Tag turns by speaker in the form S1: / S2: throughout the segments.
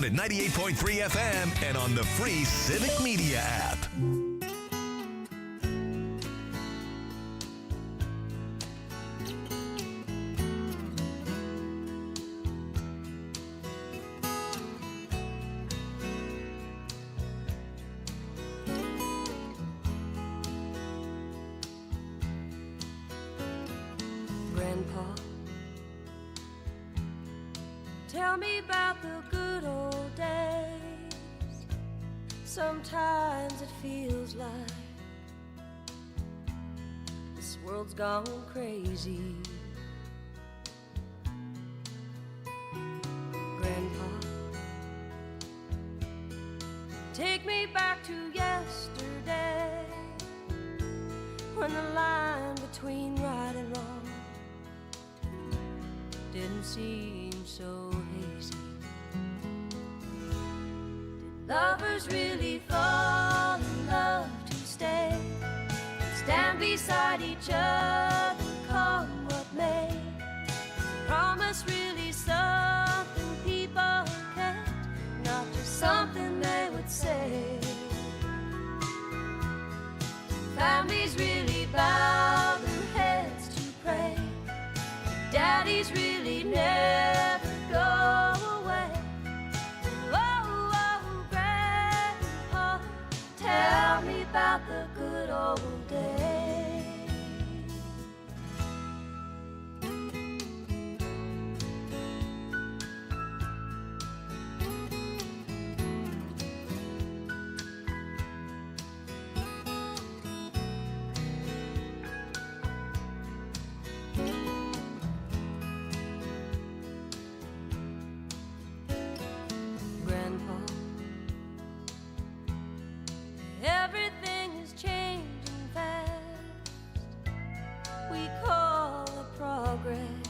S1: at 98.3 FM and on the free Civic Media app.
S2: Grandpa, tell me about the good old days. Sometimes it feels like this world's gone crazy. Grandpa, take me back to yesterday, when the line between right and wrong didn't seem so hazy. Did lovers really fall in love to stay and stand beside each other, come what may? Is promise really something people kept, not just something they would say? Families really bow their heads to pray. Daddies really never go away. Oh, oh, Grandpa, tell me about the good old days. Grandpa, everything is changing fast. We call it progress,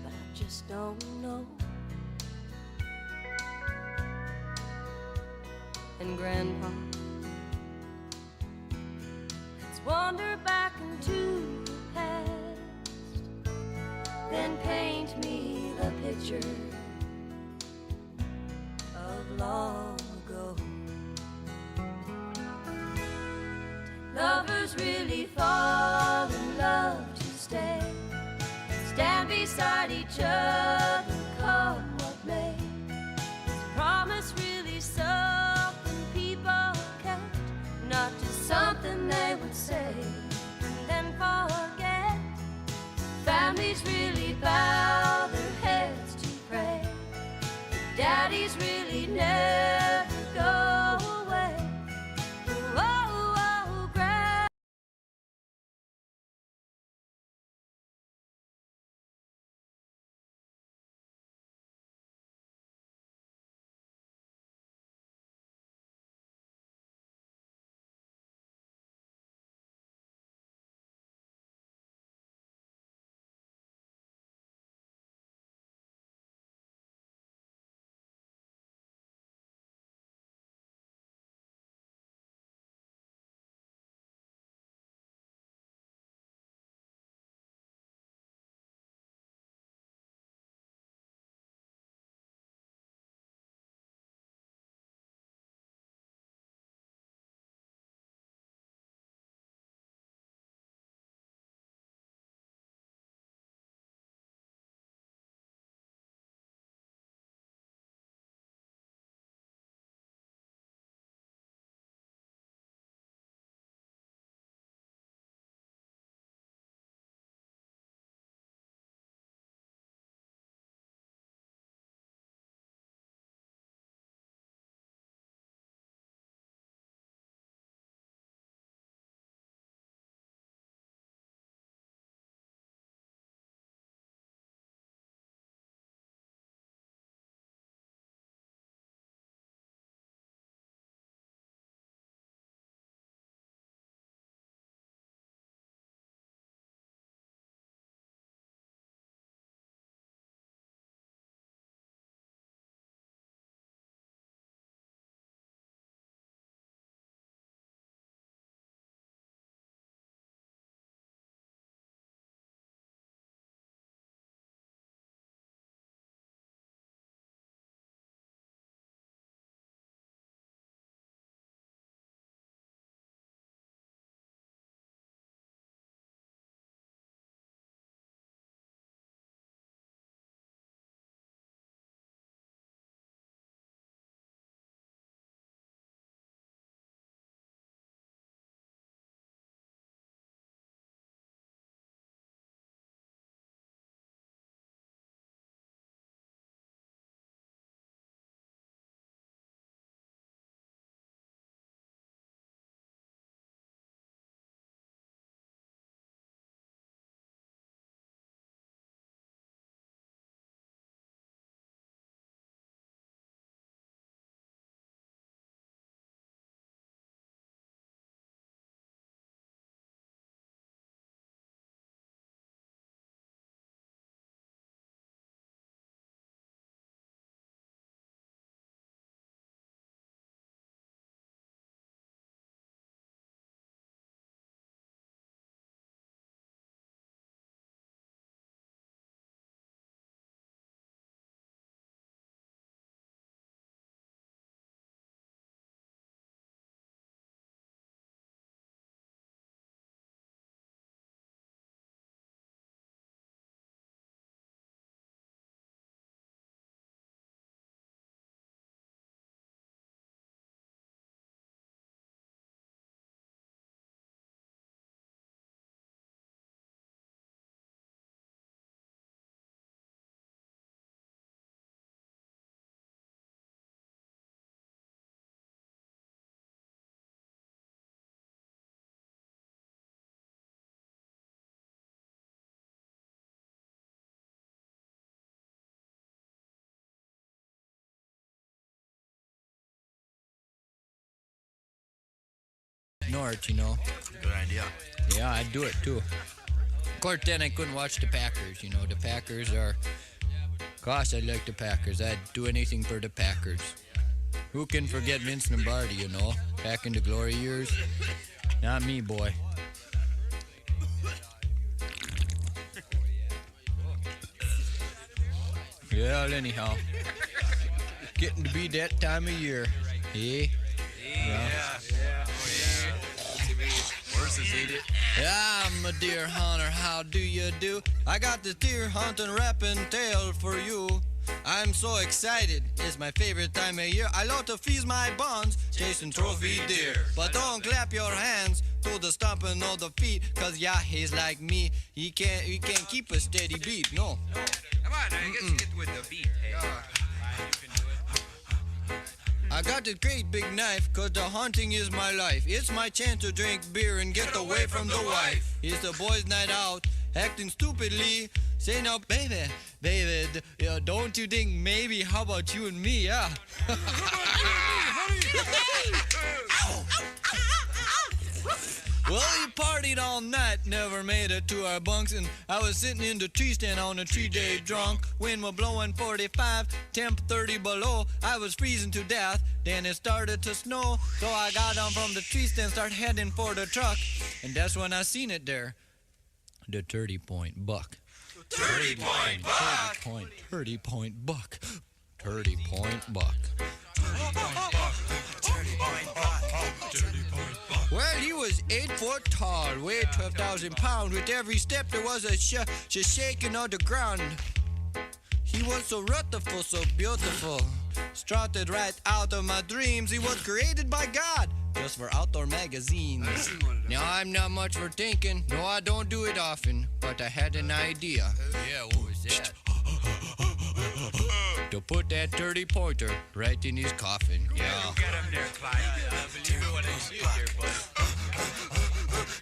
S2: but I just don't know. And Grandpa, let's wander back into the past, then paint me the picture of long ago. Did lovers really fall in love to stay, stand beside each other, come what may? Is promise really something people kept, not just something they would say and then forget? Families really bow their heads to pray. Daddies really never go away. Oh, oh, Grandpa.
S3: ignore it, you know.
S4: Good idea.
S3: Yeah, I'd do it too. Of course, then I couldn't watch the Packers. You know, the Packers are... Gosh, I like the Packers. I'd do anything for the Packers. Who can forget Vince Lombardi, you know? Back in the glory years. Not me, boy. Well, anyhow. Getting to be that time of year. Eh?
S4: Yeah. Worse is eat it.
S3: Yeah, my dear hunter, how do you do? I got this deer hunting rapping tale for you. I'm so excited, it's my favorite time of year. I love to feast my buns, chasing trophy deer. But don't clap your hands to the stomping of the feet, cause yeah, he's like me, he can't keep a steady beat, no.
S4: Come on, now, get with the beat. Hey.
S3: I got this great big knife, cause the hunting is my life. It's my chance to drink beer and get away from the wife. It's the boys' night out, acting stupidly. Say now, baby, don't you think maybe, how about you and me, yeah? Well, we partied all night, never made it to our bunks, and I was sitting in the tree stand on a 3-day drunk. Wind was blowing 45, temp 30 below. I was freezing to death, then it started to snow. So I got down from the tree stand, start heading for the truck, and that's when I seen it there. The 30-point buck.
S4: 30-point buck.
S3: 30-point buck. 30-point buck. Well, he was 8 foot tall, weighed 12,000 pounds. With every step there was a shaking on the ground. He was so rutherful, so beautiful. Strutted right out of my dreams. He was created by God, just for outdoor magazines. Now, I'm not much for thinking. No, I don't do it often. But I had an idea.
S4: Yeah, what was that?
S3: To put that 30-pointer right in his coffin. Yeah.
S4: Get him there, Clyde. I believe it when I see it there, bud.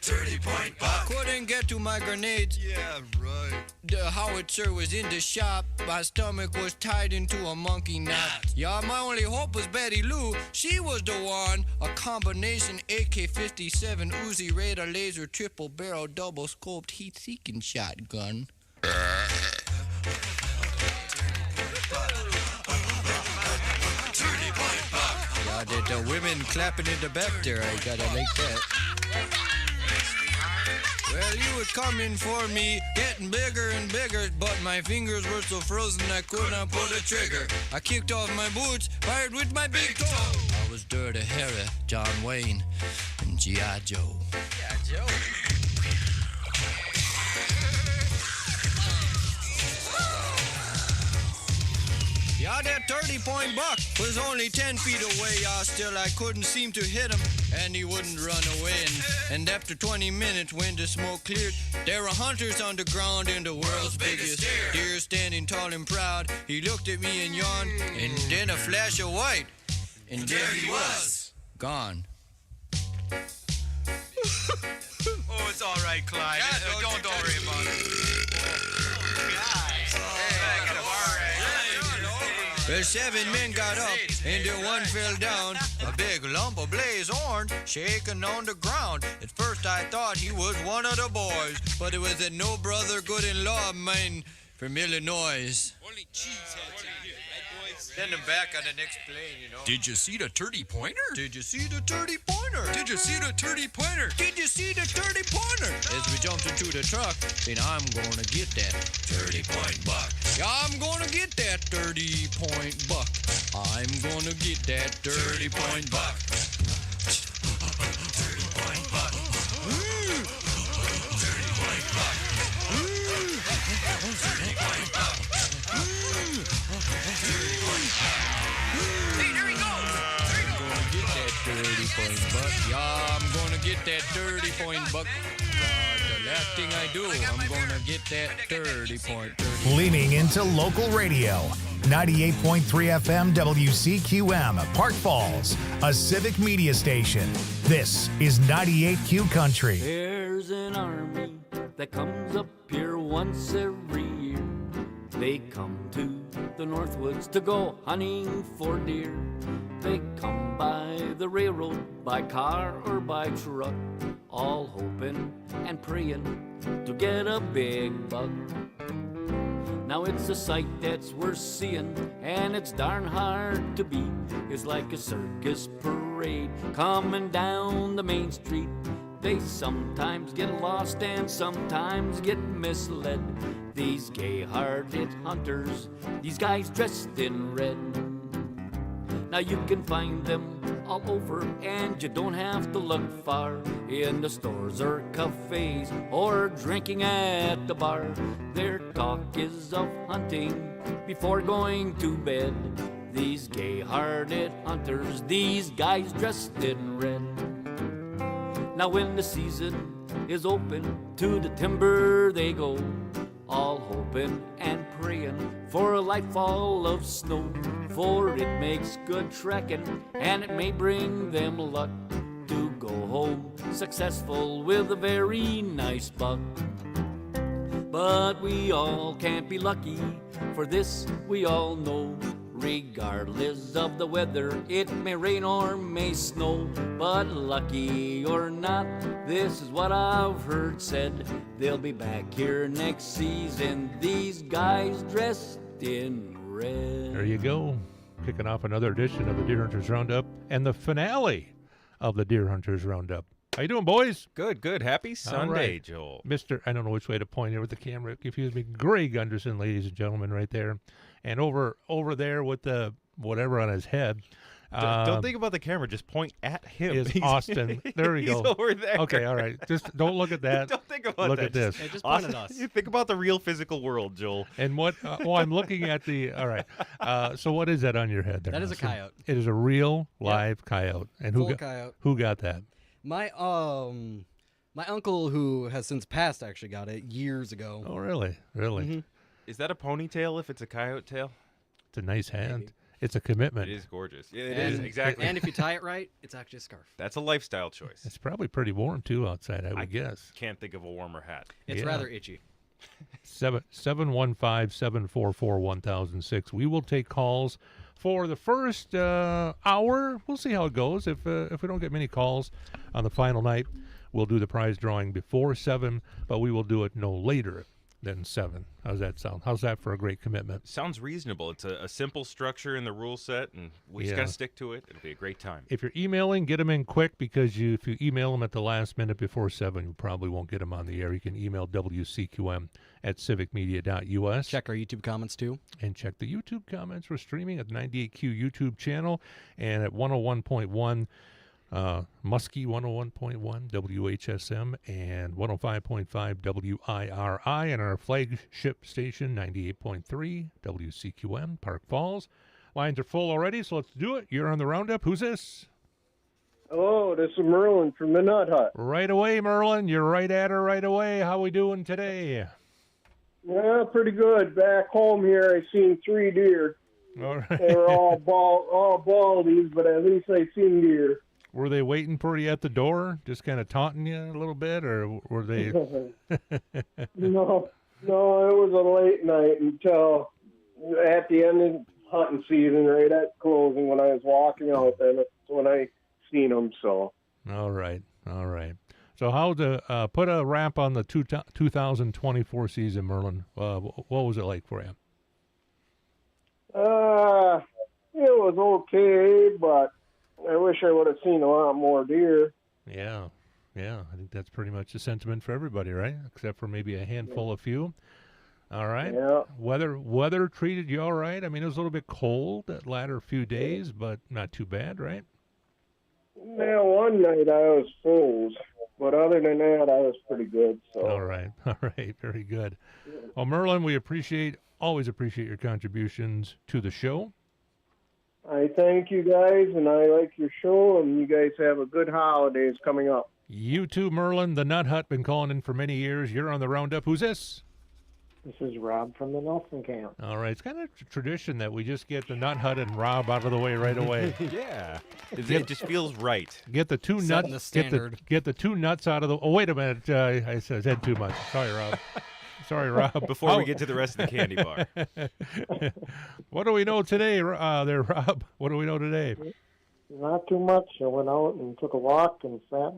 S4: 30-point buck.
S3: Couldn't get to my grenades.
S4: Yeah, right.
S3: The howitzer was in the shop. My stomach was tied into a monkey knot. Yeah, my only hope was Betty Lou. She was the one. A combination AK-57 Uzi Raider laser triple barrel double scoped heat-seeking shotgun. Yeah, the women clapping in the back there. I gotta like that. Well, you were coming for me, getting bigger and bigger, but my fingers were so frozen I could not pull the trigger. I kicked off my boots, fired with my big toe. I was Dirty Harry, John Wayne, and G.I. Joe.
S4: Yeah, Joe.
S3: Yeah, that 30-point buck was only 10 feet away. Still I couldn't seem to hit him, and he wouldn't run away. And after 20 minutes, when the smoke cleared, there were hunters on the ground in the world's biggest deer standing tall and proud. He looked at me and yawned, and then a flash of white, and there he was, gone.
S4: Oh, it's all right, Clyde.
S3: Yeah,
S4: don't worry about it.
S3: Well, 7 men got up, and then one fell down. A big lump of blaze orange shaking on the ground. At first I thought he was one of the boys, but it was a no brother good in law of mine from Illinois.
S4: Only cheese heads in here, right, boys?
S3: Send him back on the next plane, you know.
S4: Did you see the 30-pointer?
S3: Did you see the 30-pointer?
S4: Did you see the 30-pointer?
S3: Did you see the 30-pointer? As we jumped into the truck, then I'm gonna get that 30-point buck. Yeah, I'm gonna get that 30-point buck. I'm gonna get that 30-point buck.
S4: 30-point buck. 30-point buck. 30-point buck. Hey, there he goes. There he goes.
S3: I'm gonna get that 30-point buck. Yeah, I'm gonna get that 30-point buck. The last thing I do, I'm gonna get that 30-point.
S1: Leaning into local radio. 98.3 FM WCQM, Park Falls, a civic media station. This is 98Q Country.
S5: There's an army that comes up here once every year. They come to the Northwoods to go hunting for deer. They come by the railroad, by car or by truck, all hoping and praying to get a big buck. Now it's a sight that's worth seeing, and it's darn hard to beat. It's like a circus parade coming down the main street. They sometimes get lost and sometimes get misled. These gay-hearted hunters, these guys dressed in red. Now you can find them all over, and you don't have to look far. In the stores or cafes or drinking at the bar, their talk is of hunting before going to bed. These gay-hearted hunters, these guys dressed in red. Now when the season is open, to the timber they go, all hoping and praying for a light fall of snow. For it makes good trekking, and it may bring them luck to go home successful with a very nice buck. But we all can't be lucky, for this we all know. Regardless of the weather, it may rain or may snow. But lucky or not, this is what I've heard said. They'll be back here next season, these guys dressed in red.
S6: There you go. Kicking off another edition of the Deer Hunters Roundup and the finale of the Deer Hunters Roundup. How you doing, boys?
S7: Good, good. Happy Sunday,
S6: right.
S7: Joel.
S6: Mr. I don't know which way to point here with the camera. Confuse me. Greg Gunderson, ladies and gentlemen, right there. And over there with the whatever on his head.
S7: Don't think about the camera. Just point at him.
S6: Is Austin. There we go.
S7: He's over there.
S6: Okay, all right. Just don't look at that.
S7: Don't think about
S6: look
S7: that.
S6: At this.
S8: Hey, just point
S7: Austin,
S8: at us.
S7: You think about the real physical world, Joel.
S6: And what? I'm looking at the. All right. So what is that on your head there?
S8: That is a
S6: Austin?
S8: coyote.
S6: It is a real live coyote. And
S8: Full coyote.
S6: Who got that?
S8: My uncle, who has since passed, actually got it years ago.
S6: Oh, really? Really?
S8: Mm-hmm.
S7: Is that a ponytail if it's a coyote tail?
S6: It's a nice hand.
S8: Maybe.
S6: It's a commitment.
S7: It is gorgeous. Yeah, it is. Exactly.
S8: And if you tie it right, it's actually a scarf.
S7: That's a lifestyle choice.
S6: It's probably pretty warm, too, outside, I would guess.
S7: Can't think of a warmer hat.
S8: It's
S6: Yeah.
S8: rather itchy.
S6: 715-744-1006. We will take calls for the first hour. We'll see how it goes. If we don't get many calls on the final night, we'll do the prize drawing before 7, but we will do it no later than 7. How's that sound? How's that for a great commitment?
S7: Sounds reasonable. It's a simple structure in the rule set, and we just got to stick to it. It'll be a great time.
S6: If you're emailing, get them in quick, because if you email them at the last minute before 7, you probably won't get them on the air. You can email wcqm@civicmedia.us.
S8: Check our YouTube comments, too.
S6: And check the YouTube comments. We're streaming at the 98Q YouTube channel and at 101.1 Muskie, 101.1 WHSM, and 105.5 WIRI, and our flagship station, 98.3 WCQM, Park Falls. Lines are full already, so let's do it. You're on the Roundup. Who's this?
S9: Hello, this is Merlin from the Nut Hut.
S6: Right away, Merlin. You're right at her right away. How we doing today?
S9: Yeah, pretty good. Back home here, I seen 3 deer.
S6: All right.
S9: They were all baldies, but at least I seen deer.
S6: Were they waiting for you at the door, just kind of taunting you a little bit, or were they?
S9: No, it was a late night until at the end of hunting season, right at closing, when I was walking out there. That's when I seen them. So.
S6: All right. So how to put a wrap on the 2024 season, Merlin? What was it like for you?
S9: It was okay, but I wish I would have seen a lot more deer.
S6: Yeah. I think that's pretty much the sentiment for everybody, right? Except for maybe a handful of few. All right.
S9: Yeah.
S6: Weather treated you all right? I mean, it was a little bit cold that latter few days, but not too bad, right?
S9: Now, one night I was froze, but other than that, I was pretty good. So.
S6: All right. Very good. Well, Merlin, we always appreciate your contributions to the show.
S9: I thank you guys, and I like your show, and you guys have a good holidays coming up.
S6: You too, Merlin. The Nut Hut, been calling in for many years. You're on the Roundup. Who's this?
S10: This is Rob from the Nelson camp.
S6: All right. It's kind of a tradition that we just get the Nut Hut and Rob out of the way right away.
S7: Yeah. It just feels right.
S6: Get the two
S8: Setting
S6: nuts.
S8: the standard.
S6: Get the two nuts out of the. Oh, wait a minute. I said too much. Sorry, Rob. Sorry, Rob.
S7: Before we get to the rest of the candy bar.
S6: What do we know today, there, Rob? What do we know today?
S10: Not too much. I went out and took a walk and sat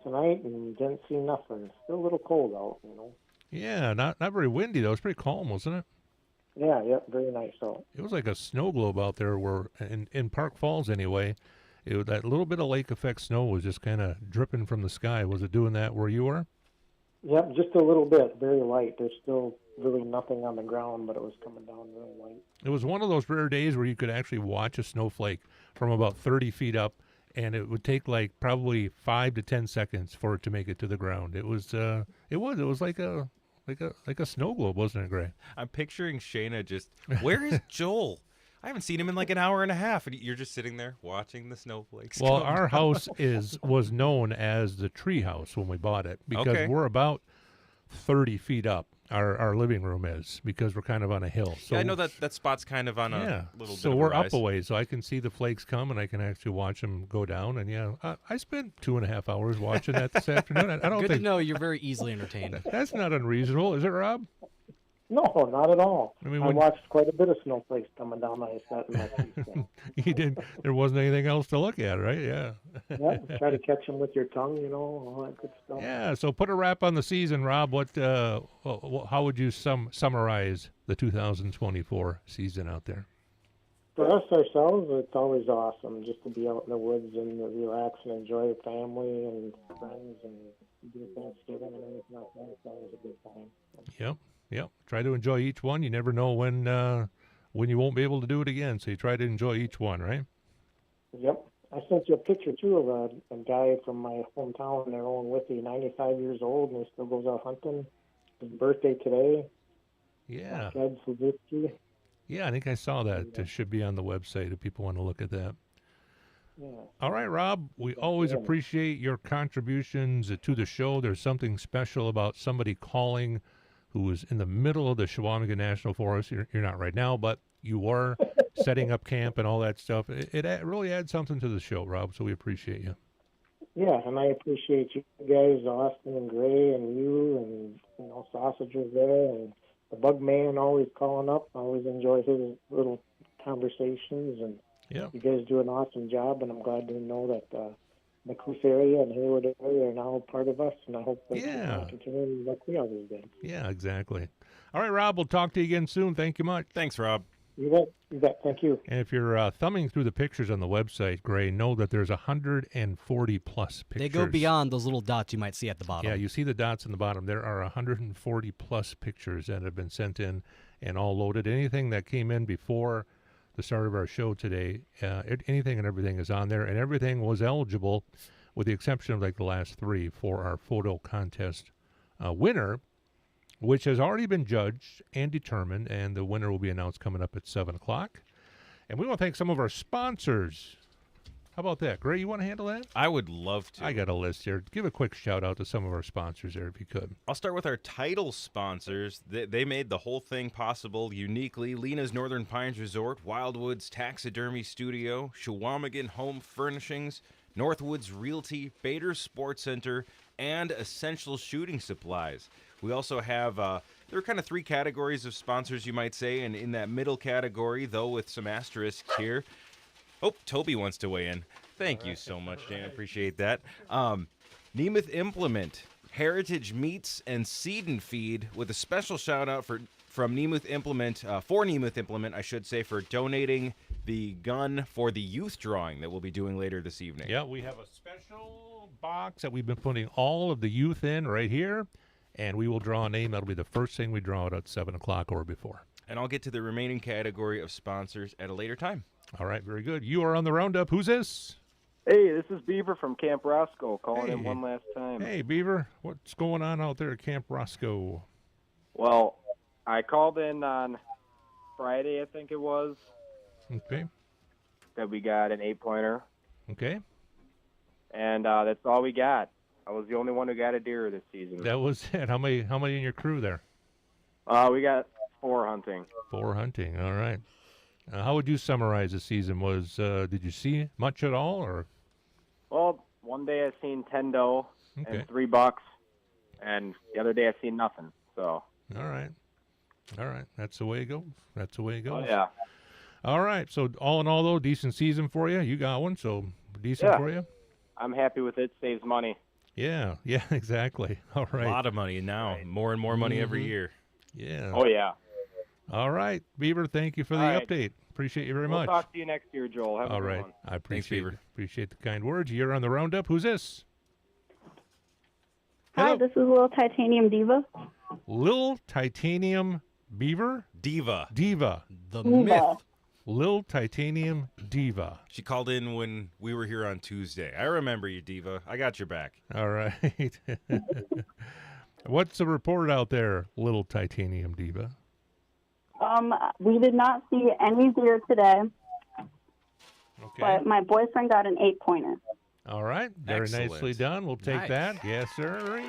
S10: tonight and didn't see nothing. Still a little cold out, you know.
S6: Yeah, not very windy, though. It's pretty calm, wasn't it?
S10: Yeah, very nice out.
S6: It was like a snow globe out there where, in Park Falls anyway, that little bit of lake effect snow was just kind of dripping from the sky. Was it doing that where you were?
S10: Yep, just a little bit, very light. There's still really nothing on the ground, but it was coming down really light.
S6: It was one of those rare days where you could actually watch a snowflake from about 30 feet up, and it would take like probably 5 to 10 seconds for it to make it to the ground. It was like a snow globe, wasn't it, Gray?
S7: I'm picturing Shayna just, where is Joel? I haven't seen him in like an hour and a half, and you're just sitting there watching the snowflakes.
S6: Well,
S7: come
S6: our
S7: down.
S6: house was known as the tree house when we bought it because we're about 30 feet up. Our living room is, because we're kind of on a hill. So
S7: Yeah, I know that spot's kind of on a little bit
S6: so
S7: of a
S6: we're
S7: rise.
S6: up a ways, so I can see the flakes come, and I can actually watch them go down. And I spent 2.5 hours watching that this afternoon. I don't
S8: Good
S6: think
S8: to know you're very easily entertained.
S6: that's not unreasonable, is it, Rob?
S10: No, not at all.
S6: I mean,
S10: I
S6: when-
S10: watched quite a bit of snowflakes coming down. I sat in my seat. So.
S6: You did. There wasn't anything else to look at, right? Yeah.
S10: Yeah, try to catch them with your tongue, you know, all that good stuff.
S6: Yeah. So put a wrap on the season, Rob. How would you summarize the 2024 season out there?
S10: For us ourselves, it's always awesome just to be out in the woods and relax and enjoy the family and friends and do Thanksgiving and everything like that. It's always a good time.
S6: Yep. Try to enjoy each one. You never know when you won't be able to do it again. So you try to enjoy each one, right?
S10: Yep. I sent you a picture, too, of a guy from my hometown, their own Withy, 95 years old, and he still goes out hunting. His birthday today.
S6: Yeah.
S10: Ed Savitsky.
S6: Yeah, I think I saw that. It should be on the website if people want to look at that.
S10: Yeah.
S6: All right, Rob, we always appreciate your contributions to the show. There's something special about somebody calling who was in the middle of the Chequamegon National Forest. You're not right now, but you were setting up camp and all that stuff. It really adds something to the show, Rob, so we appreciate you.
S10: Yeah, and I appreciate you guys, Austin and Gray and you, and, you know, Sausage was there, and the Bug Man always calling up. I always enjoy his little conversations, and you guys do an awesome job, and I'm glad to know that the Coos area and Hayward area are now part of us, and I hope that we continue like we always did.
S6: Yeah, exactly. All right, Rob, we'll talk to you again soon. Thank you much.
S7: Thanks, Rob.
S10: You bet. Thank you.
S6: And if you're thumbing through the pictures on the website, Gray, know that there's 140 plus pictures.
S8: They go beyond those little dots you might see at the bottom.
S6: Yeah, you see the dots in the bottom. There are 140 plus pictures that have been sent in and all loaded. Anything that came in before the start of our show today, anything and everything is on there, and everything was eligible with the exception of like the last 3 for our photo contest winner, which has already been judged and determined, and the winner will be announced coming up at 7 o'clock. And we want to thank some of our sponsors. How about that? Gray, you want to handle that?
S7: I would love to.
S6: I got a list here. Give a quick shout out to some of our sponsors there if you could.
S7: I'll start with our title sponsors. They made the whole thing possible uniquely. Lena's Northern Pines Resort, Wildwoods Taxidermy Studio, Chequamegon Home Furnishings, Northwoods Realty, Bader Sports Center, and Essential Shooting Supplies. We also have, there are kind of 3 categories of sponsors, you might say, and in that middle category, though, with some asterisks here. Oh, Toby wants to weigh in. Thank you so much, Dan. Appreciate that. Nemeth Implement, Heritage Meats, and Seed and Feed, with a special shout-out from Nemeth Implement, for Nemeth Implement, I should say, for donating the gun for the youth drawing that we'll be doing later this evening.
S6: Yeah, we have a special box that we've been putting all of the youth in right here, and we will draw a name. That'll be the first thing we draw out at 7 o'clock or before.
S7: And I'll get to the remaining category of sponsors at a later time.
S6: All right, very good. You are on the Roundup. Who's this?
S11: Hey, this is Beaver from Camp Roscoe, calling in one last time.
S6: Hey, Beaver. What's going on out there at Camp Roscoe?
S11: Well, I called in on Friday, I think it was.
S6: Okay.
S11: That we got an 8-pointer.
S6: Okay.
S11: And that's all we got. I was the only one who got a deer this season.
S6: That was it. How many in your crew there?
S11: We got 4 hunting.
S6: 4 hunting. All right. How would you summarize the season? Did you see much at all, or?
S11: Well, one day I seen 10 doe
S6: Okay.
S11: and 3 bucks, and the other day I seen nothing. So
S6: All right. All right. That's the way it goes. That's the way it goes.
S11: Oh, yeah.
S6: All right. So all in all, though, decent season for you. You got one, so decent
S11: Yeah.
S6: for you.
S11: I'm happy with it. Saves money.
S6: Yeah. Yeah. Exactly. All right.
S7: A lot of money now. More and more money every year.
S6: Yeah.
S11: Oh, yeah.
S6: All right, Beaver. Thank you for the
S11: All right.
S6: update. Appreciate you very
S11: We'll
S6: much.
S11: talk to you next year, Joel. Have a
S6: All
S11: good
S6: right.
S11: one.
S6: I appreciate
S7: Beaver.
S6: appreciate the kind words. You're on the Roundup. Who's this?
S12: Hi,
S6: Hello.
S12: this is Little Titanium Diva.
S6: Lil Titanium Beaver?
S7: Diva.
S6: Diva.
S8: The
S12: Diva.
S8: myth.
S6: Lil Titanium Diva.
S7: She called in when we were here on Tuesday. I remember you, Diva. I got your back.
S6: All right. What's the report out there, Little Titanium Diva?
S12: We did not see any deer today,
S6: Okay.
S12: but my boyfriend got an 8-pointer.
S6: All right. Very
S7: Excellent.
S6: nicely done. We'll take
S8: Nice.
S6: that. Yes, sir.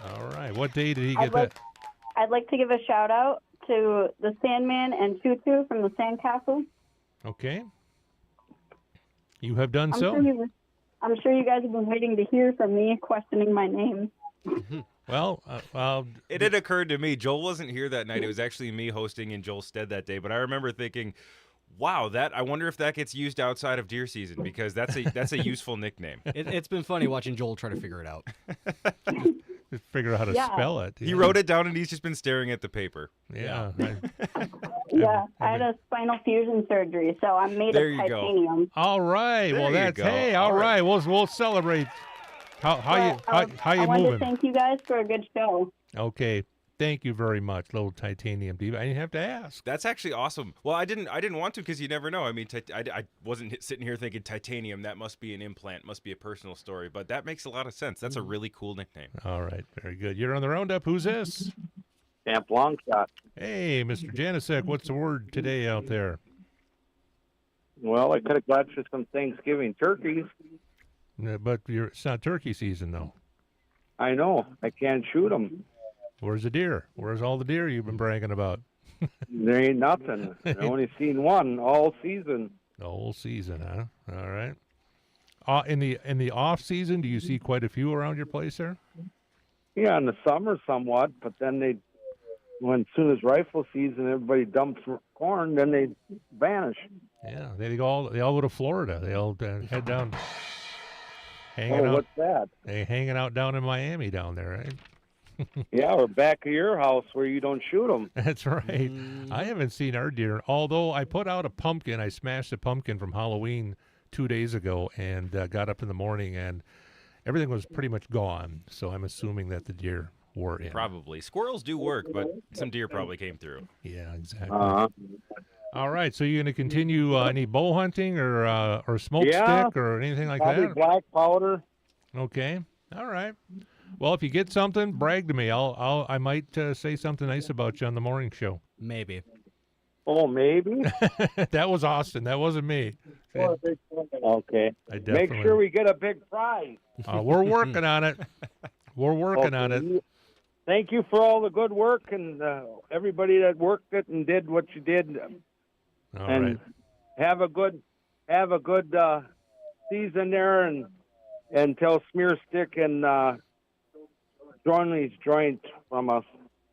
S6: All right. What day did he get
S12: I'd
S6: that?
S12: like to give a shout out to the Sandman and Tutu from the Sandcastle.
S6: Okay. You have done
S12: I'm
S6: so?
S12: sure you guys have been waiting to hear from me questioning my name.
S6: Well,
S7: It had occurred to me. Joel wasn't here that night. It was actually me hosting in Joel's stead that day. But I remember thinking, wow, I wonder if that gets used outside of deer season because that's a useful nickname.
S8: It's been funny watching Joel try to figure it out.
S6: just figure out how to
S12: Yeah.
S6: spell it.
S7: He wrote it down and he's just been staring at the paper.
S6: Yeah.
S12: Yeah, I had a spinal fusion surgery, so I'm made
S7: There
S12: of
S7: you go.
S12: titanium.
S6: All right.
S7: There
S6: Well,
S7: you
S6: that's
S7: go.
S6: hey. All
S7: All
S6: right.
S7: right.
S6: We'll celebrate. How
S12: I
S6: you
S12: wanted
S6: moving?
S12: to thank you guys for a good show.
S6: Okay. Thank you very much, Little Titanium Diva. I didn't have to ask.
S7: That's actually awesome. Well, I didn't want to because you never know. I mean, I wasn't sitting here thinking titanium. That must be an implant. Must be a personal story. But that makes a lot of sense. That's a really cool nickname.
S6: All right. Very good. You're on the Roundup. Who's this?
S11: Camp Longshot.
S6: Hey, Mr. Janicek. What's the word today out there?
S9: Well, I could have got you some Thanksgiving turkeys.
S6: But it's not turkey season, though.
S9: I know. I can't shoot them.
S6: Where's the deer? Where's all the deer you've been bragging about?
S9: There ain't nothing. I only seen one all season.
S6: The whole season, huh? All right. In the off season, do you see quite a few around your place there?
S9: Yeah, in the summer somewhat, but then when soon as rifle season, everybody dumps corn, then they vanish.
S6: Yeah, they all go to Florida. They all head down, hanging out.
S9: What's that?
S6: They hanging out down in Miami down there, right?
S9: Yeah, or back of your house where you don't shoot them.
S6: That's right. I haven't seen our deer, although I put out a pumpkin. I smashed a pumpkin from Halloween 2 days ago and got up in the morning and everything was pretty much gone. So I'm assuming that the deer were in.
S7: Probably. Squirrels do work, but some deer probably came through.
S6: Yeah, exactly.
S9: Uh-huh.
S6: All right, so you're going to continue any bow hunting or smoke
S9: Yeah,
S6: stick or anything like
S9: Probably
S6: that?
S9: black powder.
S6: Okay. All right. Well, if you get something, brag to me. I might say something nice about you on the morning show.
S8: Maybe.
S9: Oh, maybe.
S6: That was Austin. That wasn't me.
S9: Okay.
S6: I
S9: Make
S6: definitely.
S9: sure we get a big prize.
S6: We're working on it. We're working on it.
S9: Thank you for all the good work and everybody that worked it and did what you did.
S6: All
S9: and
S6: right.
S9: have a good season there and tell Smear Stick and Joinley's joint from us.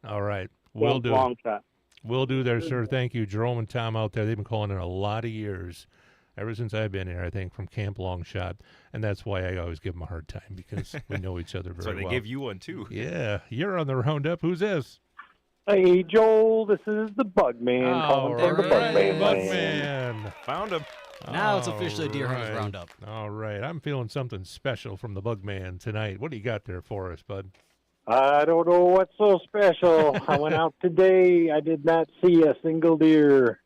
S6: All right. We'll do.
S9: Long shot.
S6: We'll do there, sir. Thank you. Jerome and Tom out there, they've been calling in a lot of years. Ever since I've been here, I think, from Camp Longshot. And that's why I always give them a hard time, because we know each other very
S7: So they
S6: well.
S7: gave you one, too.
S6: Yeah. You're on the Roundup. Who's this?
S9: Hey, Joel, this is the Bugman calling from the Bugman.
S6: Bugman.
S7: Found him.
S8: Now it's officially Deer Hunters
S6: All right.
S8: Roundup.
S6: All right. I'm feeling something special from the Bugman tonight. What do you got there for us, bud?
S10: I don't know what's so special. I went out today. I did not see a single deer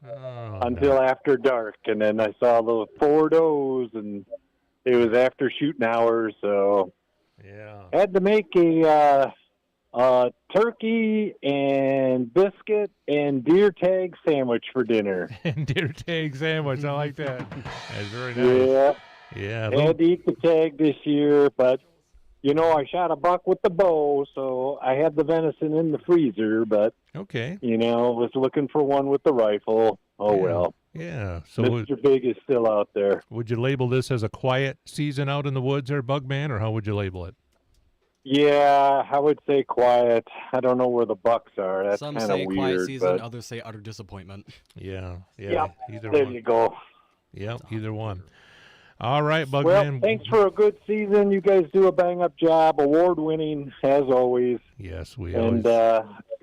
S10: until after dark, and then I saw the 4 does, and it was after shooting hours, so
S6: yeah,
S10: had to make a turkey and biscuit and deer tag sandwich for dinner.
S6: And deer tag sandwich. I like that. That's very nice.
S10: Yeah,
S6: Yeah.
S10: had to eat the tag this year, but you know, I shot a buck with the bow, so I had the venison in the freezer, but,
S6: Okay.
S10: you know, was looking for one with the rifle. Oh,
S6: Yeah.
S10: well.
S6: Yeah. So
S10: Mr. Big is still out there.
S6: would you label this as a quiet season out in the woods there, Bugman, or how would you label it?
S13: Yeah, I would say quiet. I don't know where the Bucks are. That's
S8: Some
S13: kind of
S8: say
S13: weird.
S8: quiet season,
S13: but
S8: others say utter disappointment.
S6: Yeah.
S13: Yep,
S6: Either
S13: there
S6: one.
S13: you go.
S6: Yep, either one. All right, Bugman.
S13: Well, thanks for a good season. You guys do a bang-up job. Award-winning, as always.
S6: Yes, we
S13: and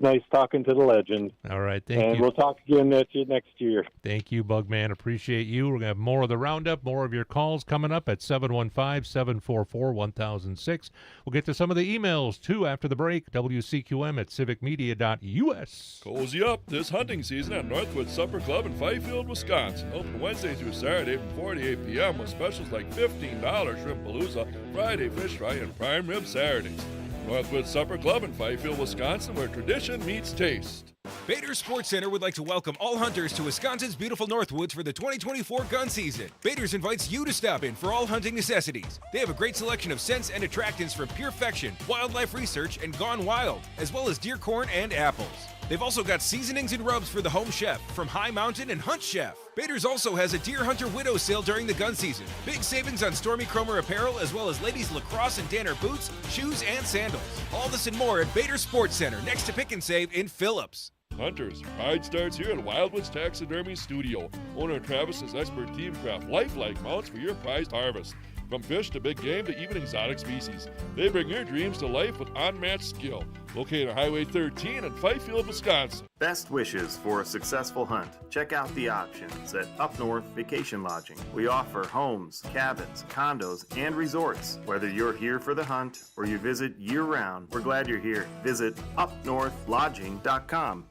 S13: nice talking to the legend.
S6: All right, thank you.
S13: And we'll talk again next year.
S6: Thank you, Bugman. Appreciate you. We're going to have more of the Roundup, more of your calls coming up at 715-744-1006. We'll get to some of the emails, too, after the break. WCQM at civicmedia.us.
S14: Cozy up this hunting season at Northwood Supper Club in Fifield, Wisconsin. Open Wednesday through Saturday from 4 to 8 p.m. with specials like $15 Shrimp Palooza, Friday Fish Fry, and Prime Rib Saturdays. Northwood Supper Club in Fifield, Wisconsin, where tradition meets taste.
S15: Bader Sports Center would like to welcome all hunters to Wisconsin's beautiful Northwoods for the 2024 gun season. Bader's invites you to stop in for all hunting necessities. They have a great selection of scents and attractants from Purefaction, Wildlife Research, and Gone Wild, as well as deer corn and apples. They've also got seasonings and rubs for the home chef from High Mountain and Hunt Chef. Bader's also has a Deer Hunter Widow sale during the gun season. Big savings on Stormy Cromer apparel as well as ladies' lacrosse and Danner boots, shoes, and sandals. All this and more at Bader Sports Center next to Pick and Save in Phillips.
S14: Hunters, pride starts here at Wildwoods Taxidermy Studio. Owner Travis's expert team craft lifelike mounts for your prized harvest. From fish to big game to even exotic species. They bring your dreams to life with unmatched skill. Located on Highway 13 in Fifield, Wisconsin.
S16: Best wishes for a successful hunt. Check out the options at Up North Vacation Lodging. We offer homes, cabins, condos, and resorts. Whether you're here for the hunt or you visit year-round, we're glad you're here. Visit upnorthlodging.com.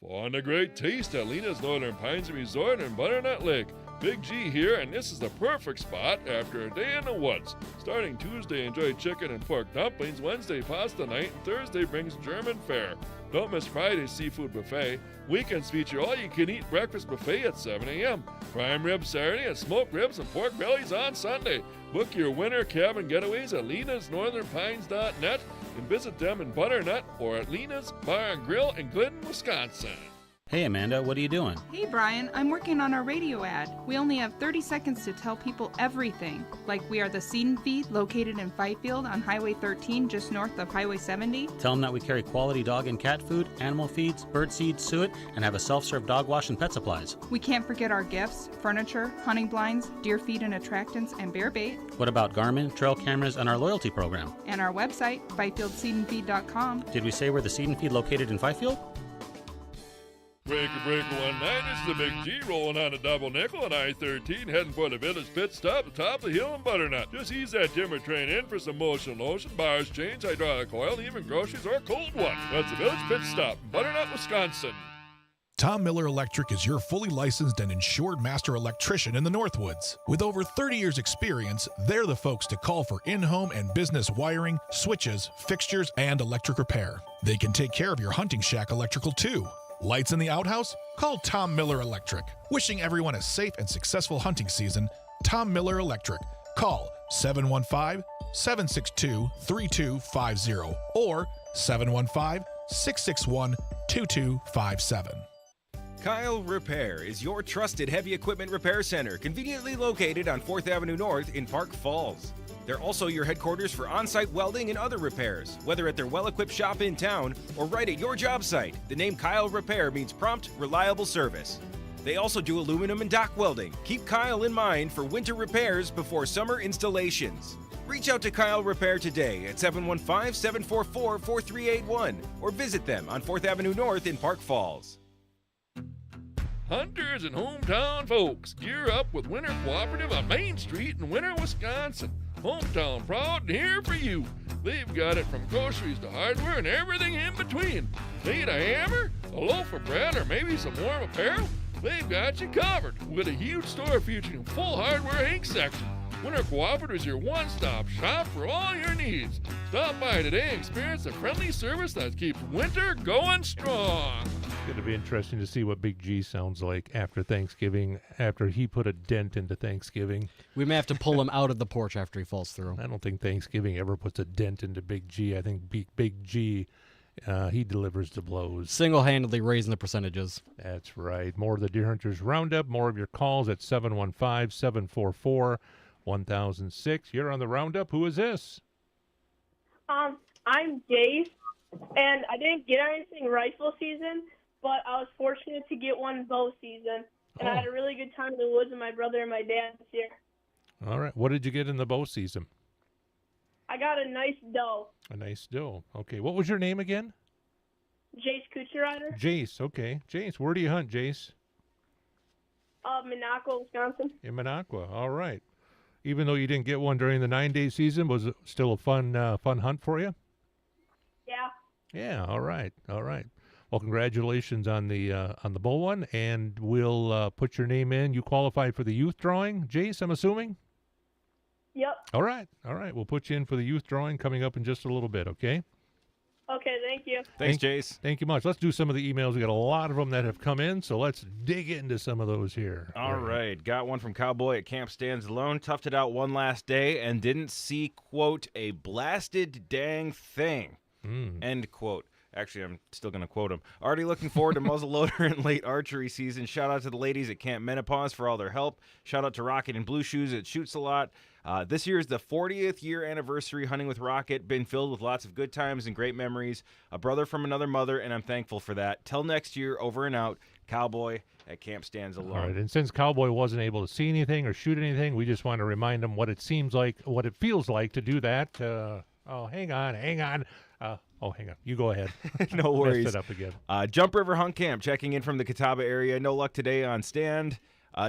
S14: Find a great taste at Lena's Northern Pines Resort in Butternut Lake. Big G here, and this is the perfect spot after a day in the woods. Starting Tuesday, enjoy chicken and pork dumplings. Wednesday, pasta night. And Thursday brings German fare. Don't miss Friday's seafood buffet. Weekends feature all-you-can-eat breakfast buffet at 7 a.m. Prime rib Saturday and smoked ribs and pork bellies on Sunday. Book your winter cabin getaways at lenasnorthernpines.net and visit them in Butternut or at Lena's Bar and Grill in Glidden, Wisconsin.
S17: Hey Amanda, what are you doing?
S18: Hey Brian, I'm working on our radio ad. We only have 30 seconds to tell people everything. Like we are the Seed and Feed located in Fifield on Highway 13 just north of Highway 70.
S17: Tell them that we carry quality dog and cat food, animal feeds, bird seed, suet, and have a self-serve dog wash and pet supplies.
S18: We can't forget our gifts, furniture, hunting blinds, deer feed and attractants, and bear bait.
S17: What about Garmin, trail cameras, and our loyalty program?
S18: And our website, FifieldSeedandFeed.com.
S17: Did we say we're the Seed and Feed located in Fifield?
S14: Breaker 19, it's the Big G rolling on a double nickel on I-13, heading for the Village Pit Stop at the top of the hill in Butternut. Just ease that timber train in for some motion lotion, bars, chains, hydraulic oil, even groceries or a cold one. That's the Village Pit Stop in Butternut, Wisconsin.
S1: Tom Miller Electric is your fully licensed and insured master electrician in the Northwoods. With over 30 years experience, they're the folks to call for in-home and business wiring, switches, fixtures, and electric repair. They can take care of your hunting shack electrical too. Lights in the outhouse? Call Tom Miller Electric. Wishing everyone a safe and successful hunting season, Tom Miller Electric. Call 715-762-3250 or 715-661-2257.
S15: Kyle Repair is your trusted heavy equipment repair center, conveniently located on 4th Avenue North in Park Falls. They're also your headquarters for on-site welding and other repairs, whether at their well-equipped shop in town or right at your job site. The name Kyle Repair means prompt, reliable service. They also do aluminum and dock welding. Keep Kyle in mind for winter repairs before summer installations. Reach out to Kyle Repair today at 715-744-4381 or visit them on 4th Avenue North in Park Falls.
S14: Hunters and hometown folks, gear up with Winter Cooperative on Main Street in Winter, Wisconsin. Hometown proud and here for you. They've got it from groceries to hardware and everything in between. Need a hammer, a loaf of bread, or maybe some warm apparel? They've got you covered with a huge store featuring a full hardware ink section. Winter Cooperative is your one-stop shop for all your needs. Stop by today and experience the friendly service that keeps winter going strong.
S6: It's going to be interesting to see what Big G sounds like after Thanksgiving, after he put a dent into Thanksgiving.
S8: We may have to pull him out of the porch after he falls through.
S6: I don't think Thanksgiving ever puts a dent into Big G. I think Big G, he delivers the blows.
S8: Single-handedly raising the percentages.
S6: That's right. More of the Deer Hunters Roundup, more of your calls at 715-744-1006. You're on the Roundup. Who is this?
S19: I'm Jace, and I didn't get anything rifle season, but I was fortunate to get one bow season, and I had a really good time in the woods with my brother and my dad this year.
S6: All right. What did you get in the bow season?
S19: I got a nice doe.
S6: A nice doe. Okay. What was your name again?
S19: Jace Kucherider,
S6: Jace. Okay. Jace, where do you hunt, Jace?
S19: Minocqua, Wisconsin.
S6: In Minocqua. All right. Even though you didn't get one during the 9-day season, was it still a fun hunt for you?
S19: Yeah.
S6: Yeah. All right. All right. Well, congratulations on the bow one, and we'll put your name in. You qualified for the youth drawing, Jace, I'm assuming?
S19: Yep.
S6: All right. All right. We'll put you in for the youth drawing coming up in just a little bit, okay?
S19: Okay, thank you.
S7: Thanks, Jace.
S6: Thank you much. Let's do some of the emails. We got a lot of them that have come in, so let's dig into some of those here.
S7: All right. Got one from Cowboy at Camp Stands Alone. Toughed it out one last day and didn't see, quote, a blasted dang thing, end quote. Actually, I'm still going to quote him. Already looking forward to muzzleloader and late archery season. Shout out to the ladies at Camp Menopause for all their help. Shout out to Rocket and Blue Shoes. It shoots a lot. This year is the 40th year anniversary hunting with Rocket. Been filled with lots of good times and great memories. A brother from another mother, and I'm thankful for that. Till next year, over and out. Cowboy at Camp Stands Alone.
S6: All right, and since Cowboy wasn't able to see anything or shoot anything, we just want to remind him what it seems like, what it feels like to do that. Hang on. Hang on. You go ahead.
S7: No worries.
S6: Messed it up again.
S7: Jump River Hunt Camp, checking in from the Catawba area. No luck today on stand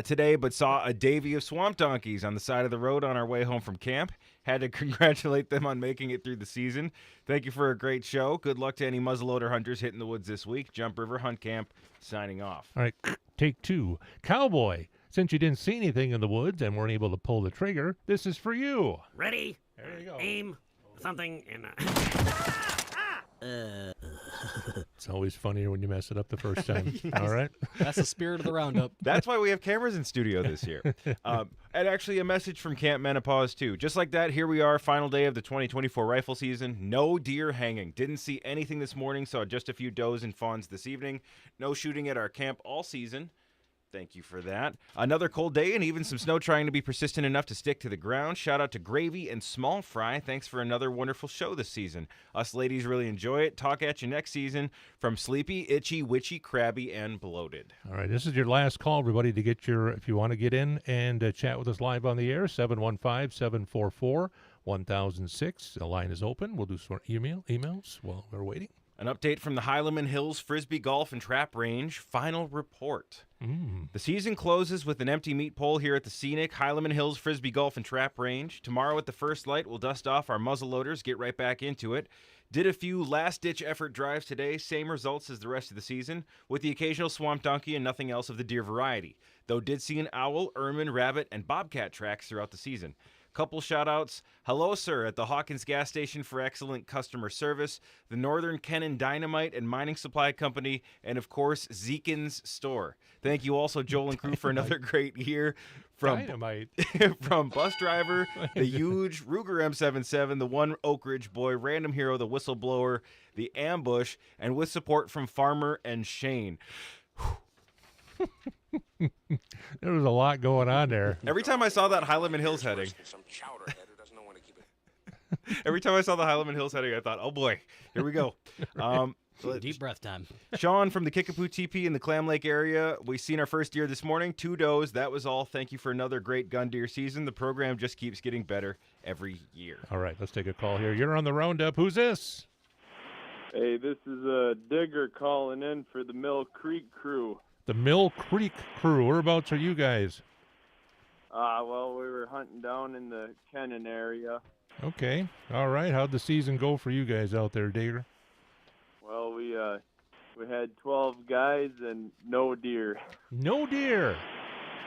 S7: today, but saw a davy of swamp donkeys on the side of the road on our way home from camp. Had to congratulate them on making it through the season. Thank you for a great show. Good luck to any muzzleloader hunters hitting the woods this week. Jump River Hunt Camp, signing off.
S6: All right, take two. Cowboy, since you didn't see anything in the woods and weren't able to pull the trigger, this is for you.
S20: Ready?
S6: There you go.
S20: Aim something in
S6: It's always funnier when you mess it up the first time. All right?
S8: That's the spirit of the Roundup.
S7: That's why we have cameras in studio this year. And actually a message from Camp Menopause, too. Just like that, here we are, final day of the 2024 rifle season. No deer hanging. Didn't see anything this morning. Saw just a few does and fawns this evening. No shooting at our camp all season. Thank you for that. Another cold day and even some snow trying to be persistent enough to stick to the ground. Shout out to Gravy and Small Fry. Thanks for another wonderful show this season. Us ladies really enjoy it. Talk at you next season from Sleepy, Itchy, Witchy, Crabby, and Bloated.
S6: All right, this is your last call, everybody, to get if you want to get in and chat with us live on the air, 715-744-1006. The line is open. We'll do some emails while we're waiting.
S7: An update from the Highlandman Hills Frisbee Golf and Trap Range. Final report. The season closes with an empty meat pole here at the scenic Highlandman Hills Frisbee Golf and Trap Range. Tomorrow at the first light, we'll dust off our muzzle loaders, get right back into it. Did a few last-ditch effort drives today. Same results as the rest of the season, with the occasional swamp donkey and nothing else of the deer variety. Though did see an owl, ermine, rabbit, and bobcat tracks throughout the season. Couple shout-outs. Hello, sir, at the Hawkins gas station for excellent customer service, the Northern Kennan Dynamite and Mining Supply Company, and, of course, Zekin's store. Thank you also, Joel and crew, for another great year.
S6: Dynamite.
S7: From bus driver, the huge Ruger M77, the one Oak Ridge boy, Random Hero, the whistleblower, the ambush, and with support from Farmer and Shane.
S6: There was a lot going on there.
S7: Every time I saw that Highlandman Hills heading, every time I saw the Highlandman Hills heading, I thought, oh boy, here we go.
S8: Deep breath time.
S7: Sean from the Kickapoo TP in the Clam Lake area. We seen our first deer this morning, 2 does. That was all. Thank you for another great gun deer season. The program just keeps getting better every year.
S6: All right, let's take a call here. You're on the Roundup. Who's this?
S21: Hey, this is a digger calling in for the Mill Creek crew.
S6: The Mill Creek crew. Whereabouts are you guys?
S21: Well, we were hunting down in the Kennan area.
S6: Okay. All right. How'd the season go for you guys out there, Digger?
S21: Well, we had 12 guys and no deer.
S6: No deer.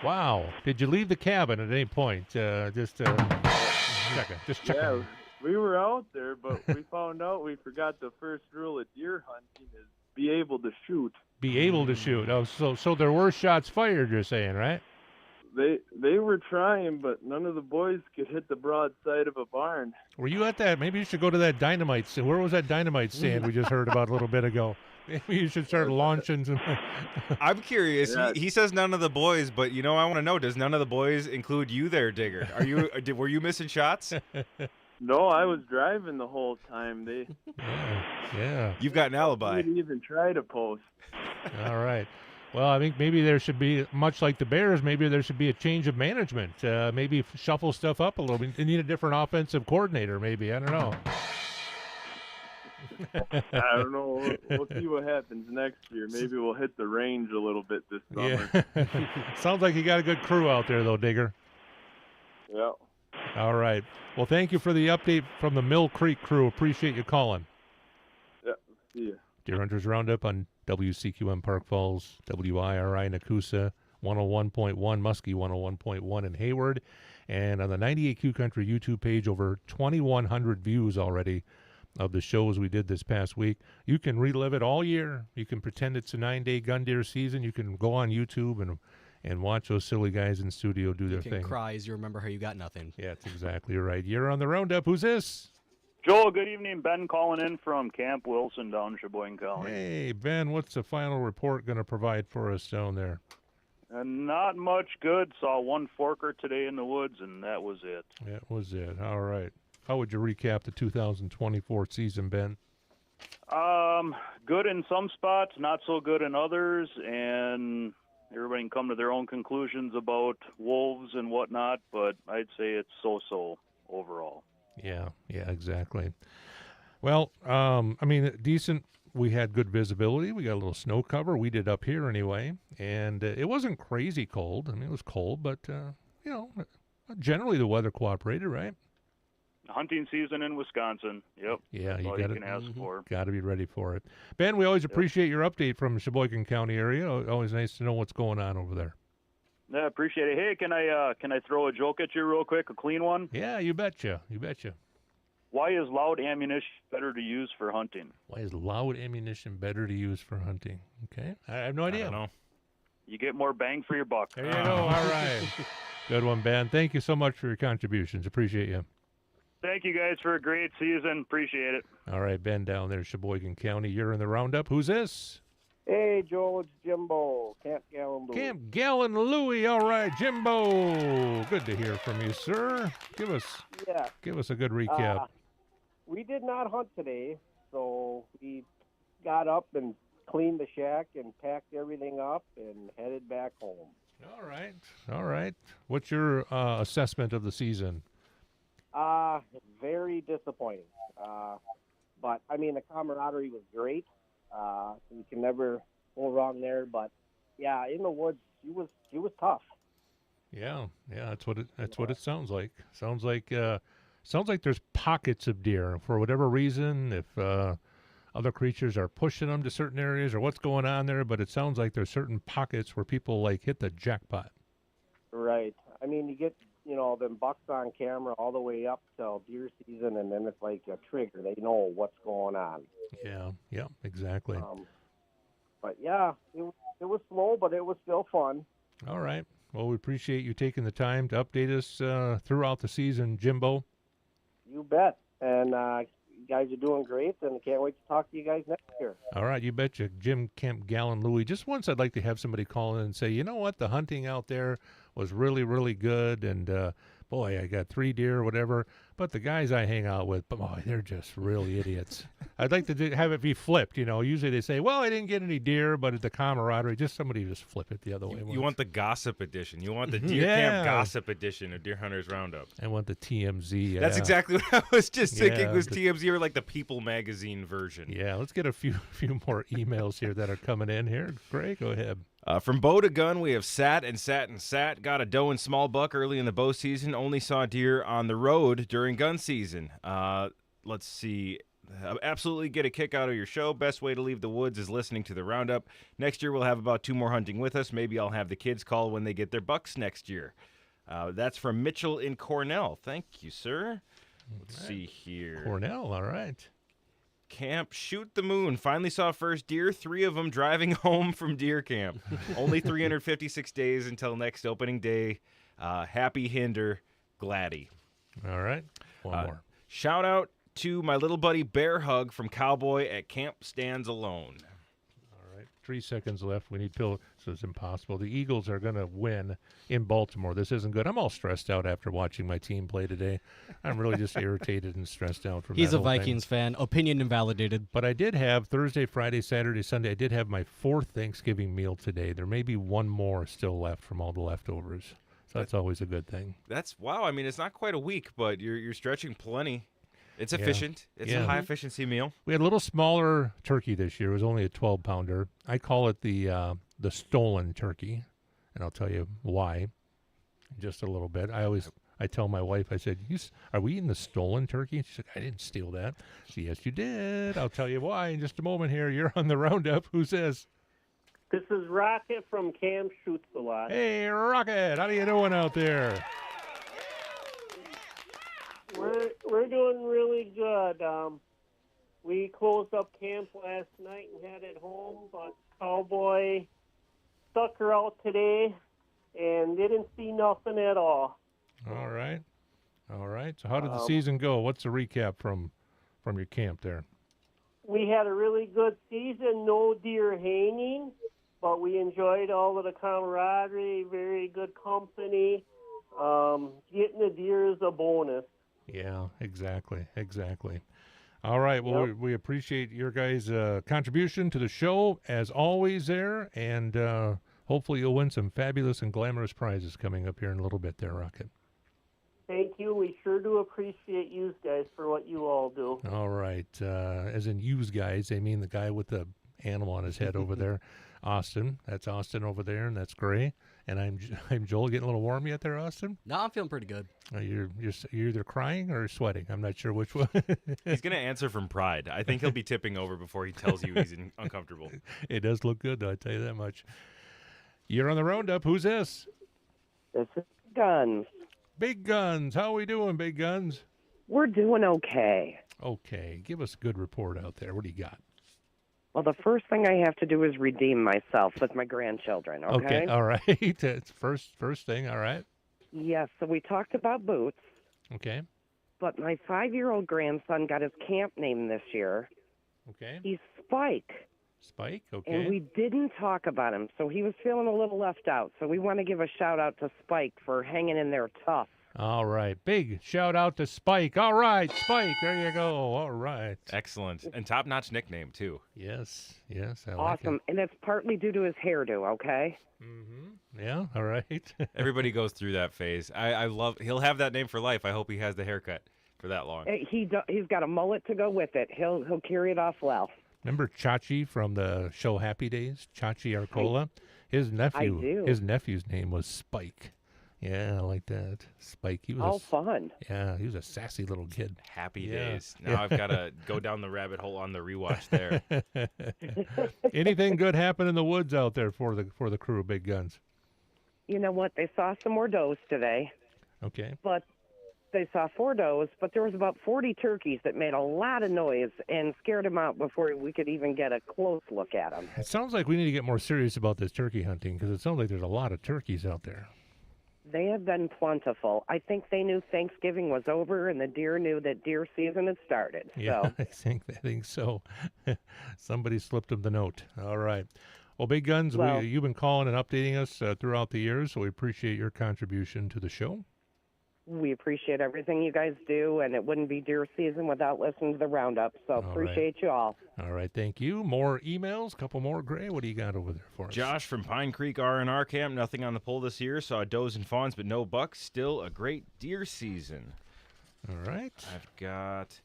S6: Wow. Did you leave the cabin at any point? Just checking.
S21: Yeah, we were out there, but we found out we forgot the first rule of deer hunting is be able to shoot.
S6: Be able to shoot. Oh, so there were shots fired, you're saying, right?
S21: They were trying, but none of the boys could hit the broad side of a barn.
S6: Were you at that? Maybe you should go to that dynamite stand. Where was that dynamite stand we just heard about a little bit ago? Maybe you should start launching some.
S7: I'm curious.
S21: Yeah.
S7: He says none of the boys, but I want to know, does none of the boys include you there, Digger? Were you missing shots?
S21: No, I was driving the whole time. They
S6: Yeah.
S7: You've got an alibi.
S21: didn't even try to post.
S6: All right. Well, I think maybe there should be, much like the Bears, maybe there should be a change of management. Maybe shuffle stuff up a little bit. They need a different offensive coordinator, maybe. I don't know.
S21: I don't know. We'll see what happens next year. Maybe we'll hit the range a little bit this summer.
S6: Yeah. Sounds like you got a good crew out there, though, Digger.
S21: Yeah.
S6: All right. Well, thank you for the update from the Mill Creek crew. Appreciate you calling.
S21: Yeah. See ya.
S6: Deer Hunters Roundup on WCQM Park Falls, WIRI Nakusa, 101.1, Muskie 101.1 in Hayward. And on the 98Q Country YouTube page, over 2,100 views already of the shows we did this past week. You can relive it all year. You can pretend it's a 9-day gun deer season. You can go on YouTube and watch those silly guys in the studio do their
S8: You can
S6: thing.
S8: cry as you remember how you got nothing.
S6: Yeah, that's exactly right. You're on the Roundup. Who's this?
S2: Joel, good evening. Ben calling in from Camp Wilson down in Sheboygan County.
S6: Hey, Ben, what's the final report going to provide for us down there?
S2: And not much good. Saw one forker today in the woods, and that was it.
S6: That was it. All right. How would you recap the 2024 season, Ben?
S2: Good in some spots, not so good in others, and everybody can come to their own conclusions about wolves and whatnot, but I'd say it's so-so overall.
S6: Yeah, exactly. Well, decent. We had good visibility. We got a little snow cover. We did up here anyway, and it wasn't crazy cold. I mean, it was cold, but, generally the weather cooperated, right?
S2: Hunting season in Wisconsin. Yep.
S6: Yeah,
S2: That's
S6: you
S2: all
S6: got
S2: you can ask for.
S6: Got to be ready for it. Ben, we always appreciate your update from Sheboygan County area. Always nice to know what's going on over there.
S2: Yeah, appreciate it. Hey, can I throw a joke at you real quick, a clean one?
S6: Yeah, you betcha.
S2: Why is loud ammunition better to use for hunting?
S6: Why is loud ammunition better to use for hunting? Okay, I have no idea.
S7: I don't know.
S2: You get more bang for your buck.
S6: There you go. All right. Good one, Ben. Thank you so much for your contributions. Appreciate you.
S2: Thank you guys for a great season. Appreciate it.
S6: All right, Ben down there, Sheboygan County. You're in the Roundup. Who's this?
S9: Hey, Joel, it's Jimbo, Camp Gallon Louie.
S6: Camp Gallon Louie. All right, Jimbo. Good to hear from you, sir. Give us a good recap.
S9: We did not hunt today, so we got up and cleaned the shack and packed everything up and headed back home.
S6: All right. What's your assessment of the season?
S9: Very disappointing. But, I mean, the camaraderie was great. You can never go wrong there. But, yeah, in the woods, she was tough.
S6: Yeah, that's what it sounds like. Sounds like there's pockets of deer for whatever reason. If other creatures are pushing them to certain areas or what's going on there, but it sounds like there's certain pockets where people like hit the jackpot.
S9: Right. I mean, you get them bucks on camera all the way up till deer season, and then it's like a trigger. They know what's going on.
S6: Yeah, exactly.
S9: But yeah, it was slow, but it was still fun.
S6: All right. Well, we appreciate you taking the time to update us throughout the season, Jimbo.
S9: You bet. And you guys are doing great, and I can't wait to talk to you guys next year.
S6: All right, you betcha. Jim Camp Gallon Louie. Just once I'd like to have somebody call in and say, you know what, the hunting out there was really, really good, and boy, I got 3 deer or whatever, but the guys I hang out with, boy, they're just really idiots. I'd like to have it be flipped, Usually they say, well, I didn't get any deer, but the camaraderie, somebody just flip it the other way.
S7: You want the gossip edition. You want the Deer Camp Gossip edition of Deer Hunters Roundup.
S6: I want the TMZ.
S7: That's exactly what I was just thinking was TMZ or like the People Magazine version.
S6: Yeah, let's get a few more emails here that are coming in here. Great, go ahead.
S7: From bow to gun, we have sat. Got a doe and small buck early in the bow season. Only saw deer on the road during gun season. Let's see. Absolutely get a kick out of your show. Best way to leave the woods is listening to the Roundup. Next year, we'll have about 2 more hunting with us. Maybe I'll have the kids call when they get their bucks next year. That's from Mitchell in Cornell. Thank you, sir. Let's see here.
S6: Cornell, all right.
S7: Camp Shoot the Moon. Finally saw first deer, 3 of them driving home from deer camp. Only 356 days until next opening day. Happy Hinder, Gladdy.
S6: All right. One more.
S7: Shout out to my little buddy Bear Hug from Cowboy at Camp Stands Alone.
S6: All right. 3 seconds left. We need Bill. So it's impossible. The Eagles are going to win in Baltimore. This isn't good. I'm all stressed out after watching my team play today. I'm really just irritated and stressed out from
S8: He's
S6: that
S8: a
S6: whole thing.
S8: Vikings fan. Opinion invalidated.
S6: But I did have Thursday, Friday, Saturday, Sunday. I did have my 4th Thanksgiving meal today. There may be one more still left from all the leftovers. So that's always a good thing.
S7: That's wow. I mean, it's not quite a week, but you're stretching plenty. It's efficient. It's a high efficiency meal.
S6: We had a little smaller turkey this year. It was only a 12-pounder. I call it the stolen turkey, and I'll tell you why in just a little bit. I tell my wife, I said, are we eating the stolen turkey? She said, I didn't steal that. She said, yes, you did. I'll tell you why in just a moment here. You're on the Roundup. Who's this?
S4: This is Rocket from Camp Shoots a Lot.
S6: Hey, Rocket. How you doing out there?
S4: We're doing really good. We closed up camp last night and headed home, but Cowboy stuck her out today and didn't see nothing at all.
S6: All right. So how did the season go? What's the recap from your camp there?
S4: We had a really good season, no deer hanging, but we enjoyed all of the camaraderie, very good company. Getting the deer is a bonus.
S6: Yeah, exactly. All right, well, we appreciate your guys' contribution to the show, as always there, and hopefully you'll win some fabulous and glamorous prizes coming up here in a little bit there, Rocket.
S4: Thank you. We sure do appreciate you guys for what you all do.
S6: All right, as in yous guys, they mean the guy with the animal on his head over there, Austin. That's Austin over there, and that's Gray. And I'm Joel. Getting a little warm yet there, Austin?
S8: No, I'm feeling pretty good.
S6: You're either crying or sweating. I'm not sure which one.
S7: He's going to answer from pride. I think he'll be tipping over before he tells you he's uncomfortable.
S6: It does look good, though, I tell you that much. You're on the Roundup. Who's this?
S22: This is Guns.
S6: Big Guns. How are we doing, Big Guns?
S22: We're doing okay.
S6: Okay. Give us a good report out there. What do you got?
S22: Well, the first thing I have to do is redeem myself with my grandchildren, okay?
S6: All right. It's first thing, all right.
S22: Yes, so we talked about boots.
S6: Okay.
S22: But my 5-year-old grandson got his camp name this year.
S6: Okay.
S22: He's Spike.
S6: Spike, okay.
S22: And we didn't talk about him, so he was feeling a little left out. So we want to give a shout-out to Spike for hanging in there tough.
S6: All right. Big shout out to Spike. All right, Spike. There you go. All right.
S7: Excellent. And top-notch nickname, too.
S6: Yes. I like it.
S22: Awesome. And it's partly due to his hairdo, okay?
S6: Mm-hmm. Yeah, all right.
S7: Everybody goes through that phase. I love, he'll have that name for life. I hope he has the haircut for that long.
S22: He's got a mullet to go with it. He'll carry it off well.
S6: Remember Chachi from the show Happy Days? Chachi Arcola? His nephew.
S22: I do.
S6: His nephew's name was Spike. Yeah, I like that. Spike. He was
S22: fun.
S6: Yeah, he was a sassy little kid.
S7: Happy Days. Now I've got to go down the rabbit hole on the rewatch there.
S6: Anything good happen in the woods out there for the crew of Big Guns?
S22: You know what? They saw some more does today.
S6: Okay.
S22: But they saw 4 does, but there was about 40 turkeys that made a lot of noise and scared them out before we could even get a close look at them.
S6: It sounds like we need to get more serious about this turkey hunting because it sounds like there's a lot of turkeys out there.
S22: They have been plentiful. I think they knew Thanksgiving was over and the deer knew that deer season had started.
S6: Yeah,
S22: So.
S6: I think so. Somebody slipped them the note. All right. Well, Big Guns, you've been calling and updating us throughout the years, so we appreciate your contribution to the show.
S22: We appreciate everything you guys do, and it wouldn't be deer season without listening to the Roundup, so appreciate you all.
S6: All right, thank you. More emails, couple more. Gray, what do you got over there for us?
S7: Josh from Pine Creek R&R Camp, nothing on the poll this year. Saw does and fawns, but no bucks. Still a great deer season.
S6: All right.
S7: I've got...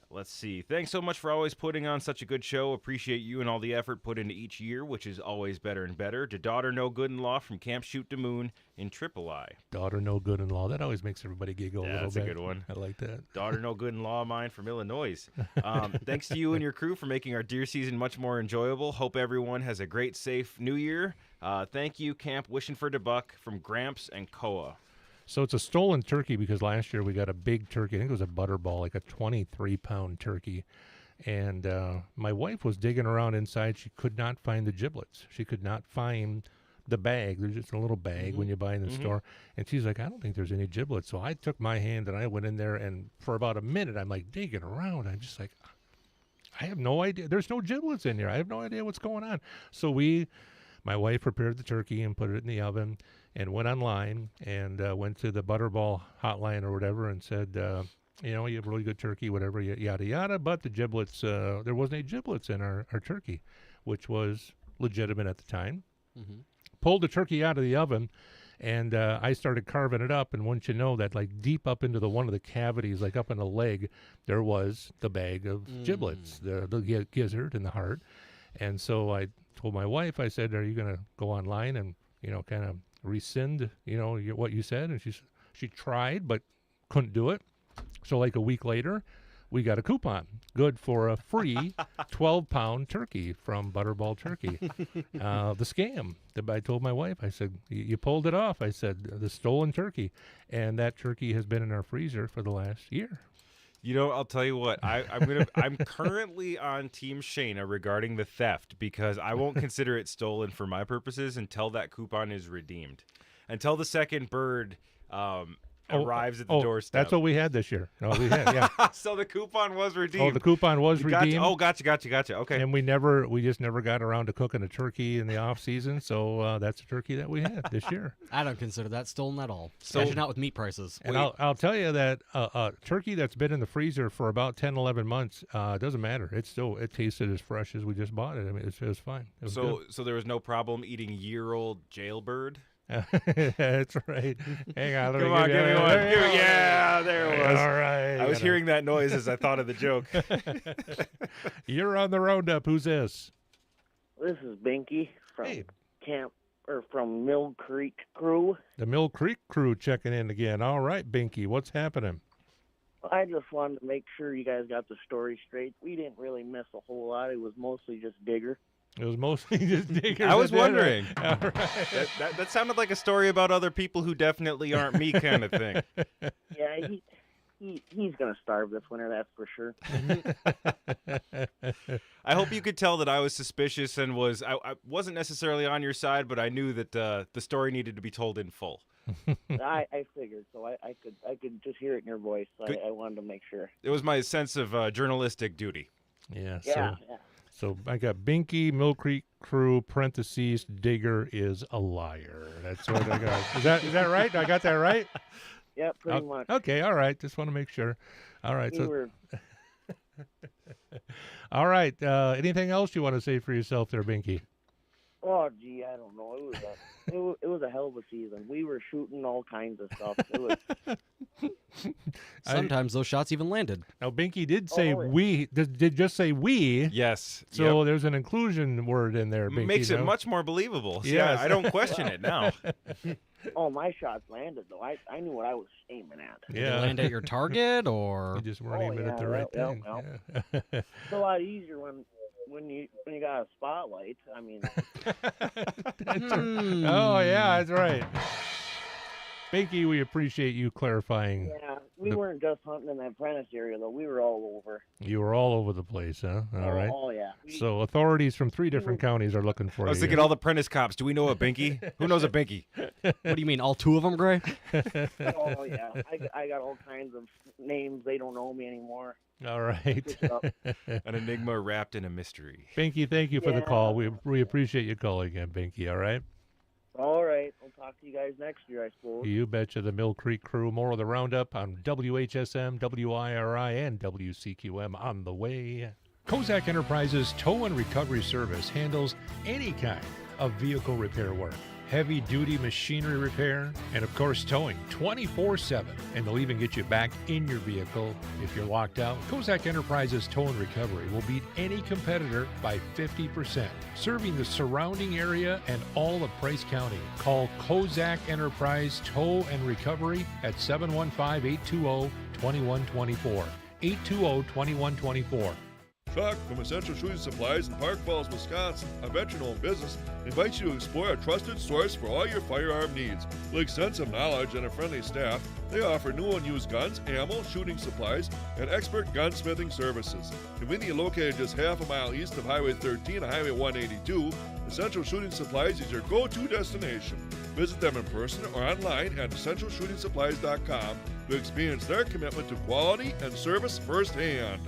S7: Let's see. Thanks so much for always putting on such a good show. Appreciate you and all the effort put into each year, which is always better and better. To Daughter No Good in Law from Camp Shoot to Moon in Triple I.
S6: Daughter No Good in Law. That always makes everybody giggle a little bit.
S7: That's a good one.
S6: I like that.
S7: Daughter No Good in Law of mine from Illinois. Thanks to you and your crew for making our deer season much more enjoyable. Hope everyone has a great, safe New Year. Thank you, Camp Wishing for DeBuck from Gramps and Koa.
S6: So it's a stolen turkey because last year we got a big turkey. I think it was a butterball, like a 23-pound turkey. And my wife was digging around inside. She could not find the giblets. She could not find the bag. There's just a little bag when you buy in the store. And she's like, I don't think there's any giblets. So I took my hand and I went in there. And for about a minute, I'm like digging around. I'm just like, I have no idea. There's no giblets in here. I have no idea what's going on. So my wife prepared the turkey and put it in the oven and went online and went to the Butterball hotline or whatever and said, you have really good turkey, whatever, yada, yada. But the giblets, there wasn't any giblets in our turkey, which was legitimate at the time.
S8: Mm-hmm.
S6: Pulled the turkey out of the oven, and I started carving it up. And once you know that, like deep up into one of the cavities, like up in the leg, there was the bag of giblets, the gizzard and the heart. And so I told my wife, I said, "Are you going to go online and kind of rescind what you said?" And she tried but couldn't do it. So like a week later, we got a coupon good for a free 12-pound turkey from Butterball Turkey. The scam. I told my wife, I said, you pulled it off. I said, the stolen turkey. And that turkey has been in our freezer for the last year.
S7: I'll tell you what. I'm currently on Team Shayna regarding the theft because I won't consider it stolen for my purposes until that coupon is redeemed. Until the second bird arrives at the doorstep.
S6: That's what we had this year. No, we had, yeah.
S7: So the coupon was redeemed.
S6: Oh, the coupon was redeemed.
S7: Gotcha. Okay.
S6: And we just never got around to cooking a turkey in the off season. So that's a turkey that we had this year.
S8: I don't consider that stolen at all. Especially not with meat prices.
S6: And I'll tell you that a turkey that's been in the freezer for about 10, 11 months, doesn't matter. It tasted as fresh as we just bought it. I mean, it was fine. It was good.
S7: So there was no problem eating year-old jailbird?
S6: That's right. Hang on.
S7: Come on, give me one. Yeah, there it was.
S6: All right.
S7: I was hearing that noise as I thought of the joke.
S6: You're on the Roundup. Who's this?
S3: This is Binky from from Mill Creek Crew.
S6: The Mill Creek Crew checking in again. All right, Binky, what's happening?
S3: I just wanted to make sure you guys got the story straight. We didn't really miss a whole lot. It was mostly just Digger.
S6: It was mostly just Digger.
S7: I was wondering.
S6: All right.
S7: That sounded like a story about other people who definitely aren't me kind of thing.
S3: Yeah, he's going to starve this winter, that's for sure.
S7: I hope you could tell that I was suspicious and I wasn't necessarily on your side, but I knew that the story needed to be told in full.
S3: I figured, so I could just hear it in your voice. So I wanted to make sure.
S7: It was my sense of journalistic duty.
S6: Yeah.
S3: Yeah.
S6: So I got Binky, Mill Creek Crew, parentheses, Digger is a liar. That's what I got. Is that right? I got that right?
S3: Yeah, pretty much.
S6: Okay, all right. Just want to make sure. All right. All right. Anything else you want to say for yourself there, Binky?
S3: Oh, gee, I don't know. It was a hell of a season. We were shooting all kinds of stuff. It was...
S8: Sometimes those shots even landed.
S6: Now, Binky did say we. Did just say we.
S7: Yes.
S6: So there's an inclusion word in there, Binky.
S7: Makes it much more believable. Yeah, I don't question it now.
S3: Oh, my shots landed, though. I knew what I was aiming at.
S8: Did you land at your target, or?
S6: You just weren't aiming at the right thing.
S3: Yeah. It's a lot easier when you got a spotlight. I mean.
S6: Oh, yeah, that's right. Binky, we appreciate you clarifying.
S3: Yeah, we weren't just hunting in that Prentice area, though. We were all over.
S6: You were all over the place, huh? All right.
S3: Oh, yeah.
S6: So authorities from 3 different counties are looking for you.
S7: I was thinking all the Prentice cops. Do we know a Binky? Who knows a Binky?
S8: What do you mean, all 2 of them, Gray?
S3: Oh, yeah. I got all kinds of names. They don't know me anymore.
S6: All right.
S7: An enigma wrapped in a mystery.
S6: Binky, thank you for the call. We appreciate you calling again, Binky, all right?
S3: All right. I'll talk to you guys next year, I suppose.
S6: You betcha. The Mill Creek Crew. More of the Roundup on WHSM, WIRI, and WCQM on the way. Kozak Enterprises Tow and Recovery Service handles any kind of vehicle repair work. Heavy-duty machinery repair, and of course towing 24/7. And they'll even get you back in your vehicle if you're locked out. Kozak Enterprises Tow and Recovery will beat any competitor by 50%, serving the surrounding area and all of Price County. Call Kozak Enterprise Tow and Recovery at 715-820-2124. 820-2124.
S14: Chuck from Essential Shooting Supplies in Park Falls, Wisconsin, a veteran-owned business, invites you to explore a trusted source for all your firearm needs. With extensive knowledge and a friendly staff, they offer new and used guns, ammo, shooting supplies, and expert gunsmithing services. Conveniently located just half a mile east of Highway 13 and Highway 182, Essential Shooting Supplies is your go-to destination. Visit them in person or online at essentialshootingsupplies.com to experience their commitment to quality and service firsthand.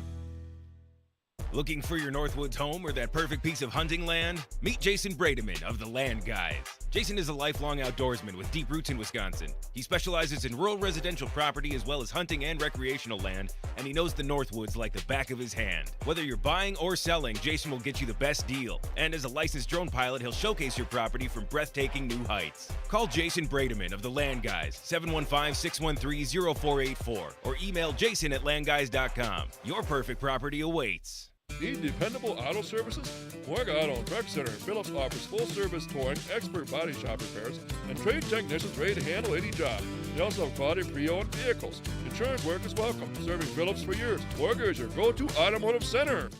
S15: Looking for your Northwoods home or that perfect piece of hunting land? Meet Jason Brademan of The Land Guys. Jason is a lifelong outdoorsman with deep roots in Wisconsin. He specializes in rural residential property as well as hunting and recreational land, and he knows the Northwoods like the back of his hand. Whether you're buying or selling, Jason will get you the best deal. And as a licensed drone pilot, he'll showcase your property from breathtaking new heights. Call Jason Brademan of The Land Guys, 715-613-0484, or email jason@landguys.com. Your perfect property awaits.
S14: Need dependable auto services? Morga Auto and Truck Center in Phillips offers full-service towing, expert body shop repairs, and trade technicians ready to handle any job. They also have quality pre-owned vehicles. Insurance work is welcome. Serving Phillips for years, Morga is your go-to automotive center.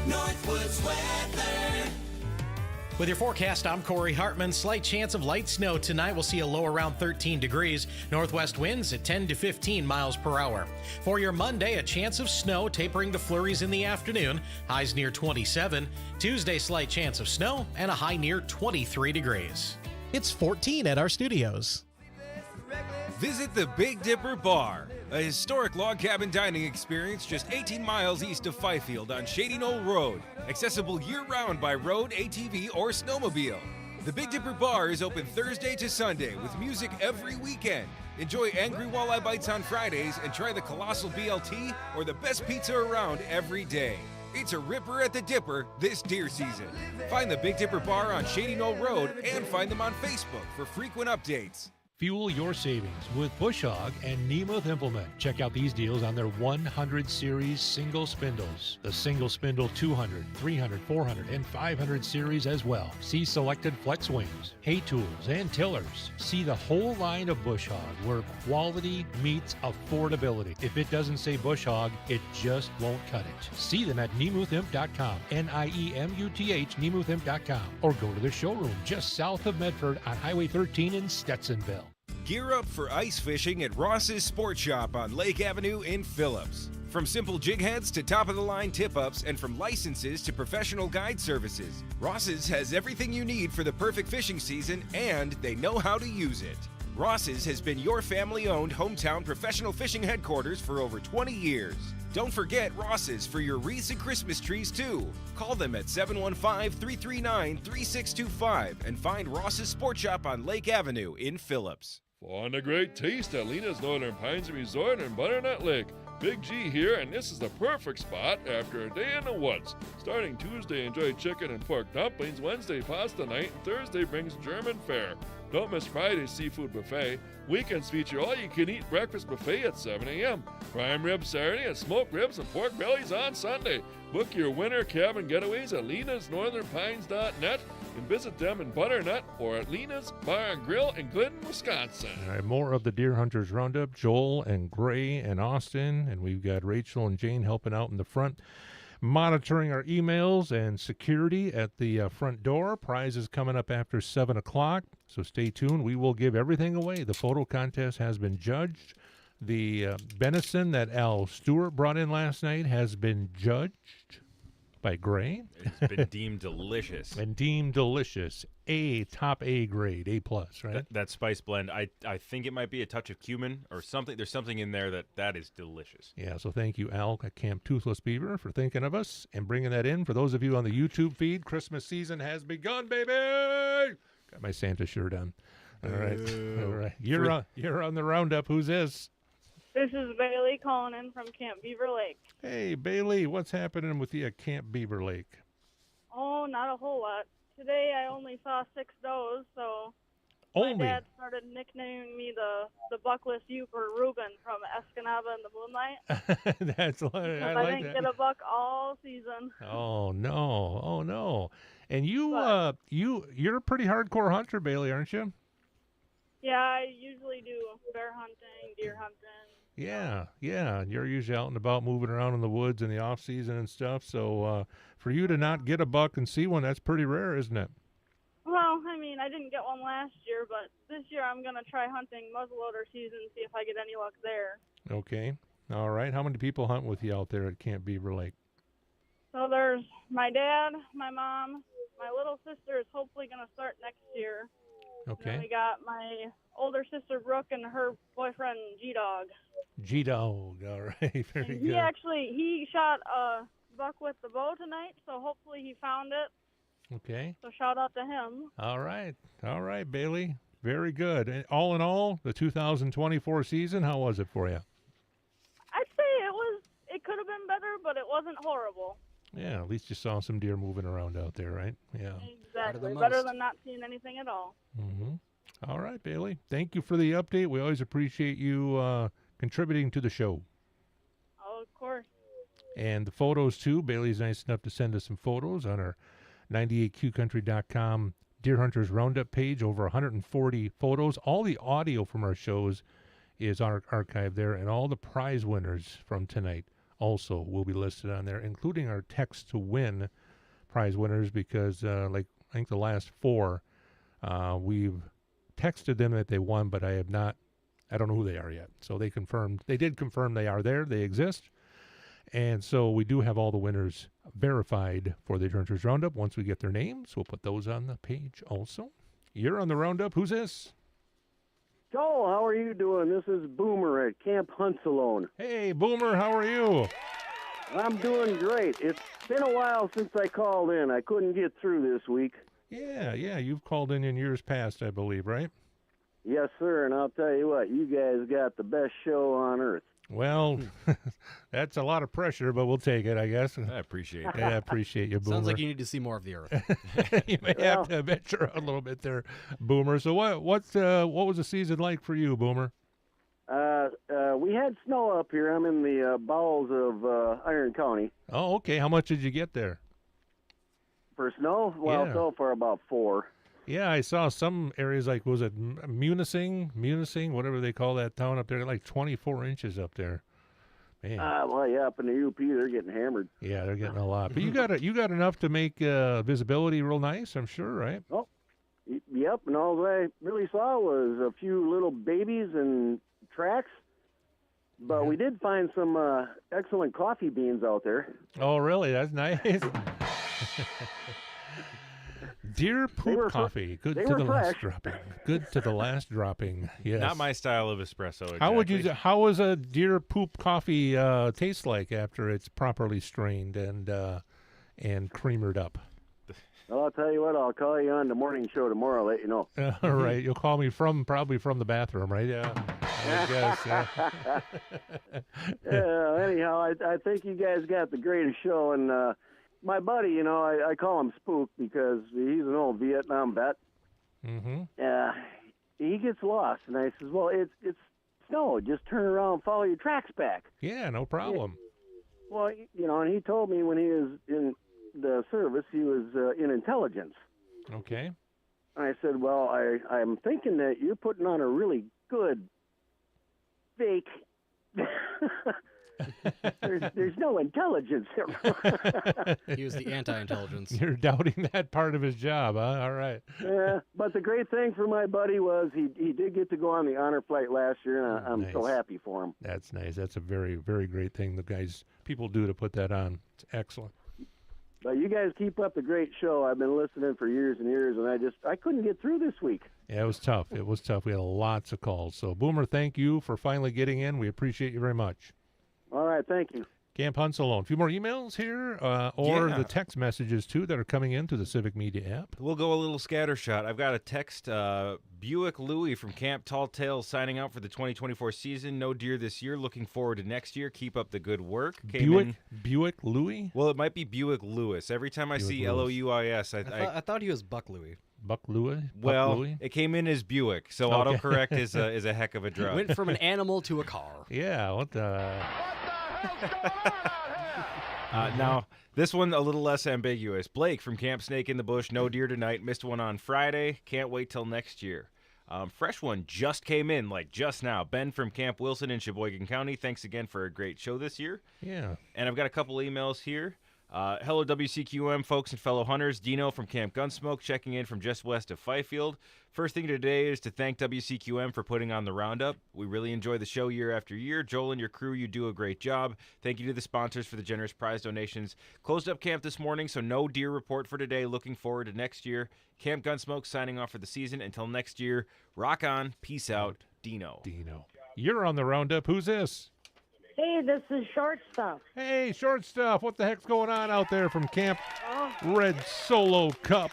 S5: Northwoods weather.
S12: With your forecast, I'm Corey Hartman. Slight chance of light snow tonight. We'll see a low around 13 degrees. Northwest winds at 10 to 15 miles per hour. For your Monday, a chance of snow tapering to flurries in the afternoon. Highs near 27. Tuesday, slight chance of snow and a high near 23 degrees. It's 14 at our studios.
S15: Visit the Big Dipper Bar, a historic log cabin dining experience just 18 miles east of Fifield on Shady Knoll Road. Accessible year-round by road, ATV, or snowmobile. The Big Dipper Bar is open Thursday to Sunday with music every weekend. Enjoy Angry Walleye Bites on Fridays and try the Colossal BLT or the best pizza around every day. It's a ripper at the Dipper this deer season. Find the Big Dipper Bar on Shady Knoll Road and find them on Facebook for frequent updates.
S6: Fuel your savings with Bush Hog and Nemeth Implement. Check out these deals on their 100 series single spindles. The single spindle 200, 300, 400, and 500 series as well. See selected flex wings, hay tools, and tillers. See the whole line of Bush Hog where quality meets affordability. If it doesn't say Bush Hog, it just won't cut it. See them at nemethimp.com, Niemuth, nemethimp.com, or go to their showroom just south of Medford on Highway 13 in Stetsonville.
S15: Gear up for ice fishing at Ross's Sport Shop on Lake Avenue in Phillips. From simple jig heads to top-of-the-line tip-ups and from licenses to professional guide services, Ross's has everything you need for the perfect fishing season, and they know how to use it. Ross's has been your family-owned hometown professional fishing headquarters for over 20 years. Don't forget Ross's for your wreaths and Christmas trees, too. Call them at 715-339-3625 and find Ross's Sport Shop on Lake Avenue in Phillips.
S14: Find a great taste at Lena's Northern Pines Resort in Butternut Lake. Big G here, and this is the perfect spot after a day in the woods. Starting Tuesday, enjoy chicken and pork dumplings. Wednesday, pasta night, and Thursday brings German fare. Don't miss Friday's seafood buffet. Weekends feature all-you-can-eat breakfast buffet at 7 a.m. Prime ribs Saturday and smoked ribs and pork bellies on Sunday. Book your winter cabin getaways at lenasnorthernpines.net and visit them in Butternut or at Lena's Bar and Grill in Glidden, Wisconsin.
S6: All right, more of the Deer Hunters Roundup. Joel and Gray and Austin, and we've got Rachel and Jane helping out in the front, monitoring our emails and security at the front door. Prizes coming up after 7 o'clock, so stay tuned. We will give everything away. The photo contest has been judged. The venison that Al Stewart brought in last night has been judged by Gray.
S7: It's been deemed delicious.
S6: And deemed delicious. Top A grade, A+, right?
S7: That spice blend, I think it might be a touch of cumin or something. There's something in there that is delicious.
S6: Yeah, so thank you, Al at Camp Toothless Beaver, for thinking of us and bringing that in. For those of you on the YouTube feed, Christmas season has begun, baby! Got my Santa shirt on. All right. All right. You're on the Roundup. Who's this?
S23: This is Bailey calling in from Camp Beaver Lake.
S6: Hey, Bailey, what's happening with you at Camp Beaver Lake?
S23: Oh, not a whole lot. Today I only saw 6 does, so
S6: my
S23: dad started nicknaming me the buckless youth or Reuben from Escanaba in the Moonlight.
S6: That's I like
S23: didn't
S6: that.
S23: get a buck all season.
S6: Oh no! And you're a pretty hardcore hunter, Bailey, aren't you?
S23: Yeah, I usually do bear hunting, deer hunting.
S6: Yeah. You're usually out and about, moving around in the woods in the off season and stuff. So for you to not get a buck and see one, that's pretty rare, isn't it?
S23: Well, I mean, I didn't get one last year, but this year I'm going to try hunting muzzleloader season, see if I get any luck there.
S6: Okay. All right. How many people hunt with you out there at Camp Beaver Lake?
S23: So there's my dad, my mom, my little sister is hopefully going to start next year.
S6: Okay.
S23: And then we got my older sister, Brooke, and her boyfriend, G-Dog.
S6: G-Dog. All right. Very good.
S23: He shot a buck with the bow tonight, so hopefully he found it.
S6: Okay.
S23: So shout out to him.
S6: All right, Bailey. Very good. And all in all, the 2024 season, how was it for you?
S23: I'd say it could have been better, but it wasn't horrible.
S6: Yeah, at least you saw some deer moving around out there, right? Yeah.
S23: Exactly. Better than not seeing anything at all.
S6: Mm-hmm. All right, Bailey. Thank you for the update. We always appreciate you contributing to the show.
S23: Oh, of course.
S6: And the photos, too. Bailey's nice enough to send us some photos on our 98qcountry.com Deer Hunters Roundup page. Over 140 photos. All the audio from our shows is archived there, and all the prize winners from tonight also will be listed on there, including our text to win prize winners, because like I think the last 4, we've texted them that they won, but I don't know who they are yet. So they did confirm they are there, they exist. And so we do have all the winners verified for the Deer Hunters Roundup. Once we get their names, we'll put those on the page also. You're on the Roundup. Who's this?
S10: Joel, how are you doing? This is Boomer at Camp Hunsalone.
S6: Hey, Boomer, how are you?
S10: I'm doing great. It's been a while since I called in. I couldn't get through this week.
S6: Yeah, you've called in years past, I believe, right?
S10: Yes, sir, and I'll tell you what, you guys got the best show on earth.
S6: Well, that's a lot of pressure, but we'll take it, I guess.
S7: I appreciate it.
S6: Yeah, I appreciate you, Boomer.
S8: Sounds like you need to see more of the earth.
S6: You may have to venture out a little bit there, Boomer. So what was the season like for you, Boomer?
S10: We had snow up here. I'm in the bowels of Iron County.
S6: Oh, okay. How much did you get there?
S10: For snow? Well,
S6: Yeah.
S10: so far about 4.
S6: Yeah, I saw some areas like, was it Munising, whatever they call that town up there, like 24 inches up there. Man.
S10: Well, yeah, up in the UP, they're getting hammered.
S6: Yeah, they're getting a lot. But you got enough to make visibility real nice, I'm sure, right?
S10: Oh, yep. And all I really saw was a few little babies and tracks. But we did find some excellent coffee beans out there.
S6: Oh, really? That's nice. Deer poop coffee. Good to the last dropping. Good to the last dropping. Yes.
S7: Not my style of espresso. Exactly.
S6: How was a deer poop coffee taste like after it's properly strained and creamered up?
S10: Well, I'll tell you what. I'll call you on the morning show tomorrow. I'll let you know.
S6: All right. You'll call me probably from the bathroom, right? Yeah. I guess.
S10: Yeah. Anyhow, I think you guys got the greatest show, and my buddy, I call him Spook because he's an old Vietnam vet.
S6: Mm-hmm.
S10: He gets lost, and I says, "Well, it's snow. Just turn around, and follow your tracks back."
S6: Yeah, no problem.
S10: Well, and he told me when he was in the service, he was in intelligence.
S6: Okay.
S10: I said, "Well, I'm thinking that you're putting on a really good fake." There's no intelligence.
S8: He was the anti-intelligence.
S6: You're doubting that part of his job, huh? All right.
S10: Yeah, but the great thing for my buddy was he did get to go on the honor flight last year, and I'm so happy for him.
S6: That's nice. That's a very, very great thing people do to put that on. It's excellent.
S10: But you guys keep up the great show. I've been listening for years and years, and I couldn't get through this week.
S6: Yeah, it was tough. We had lots of calls. So, Boomer, thank you for finally getting in. We appreciate you very much.
S10: All right, thank you.
S6: Camp Hunsalone. A few more emails here, or the text messages, too, that are coming into the Civic Media app.
S7: We'll go a little scattershot. I've got a text. Buick Louie from Camp Tall Tales signing out for the 2024 season. No deer this year. Looking forward to next year. Keep up the good work.
S6: Buick Louie?
S7: Well, it might be Buick Lewis. Every time I see Louis,
S8: I thought he was Buck Louie.
S6: Buck Louie?
S7: Well, it came in as Buick, so autocorrect is a heck of a drug.
S8: Went from an animal to a car.
S6: Yeah, what the...
S7: Now, this one a little less ambiguous. Blake from Camp Snake in the Bush, no deer tonight. Missed one on Friday. Can't wait till next year. Fresh one just came in, like just now. Ben from Camp Wilson in Sheboygan County. Thanks again for a great show this year.
S6: Yeah.
S7: And I've got a couple emails here. Hello, WCQM folks and fellow hunters. Dino from Camp Gunsmoke checking in from just west of Fifield. First thing today is to thank WCQM for putting on the Roundup. We really enjoy the show year after year. Joel and your crew, you do a great job. Thank you to the sponsors for the generous prize donations. Closed up camp this morning, so no deer report for today. Looking forward to next year. Camp Gunsmoke signing off for the season. Until next year, rock on. Peace out. Dino.
S6: You're on the Roundup. Who's this?
S11: Hey, this is Short Stuff.
S6: Hey, Short Stuff, what the heck's going on out there from Camp
S11: Oh,
S6: Red Solo Cup?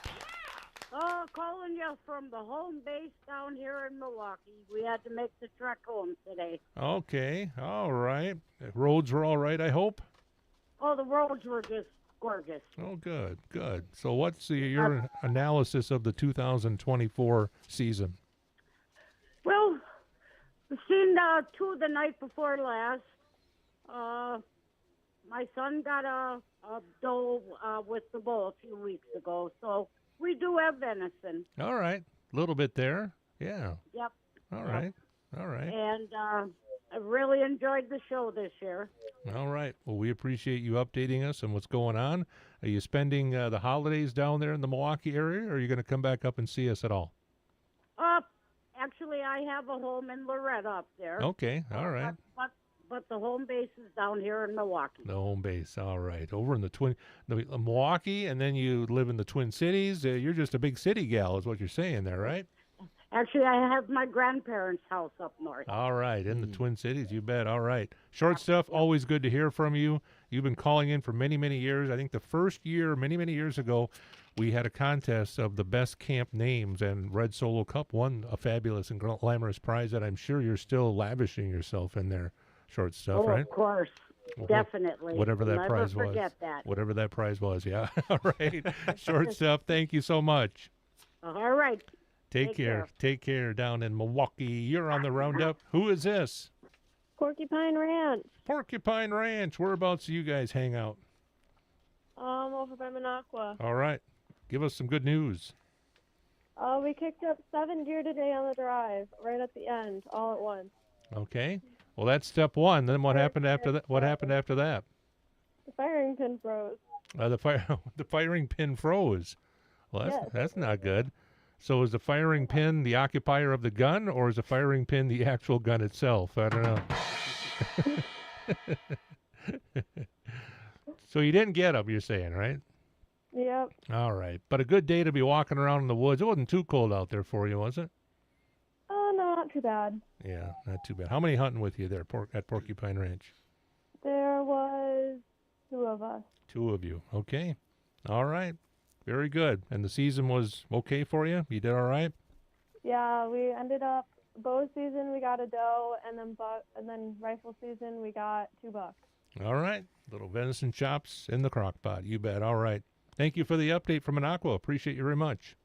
S11: calling you from the home base down here in Milwaukee. We had to make the trek home today.
S6: Okay, all right. Roads were all right, I hope?
S11: Oh, the roads were just gorgeous.
S6: Oh, good, good. So what's your analysis of the 2024 season?
S11: Well, we seen two the night before last. My son got a doe with the bull a few weeks ago, so we do have venison.
S6: All right, a little bit there. Yeah.
S11: Yep.
S6: All right, all right.
S11: And I really enjoyed the show this year.
S6: All right. Well, we appreciate you updating us on what's going on. Are you spending the holidays down there in the Milwaukee area, or are you going to come back up and see us at all?
S11: Actually, I have a home in Loretta up there.
S6: Okay, all right.
S11: But the home base is down here in Milwaukee.
S6: The home base, all right. Over in the Milwaukee, and then you live in the Twin Cities. You're just a big city gal, is what you're saying there, right?
S11: Actually, I have my grandparents' house up north.
S6: All right, in the Twin Cities, you bet. All right. Short Stuff, always good to hear from you. You've been calling in for many, many years. I think the first year, many, many years ago, we had a contest of the best camp names, and Red Solo Cup won a fabulous and glamorous prize that I'm sure you're still lavishing yourself in there. Short Stuff, right?
S11: Of course. Definitely.
S6: Whatever that
S11: Never
S6: prize was.
S11: forget that.
S6: Whatever that prize was, yeah. All right. Short Stuff, thank you so much.
S11: All right.
S6: Take care. Take care down in Milwaukee. You're on the Roundup. Who is this?
S13: Porcupine Ranch.
S6: Porcupine Ranch. Whereabouts do you guys hang out?
S13: Over by Minocqua.
S6: All right. Give us some good news.
S13: We kicked up 7 deer today on the drive, right at the end, all at once.
S6: Okay. Well, that's step one. Then what happened after that? What happened after that?
S13: The firing pin froze.
S6: The firing pin froze. Well, that's not good. So is the firing pin the occupier of the gun, or is the firing pin the actual gun itself? I don't know. So you didn't get them, you're saying, right?
S13: Yep.
S6: All right. But a good day to be walking around in the woods. It wasn't too cold out there for you, was it?
S13: Oh, no, not too bad.
S6: Yeah, not too bad. How many hunting with you there at Porcupine Ranch?
S13: There was 2 of us.
S6: 2 of you. Okay. All right. Very good. And the season was okay for you? You did all right?
S13: Yeah, we ended up bow season we got a doe, and then rifle season we got 2 bucks.
S6: All right. Little venison chops in the crock pot. You bet. All right. Thank you for the update from Minocqua. Appreciate you very much.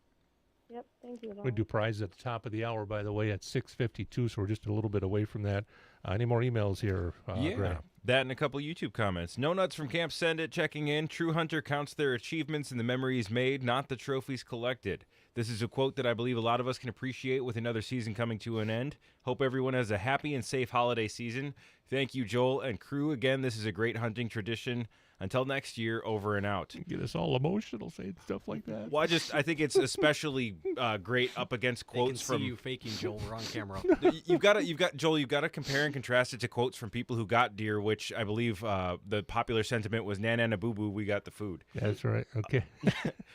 S13: Yep, thank you.
S6: We do prizes at the top of the hour, by the way, at 6:52, so we're just a little bit away from that. Any more emails here, Grant?
S7: That and a couple YouTube comments. No Nuts from Camp Send It checking in. True hunter counts their achievements and the memories made, not the trophies collected. This is a quote that I believe a lot of us can appreciate with another season coming to an end. Hope everyone has a happy and safe holiday season. Thank you, Joel and crew. Again, this is a great hunting tradition. Until next year, over and out.
S6: You get us all emotional saying stuff like that.
S7: Well, I think it's especially great up against quotes
S8: from
S7: from
S8: you faking, Joel. We're on camera.
S7: You've got Joel. You've got to compare and contrast it to quotes from people who got deer, which I believe the popular sentiment was "Nana and a boo boo, we got the food."
S6: That's right. Okay.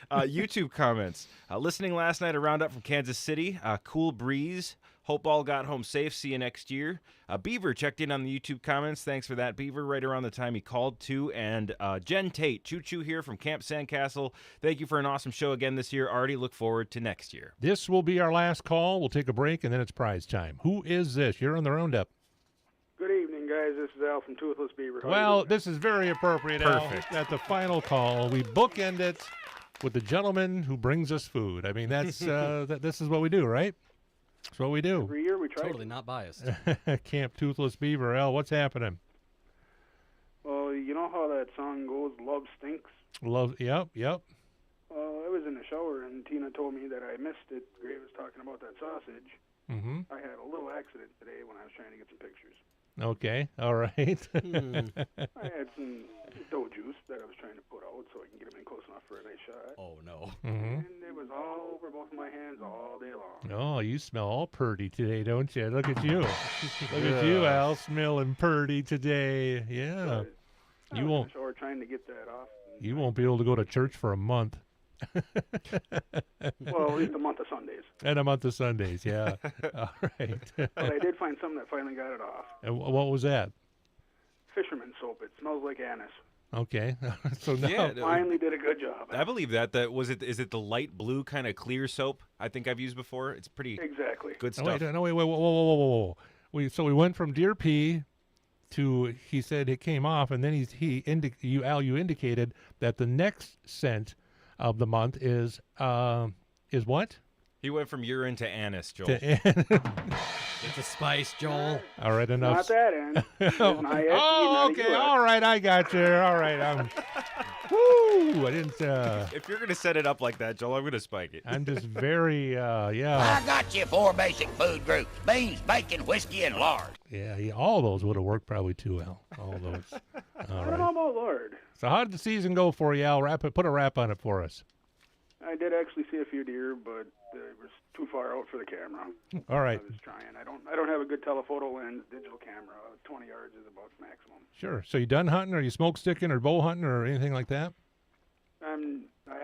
S7: YouTube comments. Listening last night, a roundup from Kansas City. Cool breeze. Hope all got home safe. See you next year. Beaver checked in on the YouTube comments. Thanks for that, Beaver, right around the time he called too. And Jen Tate, choo-choo here from Camp Sandcastle. Thank you for an awesome show again this year. Already look forward to next year.
S6: This will be our last call. We'll take a break, and then it's prize time. Who is this? You're on the Roundup.
S16: Good evening, guys. This is Al from Toothless Beaver. How
S6: Well, this is very appropriate,
S7: Perfect.
S6: Al. At the final call, we bookend it with the gentleman who brings us food. I mean, that's this is what we do, right? That's what we do.
S16: Every year we try.
S8: Totally not biased.
S6: Camp Toothless Beaver. Al, what's happening?
S16: Well, you know how that song goes, "Love Stinks"?
S6: Yep.
S16: I was in the shower and Tina told me that I missed it. Gray was talking about that sausage.
S6: Mm-hmm.
S16: I had a little accident today when I was trying to get some pictures.
S6: Okay. All right.
S16: I had some doe juice that I was trying to put out so I can get them in close enough for a nice shot.
S8: Oh, no.
S6: Mm-hmm.
S16: And it was all over both of my hands all day long.
S6: Oh, you smell all purty today, don't you? Look at you. Look at you, Al, smelling purty today. Yeah.
S16: I
S6: You
S16: was
S6: won't.
S16: in the shower trying to get that off.
S6: You won't be able to go to church for a month.
S16: Well, at least a month of Sundays.
S6: And a month of Sundays, yeah. All right.
S16: But I did find something that finally got it off.
S6: And what was that?
S16: fisherman soap. It smells like anise.
S6: Okay. So now
S7: Yeah,
S16: Finally did a good job.
S7: I believe that. Is it the light blue kind of clear soap I think I've used before? It's pretty
S16: Exactly.
S7: good
S6: Oh,
S7: stuff.
S6: wait, whoa. We went from deer pee to, he said it came off, and then you indicated that the next scent of the month is what?
S7: He went from urine to anise, Joel.
S8: It's a spice, Joel.
S6: All right, enough.
S16: Not that end.
S6: Oh, okay. All right, I got you. All right, woo! I didn't.
S7: If you're gonna set it up like that, Joel, I'm gonna spike it.
S6: I'm just very, yeah.
S5: I got you 4 basic food groups: beans, bacon, whiskey, and lard.
S6: Yeah, all those would have worked probably too, Al. All those. All
S16: I don't know
S6: right.
S16: about Lord.
S6: So how did the season go for you, Al? Put a wrap on it for us.
S16: I did actually see a few deer, but it was too far out for the camera.
S6: All right.
S16: I was trying. I don't have a good telephoto lens. Digital camera. 20 yards is about maximum.
S6: Sure. So you done hunting? Are you smoke sticking or bow hunting or anything like that?
S16: I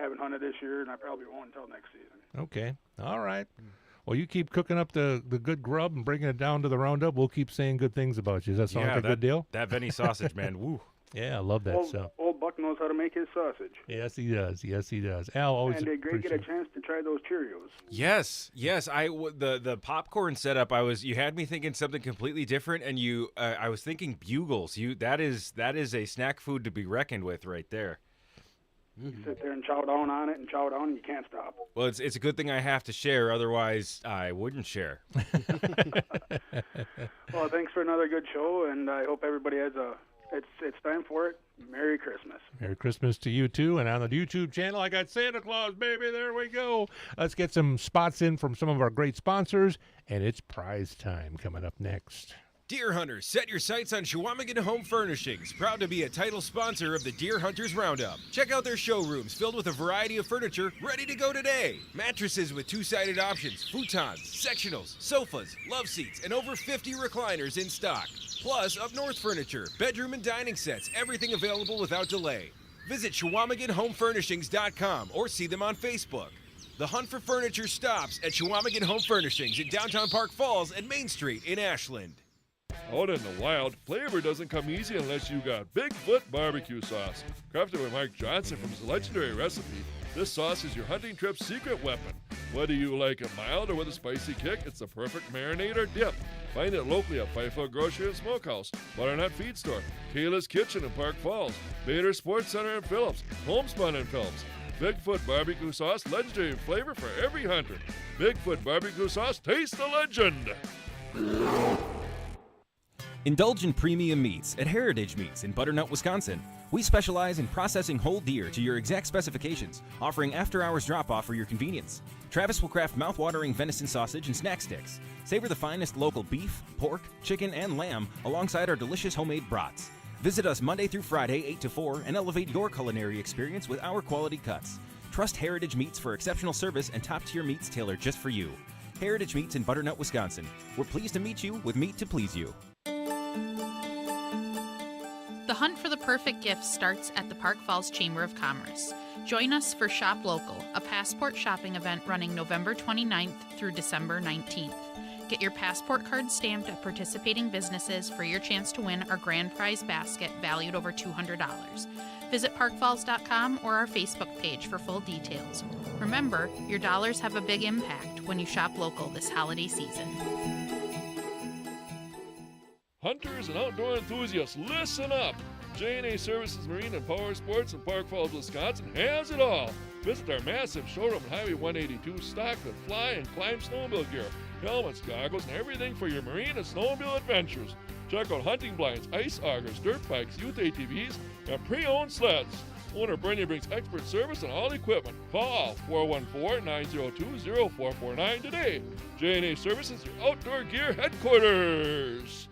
S16: haven't hunted this year, and I probably won't until next season.
S6: Okay. All right. Well, you keep cooking up the good grub and bringing it down to the Roundup. We'll keep saying good things about you. Does that sound like a good deal?
S7: That Veni sausage, man. Woo.
S6: Yeah, I love that stuff.
S16: Old Buck knows how to make his sausage.
S6: Yes, he does. Yes, he does. Al, always
S16: And did Greg get a
S6: appreciate-
S16: chance to try those Cheerios?
S7: Yes. The popcorn setup. You had me thinking something completely different, and I was thinking bugles. That is a snack food to be reckoned with right there.
S16: You sit there and chow down on it and chow down, and you can't stop.
S7: Well, it's a good thing I have to share, otherwise I wouldn't share.
S16: Well, thanks for another good show, and I hope everybody has it's time for it. Merry Christmas.
S6: Merry Christmas to you, too. And on the YouTube channel, I got Santa Claus, baby. There we go. Let's get some spots in from some of our great sponsors, and it's prize time coming up next.
S15: Deer hunters, set your sights on Chequamegon Home Furnishings, proud to be a title sponsor of the Deer Hunters Roundup. Check out their showrooms filled with a variety of furniture ready to go today. Mattresses with two-sided options, futons, sectionals, sofas, love seats, and over 50 recliners in stock. Plus, up north furniture, bedroom and dining sets, everything available without delay. Visit ChequamegonHomeFurnishings.com or see them on Facebook. The hunt for furniture stops at Chequamegon Home Furnishings in downtown Park Falls and Main Street in Ashland.
S14: Out in the wild, flavor doesn't come easy unless you got Bigfoot barbecue sauce. Crafted by Mark Johnson from his legendary recipe, this sauce is your hunting trip's secret weapon. Whether you like it mild or with a spicy kick, it's the perfect marinade or dip. Find it locally at Fifield Grocery and Smokehouse, Butternut Feed Store, Kayla's Kitchen in Park Falls, Bader Sports Center in Phillips, Homespun in Phillips. Bigfoot barbecue sauce, legendary flavor for every hunter. Bigfoot barbecue sauce, taste the legend.
S15: Indulge in premium meats at Heritage Meats in Butternut, Wisconsin. We specialize in processing whole deer to your exact specifications, offering after-hours drop-off for your convenience. Travis will craft mouth-watering venison sausage and snack sticks. Savor the finest local beef, pork, chicken, and lamb alongside our delicious homemade brats. Visit us Monday through Friday, 8 to 4, and elevate your culinary experience with our quality cuts. Trust Heritage Meats for exceptional service and top-tier meats tailored just for you. Heritage Meats in Butternut, Wisconsin. We're pleased to meet you with meat to please you.
S1: The hunt for the perfect gift starts at the Park Falls Chamber of Commerce. Join us for Shop Local, a passport shopping event running November 29th through December 19th. Get your passport card stamped at participating businesses for your chance to win our grand prize basket valued over $200. Visit parkfalls.com or our Facebook page for full details. Remember, your dollars have a big impact when you shop local this holiday season.
S14: Hunters and outdoor enthusiasts, listen up! J&A Services Marine and Power Sports in Park Falls, Wisconsin has it all. Visit our massive showroom on Highway 182 stocked with fly and climb snowmobile gear, helmets, goggles, and everything for your marine and snowmobile adventures. Check out hunting blinds, ice augers, dirt bikes, youth ATVs, and pre-owned sleds. Owner Bernie brings expert service on all equipment. Call 414-902-0449 today. J&A Services, your outdoor gear headquarters.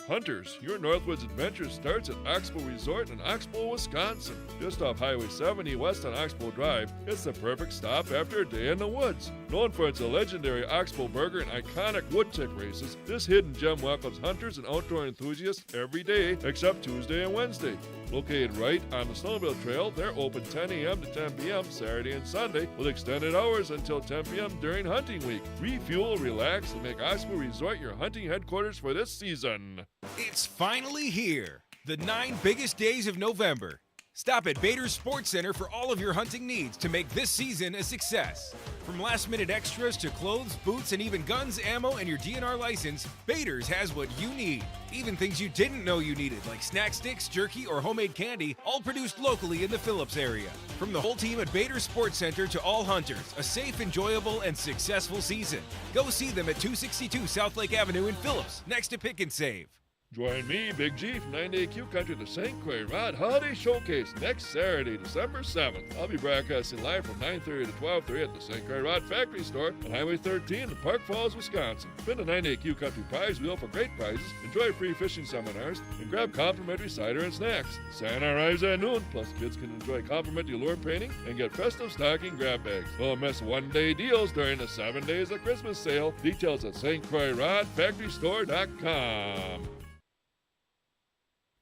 S14: Hunters, your Northwoods adventure starts at Oxbow Resort in Oxbow, Wisconsin. Just off Highway 70 west on Oxbow Drive, it's the perfect stop after a day in the woods. Known for its legendary Oxbow Burger and iconic wood tick races, this hidden gem welcomes hunters and outdoor enthusiasts every day except Tuesday and Wednesday. Located right on the Snowmobile Trail, they're open 10 a.m. to 10 p.m. Saturday and Sunday with extended hours until 10 p.m. during hunting week. Refuel, relax, and make Oxbow Resort your hunting headquarters for this season.
S15: It's finally here. The 9 biggest days of November. Stop at Bader's Sports Center for all of your hunting needs to make this season a success. From last-minute extras to clothes, boots, and even guns, ammo, and your DNR license, Bader's has what you need. Even things you didn't know you needed, like snack sticks, jerky, or homemade candy, all produced locally in the Phillips area. From the whole team at Bader's Sports Center to all hunters, a safe, enjoyable, and successful season. Go see them at 262 South Lake Avenue in Phillips, next to Pick and Save.
S14: Join me, Big G, from 98Q Country, the St. Croix Rod Holiday Showcase next Saturday, December 7th. I'll be broadcasting live from 9:30 to 12:30 at the St. Croix Rod Factory Store on Highway 13 in Park Falls, Wisconsin. Spin the 98Q Country prize wheel for great prizes, enjoy free fishing seminars, and grab complimentary cider and snacks. Santa arrives at noon, plus kids can enjoy complimentary lure painting and get festive stocking grab bags. Don't miss one-day deals during the 7 days of Christmas sale. Details at stcroixrodfactorystore.com.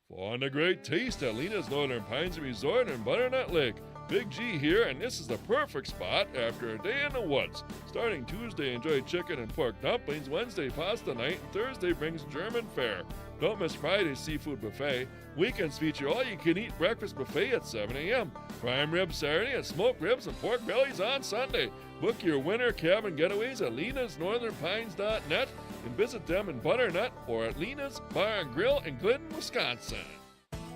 S14: On a great taste at Lena's Northern Pines Resort in Butternut Lake. Big G here, and this is the perfect spot after a day in the woods. Starting Tuesday, enjoy chicken and pork dumplings. Wednesday, pasta night. And Thursday brings German fare. Don't miss Friday's seafood buffet. Weekends feature all-you-can-eat breakfast buffet at 7 a.m. Prime ribs Saturday and smoked ribs and pork bellies on Sunday. Book your winter cabin getaways at lenasnorthernpines.net and visit them in Butternut or at Lena's Bar and Grill in Glidden, Wisconsin.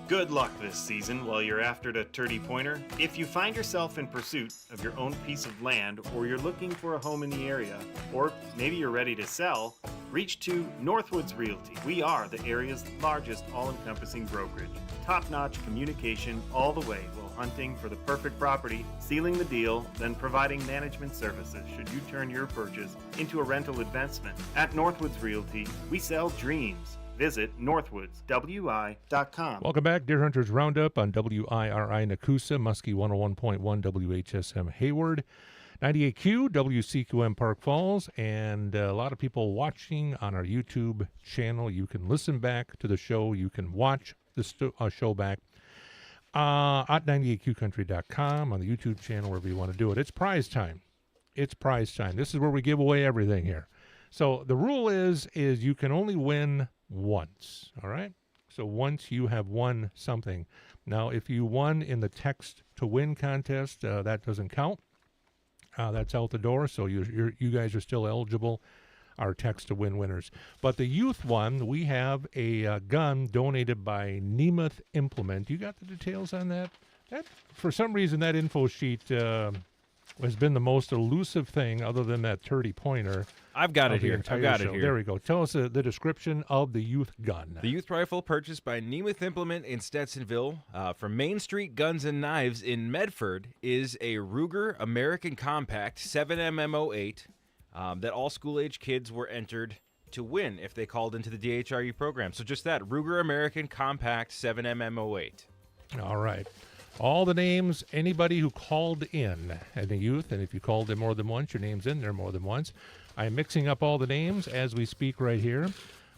S17: Good luck this season while you're after the 30-pointer. If you find yourself in pursuit of your own piece of land, or you're looking for a home in the area, or maybe you're ready to sell, reach to Northwoods Realty. We are the area's largest all-encompassing brokerage. Top-notch communication all the way while hunting for the perfect property, sealing the deal, then providing management services should you turn your purchase into a rental investment. At Northwoods Realty, we sell dreams. Visit northwoodswi.com.
S6: Welcome back, Deer Hunters Roundup on WIRI Nakusa, Muskie 101.1 WHSM Hayward, 98Q, WCQM Park Falls, and a lot of people watching on our YouTube channel. You can listen back to the show. You can watch the show back at 98qcountry.com on the YouTube channel, wherever you want to do it. It's prize time. It's prize time. This is where we give away everything here. So the rule is you can only win once, all right? So once you have won something. Now, if you won in the text to win contest, that doesn't count. That's out the door, so you guys are still eligible, our text to win winners. But the youth one, we have a gun donated by Nemeth Implement. You got the details on that? That, for some reason, that info sheet has been the most elusive thing other than that 30-pointer.
S7: I've got it here. I've got it here.
S6: There we go. Tell us the description of the youth gun.
S7: The youth rifle purchased by Nemeth Implement in Stetsonville from Main Street Guns and Knives in Medford is a Ruger American Compact 7mm08 that all school-age kids were entered to win if they called into the DHRU program. So just that, Ruger American Compact 7mm08.
S6: All right. All the names, anybody who called in as a youth, and if you called in more than once, your name's in there more than once. I'm mixing up all the names as we speak right here.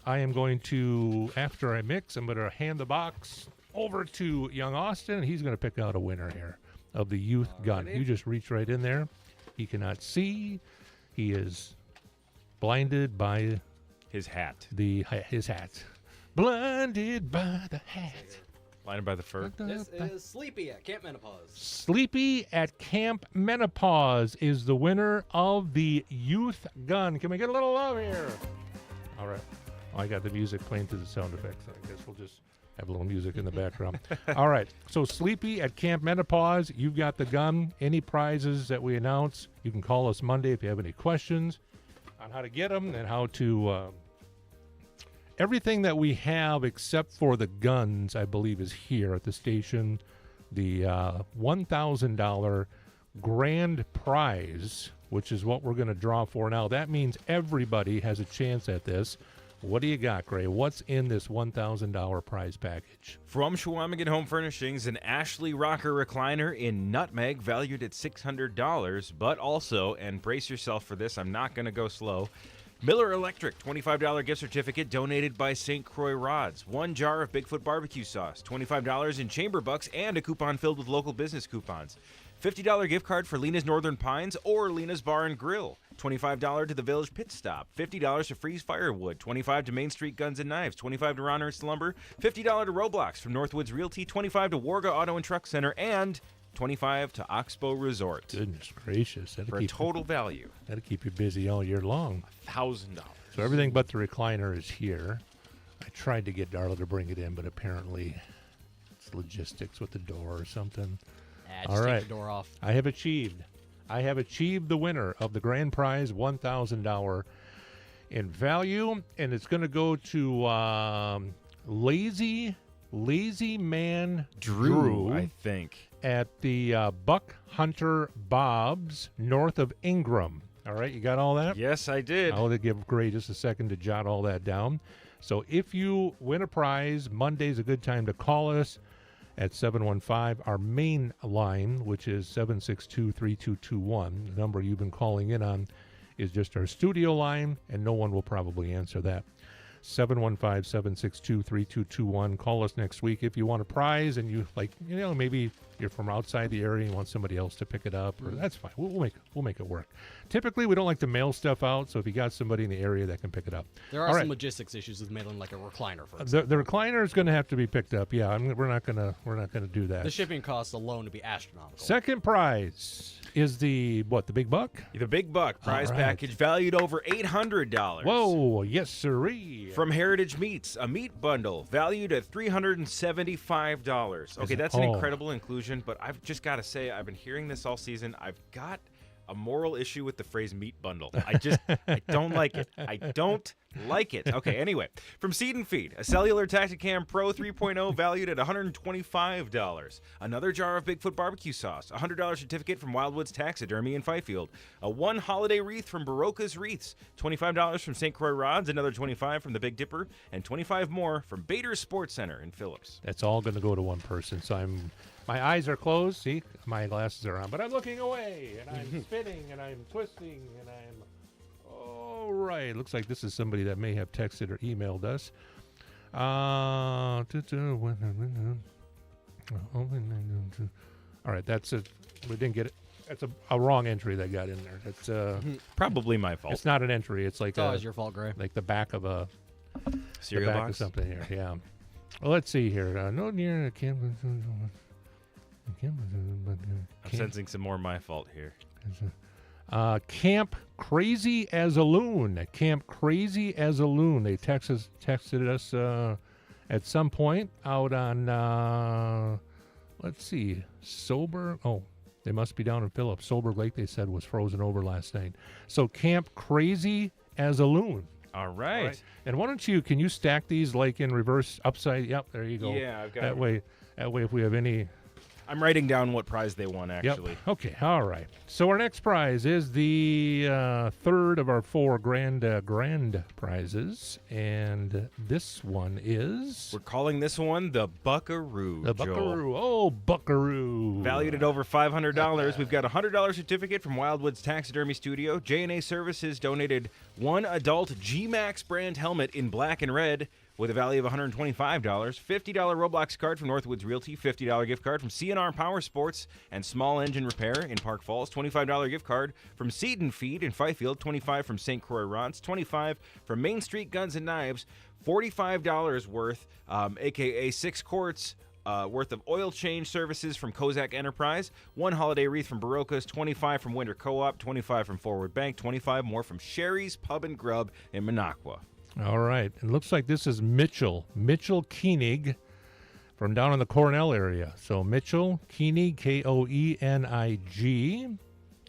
S6: I am going to, after I mix, I'm going to hand the box over to young Austin, and he's going to pick out a winner here of the youth gun. You just reach right in there. He cannot see. He is blinded by
S7: his hat.
S6: His hat. Blinded by the hat.
S7: Blinded by the fur.
S8: This is Sleepy at Camp Menopause.
S6: Sleepy at Camp Menopause is the winner of the youth gun. Can we get a little love here? All right. I got the music playing through the sound effects. I guess we'll just have a little music in the background. All right. So Sleepy at Camp Menopause, you've got the gun. Any prizes that we announce, you can call us Monday if you have any questions on how to get them and how to... everything that we have except for the guns, I believe, is here at the station. The $1,000 grand prize, which is what we're going to draw for now. That means everybody has a chance at this. What do you got, Gray? What's in this $1,000 prize package?
S7: From Chequamegon Home Furnishings, an Ashley Rocker recliner in nutmeg valued at $600, but also, and brace yourself for this, I'm not going to go slow, Miller Electric, $25 gift certificate donated by St. Croix Rods. 1 jar of Bigfoot barbecue sauce, $25 in chamber bucks, and a coupon filled with local business coupons. $50 gift card for Lena's Northern Pines or Lena's Bar and Grill. $25 to the Village Pit Stop. $50 to Freeze Firewood. $25 to Main Street Guns and Knives. $25 to Ronhurst Lumber. $50 to Roblox from Northwoods Realty. $25 to Warga Auto and Truck Center. And $25 to Oxbow Resort.
S6: Goodness gracious.
S7: For a total value.
S6: That'll keep you busy all year long.
S7: $1,000.
S6: So everything but the recliner is here. I tried to get Darla to bring it in, but apparently it's logistics with the door or something.
S8: Just
S6: all right.
S8: take the door off.
S6: I have achieved the winner of the grand prize, $1,000 in value, and it's going to go to Lazy Man Drew,
S7: I think,
S6: at the Buck Hunter Bob's north of Ingram. All right, you got all that?
S7: Yes, I did.
S6: I'll give Gray just a second to jot all that down. So if you win a prize, Monday's a good time to call us at 715. Our main line, which is 762-3221. The number you've been calling in on is just our studio line, and no one will probably answer that. 715-762-3221. Call us next week if you want a prize and you maybe you're from outside the area and you want somebody else to pick it up, or that's fine. We'll make it work. Typically, we don't like to mail stuff out, so if you got somebody in the area that can pick it up.
S8: There are some logistics issues with mailing like a recliner, for example.
S6: The recliner is going to have to be picked up. Yeah, we're not gonna do that.
S8: The shipping costs alone would be astronomical.
S6: Second prize is the big buck?
S7: The big buck prize package valued over $800.
S6: Whoa, yes sirree.
S7: From Heritage Meats, a meat bundle valued at $375. Okay, that's an incredible inclusion, but I've just got to say, I've been hearing this all season. I've got a moral issue with the phrase meat bundle. I don't like it. I don't like it. Okay, anyway. From Seed and Feed, a cellular Tacticam Pro 3.0 valued at $125. Another jar of Bigfoot barbecue sauce. A $100 certificate from Wildwoods Taxidermy in Fifield. A 1 holiday wreath from Barocca's Wreaths. $25 from St. Croix Rods. Another $25 from the Big Dipper. And $25 more from Bader's Sports Center in Phillips.
S6: That's all going to go to one person. So my eyes are closed. See, my glasses are on, but I'm looking away, and I'm spinning, and I'm twisting, and I'm... All right. Looks like this is somebody that may have texted or emailed us. All right, that's it. We didn't get it. That's a wrong entry that got in there. That's
S7: probably my fault.
S6: It's not an entry. It's like
S8: it's always your fault, Gray.
S6: Like the back of a
S7: cereal box
S6: or something here. Yeah. Well, let's see here. No near campus.
S7: I'm sensing some more my fault here.
S6: Camp Crazy as a Loon. Camp Crazy as a Loon. They texted us at some point out on, let's see, Sober. Oh, they must be down in Phillips. Sober Lake, they said, was frozen over last night. So Camp Crazy as a Loon.
S7: All right.
S6: And why don't can you stack these like in reverse, upside? Yep, there you go.
S7: Yeah, I've got
S6: that way if we have any...
S7: I'm writing down what prize they won, actually.
S6: Yep. Okay, all right. So our next prize is the third of our 4 grand prizes, and this one is...
S7: We're calling this one the Buckaroo,
S6: The Buckaroo. Oh, Buckaroo.
S7: Valued at over $500. We've got a $100 certificate from Wildwoods Taxidermy Studio. J&A Services donated 1 adult G-Max brand helmet in black and red, with a value of $125. $50 Roblox card from Northwoods Realty. $50 gift card from CNR Power Sports and Small Engine Repair in Park Falls. $25 gift card from Seed and Feed in Fifield. $25 from St. Croix Rods. $25 from Main Street Guns and Knives. $45 worth, a.k.a. 6 quarts worth of oil change services from Kozak Enterprise. 1 holiday wreath from Barocca's. $25 from Winter Co-op. $25 from Forward Bank. $25 more from Sherry's Pub and Grub in Minocqua.
S6: All right. It looks like this is Mitchell Koenig from down in the Cornell area. So Mitchell Koenig, Koenig.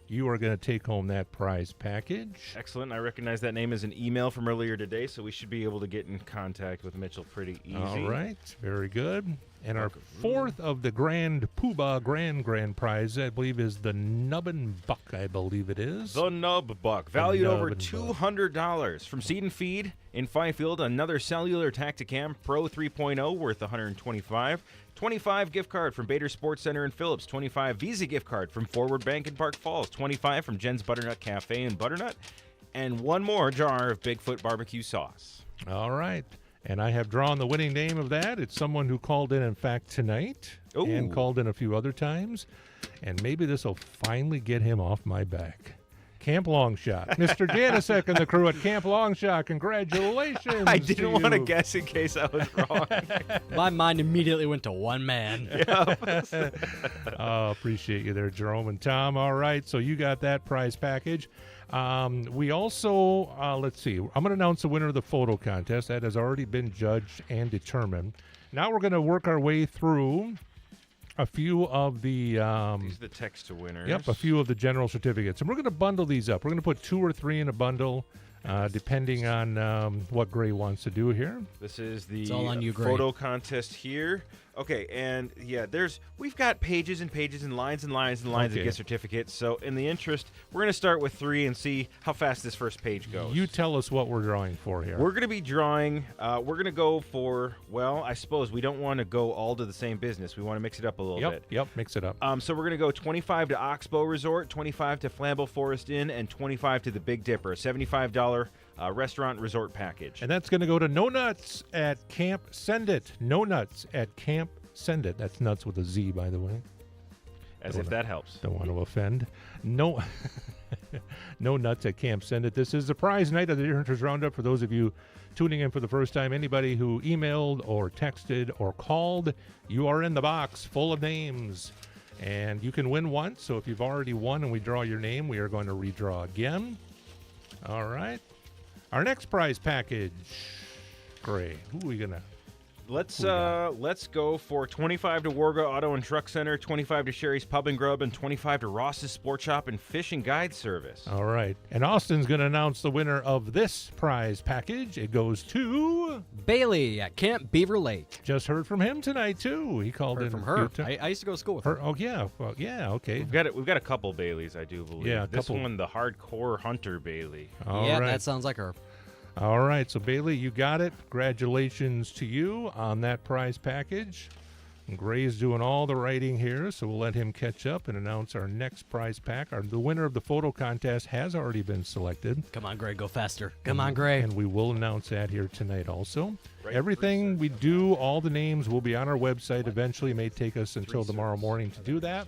S6: You are going to take home that prize package.
S7: Excellent. I recognize that name as an email from earlier today, so we should be able to get in contact with Mitchell pretty easy.
S6: All right. Very good. And our 4th of the Grand Poobah Grand Prize, I believe, is the Nubbin Buck, I believe it is.
S7: The Nub Buck, valued over $200. From Seed and Feed in Fifield, another cellular Tacticam Pro 3.0 worth $125. $25 gift card from Bader Sports Center in Phillips. $25 Visa gift card from Forward Bank in Park Falls. $25 from Jen's Butternut Cafe in Butternut. and one more jar of Bigfoot barbecue sauce.
S6: All right. And I have drawn the winning name of that. It's someone who called in fact, tonight. And called in a few other times. And maybe this will finally get him off my back. Camp Longshot. Mr. Danisek and the crew at Camp Longshot, congratulations.
S7: I didn't want to guess in case I was wrong.
S8: My mind immediately went to one man.
S6: Appreciate you there, Jerome and Tom. All right, so you got that prize package. We also, let's see, I'm going to announce the winner of the photo contest. That has already been judged and determined. Now we're going to work our way through a few of the...
S7: These are the text to winners.
S6: Yep, a few of the general certificates. And we're going to bundle these up. We're going to put 2 or 3 in a bundle, depending on what Gray wants to do here.
S7: This is the
S8: all on you, Gray.
S7: photo contest here. Okay, and yeah, we've got pages and pages and lines and lines and lines of gift certificates. So in the interest, we're going to start with 3 and see how fast this first page goes.
S6: You tell us what we're drawing for here.
S7: We're going to be drawing, we're going to go for, well, I suppose we don't want to go all to the same business. We want to mix it up a little bit.
S6: Yep, mix it up.
S7: So we're going to go 25 to Oxbow Resort, 25 to Flambeau Forest Inn, and 25 to the Big Dipper, a $75 restaurant resort package.
S6: And that's going to go to No Nuts at Camp Send It. No Nuts at Camp Send It. That's nuts with a Z, by the way.
S7: As if that helps.
S6: Don't want to offend. No Nuts at Camp Send It. This is the prize night of the Deer Hunters Roundup. For those of you tuning in for the first time, anybody who emailed or texted or called, you are in the box full of names. And you can win once. So if you've already won and we draw your name, we are going to redraw again. All right. Our next prize package. Gray. Who are we going to...
S7: Let's go for 25 to Warga Auto and Truck Center, 25 to Sherry's Pub and Grub, and 25 to Ross's Sport Shop and Fishing Guide Service.
S6: All right. And Austin's going to announce the winner of this prize package. It goes to...
S8: Bailey at Camp Beaver Lake.
S6: Just heard from him tonight, too. He called in
S8: from her. I used to go to school with her.
S6: Oh, yeah. Well, yeah, okay.
S7: We've got a couple Baileys, I do believe.
S6: Yeah,
S7: this one, the Hardcore Hunter Bailey.
S6: All
S8: yeah,
S6: right.
S8: that sounds like her.
S6: All right, so Bailey, you got it. Congratulations to you on that prize package. And Gray's doing all the writing here, so we'll let him catch up and announce our next prize pack. The winner of the photo contest has already been selected.
S8: Come on, Gray, go faster. Come on, Gray.
S6: And we will announce that here tonight also. Everything we do, all the names will be on our website eventually. It may take us until tomorrow morning to do that.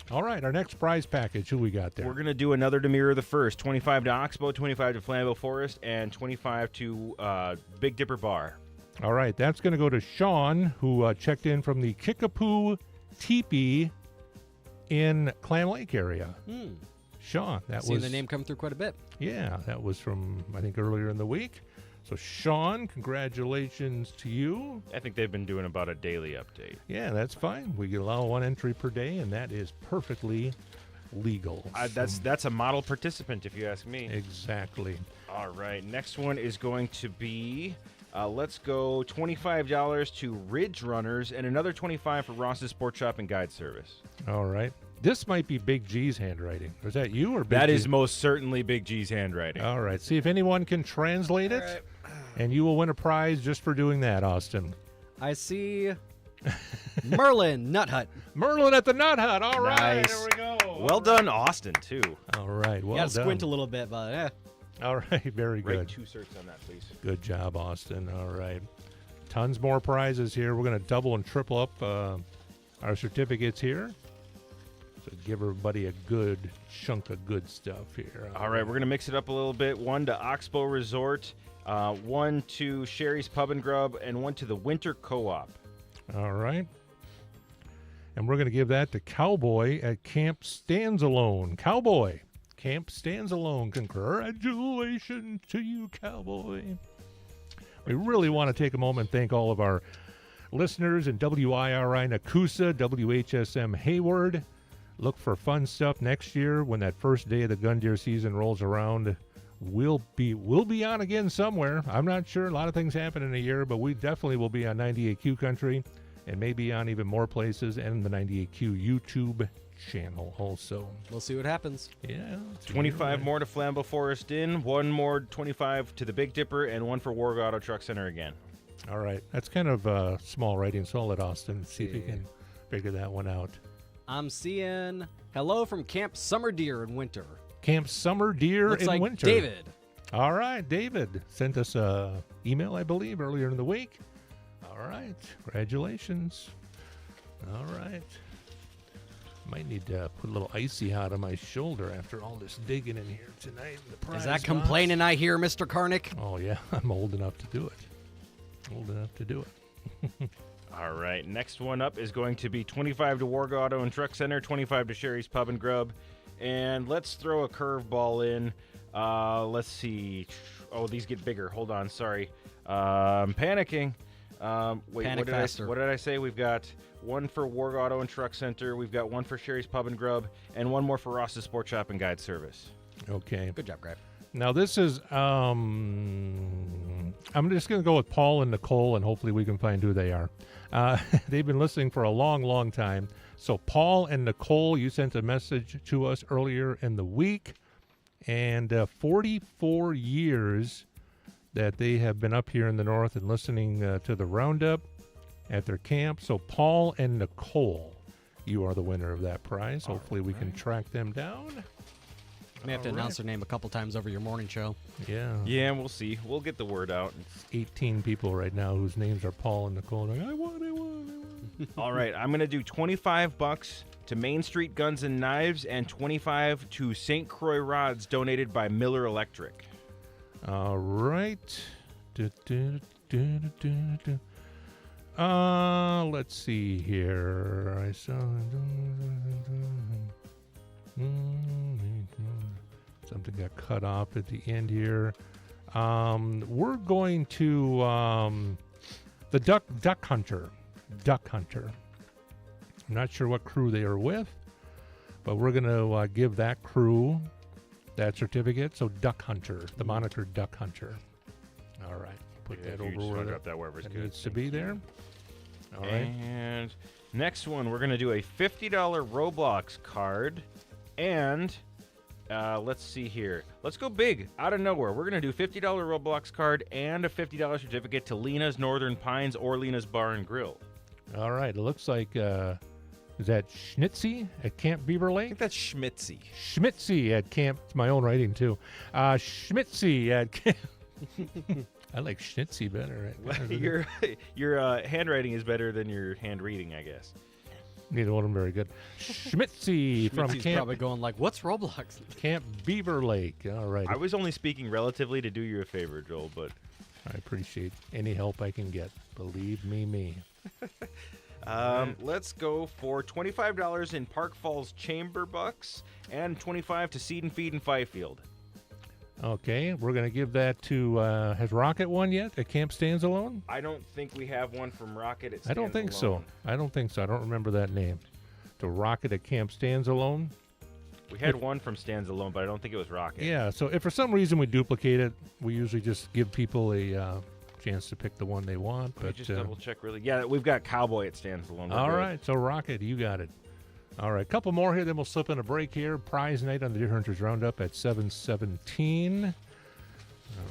S6: All right, our next prize package, who we got there?
S7: We're going to do another Demira the First, 25 to Oxbow, 25 to Flambeau Forest, and 25 to Big Dipper Bar.
S6: All right, that's going to go to Sean, who checked in from the Kickapoo Teepee in Clam Lake area. Sean, that
S8: Seen
S6: was...
S8: the name come through quite a bit.
S6: Yeah, that was from, I think, earlier in the week. So, Sean, congratulations to you.
S7: I think they've been doing about a daily update.
S6: Yeah, that's fine. We allow 1 entry per day, and that is perfectly legal.
S7: That's a model participant, if you ask me.
S6: Exactly.
S7: All right, next one is going to be, let's go $25 to Ridge Runners and another $25 for Ross's Sport Shop and Guide Service.
S6: All right. This might be Big G's handwriting. Is that you or Big G?
S7: That is most certainly Big G's handwriting.
S6: All right. See if anyone can translate it. Right. And you will win a prize just for doing that, Austin.
S8: I see Merlin Nut Hut.
S6: Merlin at the Nut Hut. All right.
S7: Nice.
S6: There we go.
S7: Well done, Austin, too.
S6: All right. Well
S8: done.
S6: Done.
S8: Squint a little bit, but yeah.
S6: All right. Very good.
S7: Write 2 certs on that, please.
S6: Good job, Austin. All right. Tons more prizes here. We're going to double and triple up our certificates here. So give everybody a good chunk of good stuff here.
S7: All right, we're going to mix it up a little bit. 1 to Oxbow Resort, 1 to Sherry's Pub and Grub, and 1 to the Winter Co-op.
S6: All right. And we're going to give that to Cowboy at Camp Stands Alone. Cowboy, Camp Stands Alone. Congratulations to you, Cowboy. We really want to take a moment and thank all of our listeners in WIRI Nakusa, WHSM Hayward. Look for fun stuff next year when that first day of the gun deer season rolls around. We'll be on again somewhere. I'm not sure. A lot of things happen in a year, but we definitely will be on 98Q Country and maybe on even more places and the 98Q YouTube channel also.
S8: We'll see what happens.
S6: Yeah.
S7: 25 more to Flambeau Forest Inn, 1 more 25 to the Big Dipper, and 1 for Warga Auto Truck Center again.
S6: All right. That's kind of small writing, so I'll let Austin see if he can figure that one out.
S8: I'm seeing hello from Camp Summer Deer in Winter.
S6: camp summer deer
S8: Looks
S6: in
S8: like
S6: winter.
S8: David.
S6: All right, David sent us a email, I believe, earlier in the week. All right, congratulations. All right. Might need to put a little icy hot on my shoulder after all this digging in here tonight.
S8: Is that complaining I hear, Mr. Karnick?
S6: Oh, yeah, I'm old enough to do it. Old enough to do it.
S7: All right, next one up is going to be 25 to Warg Auto and Truck Center, 25 to Sherry's Pub and Grub. And let's throw a curveball in. Let's see. Oh, these get bigger. Hold on, sorry. I'm panicking. Wait,
S8: Panic faster.
S7: What did I say? We've got one for Warg Auto and Truck Center. We've got one for Sherry's Pub and Grub, and one more for Ross's Sport Shop and Guide Service.
S6: Okay.
S8: Good job, Greg.
S6: Now, this is, I'm just going to go with Paul and Nicole, and hopefully we can find who they are. They've been listening for a long, long time. So, Paul and Nicole, you sent a message to us earlier in the week, and 44 years that they have been up here in the north and listening to the Roundup at their camp. So, Paul and Nicole, you are the winner of that prize. Hopefully we can track them down.
S8: May have to announce their name a couple times over your morning show.
S6: Yeah.
S7: Yeah, we'll see. We'll get the word out.
S6: It's 18 people right now whose names are Paul and Nicole. Like, I want.
S7: All right, I'm going to do $25 to Main Street Guns and Knives and $25 to St. Croix Rods donated by Miller Electric.
S6: All right. Let's see here. I saw something got cut off at the end here. We're going to the Duck Hunter. Duck Hunter. I'm not sure what crew they are with, but we're going to give that crew that certificate. So Duck Hunter, the moniker Duck Hunter. All right. Put that over where
S7: it
S6: needs to be there. All right.
S7: And next one, we're going to do a $50 Roblox card. And let's see here. Let's go big, out of nowhere. We're going to do $50 Roblox card and a $50 certificate to Lena's Northern Pines or Lena's Bar and Grill.
S6: All right. It looks like, is that Schnitzy at Camp Beaver Lake?
S7: I think that's Schmitzy.
S6: Schmitzy at Camp, it's my own writing too. Schmitzy at Camp. I like Schnitzy better.
S7: Your handwriting is better than your hand reading, I guess.
S6: Neither one of them very good. Schmitzy from Camp.
S8: Probably going like, what's Roblox?
S6: Camp Beaver Lake. All right.
S7: I was only speaking relatively to do you a favor, Joel, but
S6: I appreciate any help I can get. Believe me.
S7: Let's go for $25 in Park Falls Chamber Bucks and $25 to Seed and Feed in Fifield.
S6: Okay, we're going to give that to, has Rocket won yet at Camp Stands Alone?
S7: I don't think we have one from Rocket at Stands
S6: I don't think
S7: Alone.
S6: so. I don't think so. I don't remember that name. To Rocket at Camp Stands Alone?
S7: We had one from Stands Alone, but I don't think it was Rocket.
S6: Yeah, so if for some reason we duplicate it, we usually just give people a chance to pick the one they want.
S7: Let me
S6: But
S7: just double check really. Yeah, we've got Cowboy at Stands Alone. We're good.
S6: right, so Rocket, you got it. All right, a couple more here, then we'll slip in a break here. Prize night on the Deer Hunters Roundup at 7:17.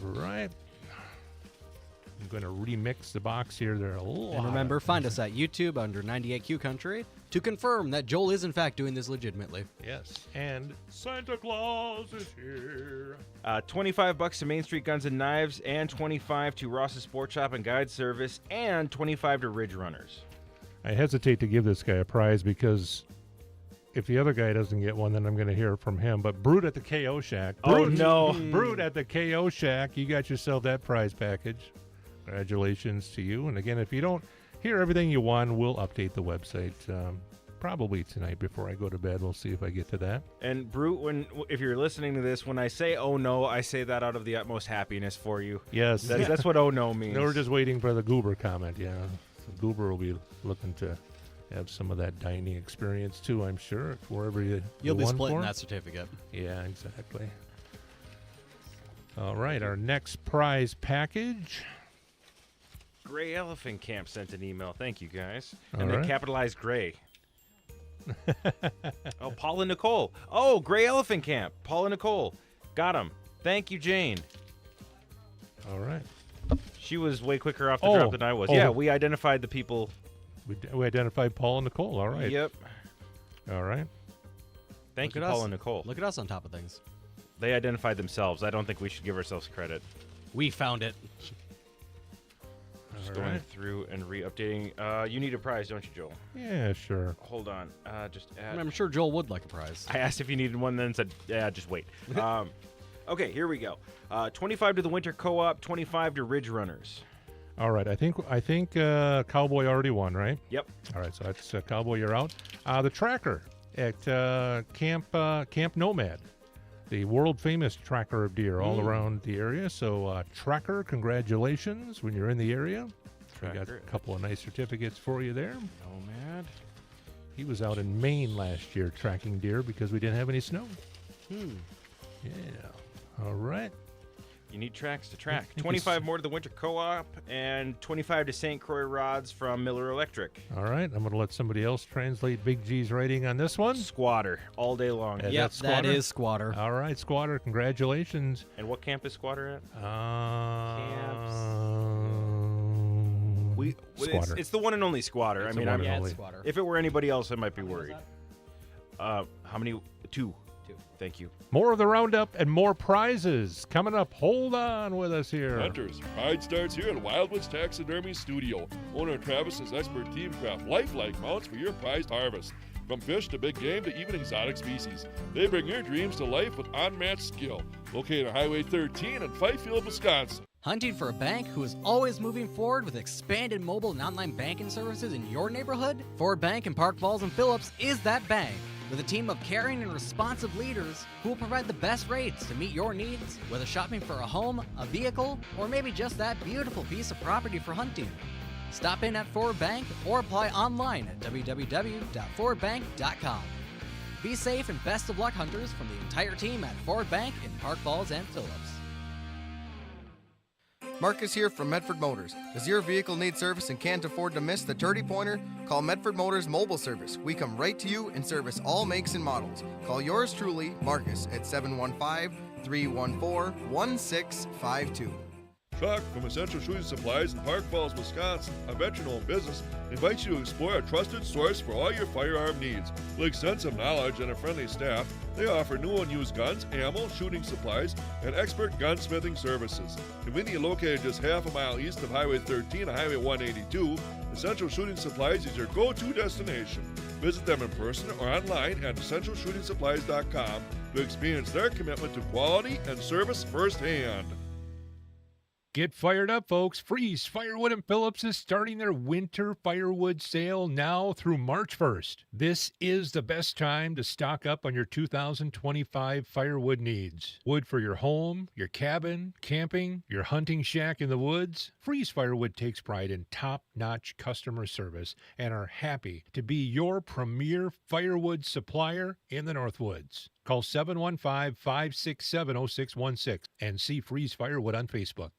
S6: All right. I'm going to remix the box here. There are a lot.
S8: And remember, find us at YouTube under 98Q Country to confirm that Joel is in fact doing this legitimately.
S6: Yes, and Santa Claus is here.
S7: $25 to Main Street Guns and Knives, and $25 to Ross's Sport Shop and Guide Service, and $25 to Ridge Runners.
S6: I hesitate to give this guy a prize because if the other guy doesn't get one, then I'm going to hear from him. But Brood at the KO Shack. Brood at the KO Shack. You got yourself that prize package. Congratulations to you. And again, if you don't hear everything you won, we'll update the website probably tonight before I go to bed. We'll see if I get to that.
S7: And Brute, if you're listening to this, when I say "oh no," I say that out of the utmost happiness for you.
S6: Yes,
S7: that's what "oh no" means.
S6: No, we're just waiting for the Goober comment. Yeah, so Goober will be looking to have some of that dining experience too, I'm sure, wherever
S8: you'll be
S6: won
S8: splitting
S6: for.
S8: that certificate.
S6: Yeah, exactly. All right, our next prize package.
S7: Gray Elephant Camp sent an email. Thank you, guys.
S6: All
S7: and
S6: right.
S7: they capitalized Gray. Oh, Paul and Nicole. Oh, Gray Elephant Camp. Paul and Nicole. Got them. Thank you, Jane.
S6: All right.
S7: She was way quicker off the drop than I was. Yeah, we identified the people.
S6: We identified Paul and Nicole. All right.
S7: Yep.
S6: All right.
S7: Thank you, Paul and Nicole.
S8: Look at us on top of things.
S7: They identified themselves. I don't think we should give ourselves credit.
S8: We found it.
S7: Just going through and re-updating. You need a prize, don't you, Joel?
S6: Yeah, sure.
S7: Hold on. Just add.
S8: I'm sure Joel would like a prize.
S7: I asked if you needed one, then said, yeah, just wait. Okay, here we go. 25 to the Winter Co-op, 25 to Ridge Runners.
S6: All right, I think Cowboy already won, right?
S7: Yep.
S6: All right, so that's Cowboy, you're out. The tracker at Camp Nomad, the world-famous tracker of deer all around the area. So, tracker, congratulations when you're in the area. We got a couple of nice certificates for you there.
S7: Nomad.
S6: He was out in Maine last year tracking deer because we didn't have any snow. Yeah. All right.
S7: You need tracks to track. 25 more to the Winter Co-op and 25 to St. Croix rods from Miller Electric.
S6: All right. I'm going to let somebody else translate Big G's writing on this one.
S7: Squatter, all day long.
S8: Yep, that is Squatter.
S6: All right, Squatter. Congratulations.
S7: And what camp is Squatter at?
S6: Squatter.
S7: It's the one and only Squatter.
S6: It's
S7: I mean,
S6: the one and only.
S8: Squatter.
S7: If it were anybody else, I might be worried. How many? Two. Thank you.
S6: More of the Roundup and more prizes coming up. Hold on with us here.
S14: Hunters, pride starts here at Wildwood's Taxidermy Studio. Owner Travis's expert team craft lifelike mounts for your prized harvest. From fish to big game to even exotic species. They bring your dreams to life with unmatched skill. Located on Highway 13 in Fifield, Wisconsin.
S8: Hunting for a bank who is always moving forward with expanded mobile and online banking services in your neighborhood? Ford Bank in Park Falls and Phillips is that bank. With a team of caring and responsive leaders who will provide the best rates to meet your needs, whether shopping for a home, a vehicle, or maybe just that beautiful piece of property for hunting. Stop in at Ford Bank or apply online at www.fordbank.com. Be safe and best of luck, hunters, from the entire team at Ford Bank in Park Falls and Phillips.
S18: Marcus here from Medford Motors. Does your vehicle need service and can't afford to miss the 30-pointer? Call Medford Motors Mobile Service. We come right to you and service all makes and models. Call yours truly, Marcus, at 715-314-1652.
S14: Chuck from Essential Shooting Supplies in Park Falls, Wisconsin, a veteran-owned business, invites you to explore a trusted source for all your firearm needs. With extensive knowledge and a friendly staff, they offer new and used guns, ammo, shooting supplies, and expert gunsmithing services. Conveniently located just half a mile east of Highway 13 and Highway 182, Essential Shooting Supplies is your go-to destination. Visit them in person or online at essentialshootingsupplies.com to experience their commitment to quality and service firsthand.
S6: Get fired up, folks. Freeze Firewood and Phillips is starting their winter firewood sale now through March 1st. This is the best time to stock up on your 2025 firewood needs. Wood for your home, your cabin, camping, your hunting shack in the woods. Freeze Firewood takes pride in top-notch customer service and are happy to be your premier firewood supplier in the Northwoods. Call 715-567-0616 and see Freeze Firewood on Facebook.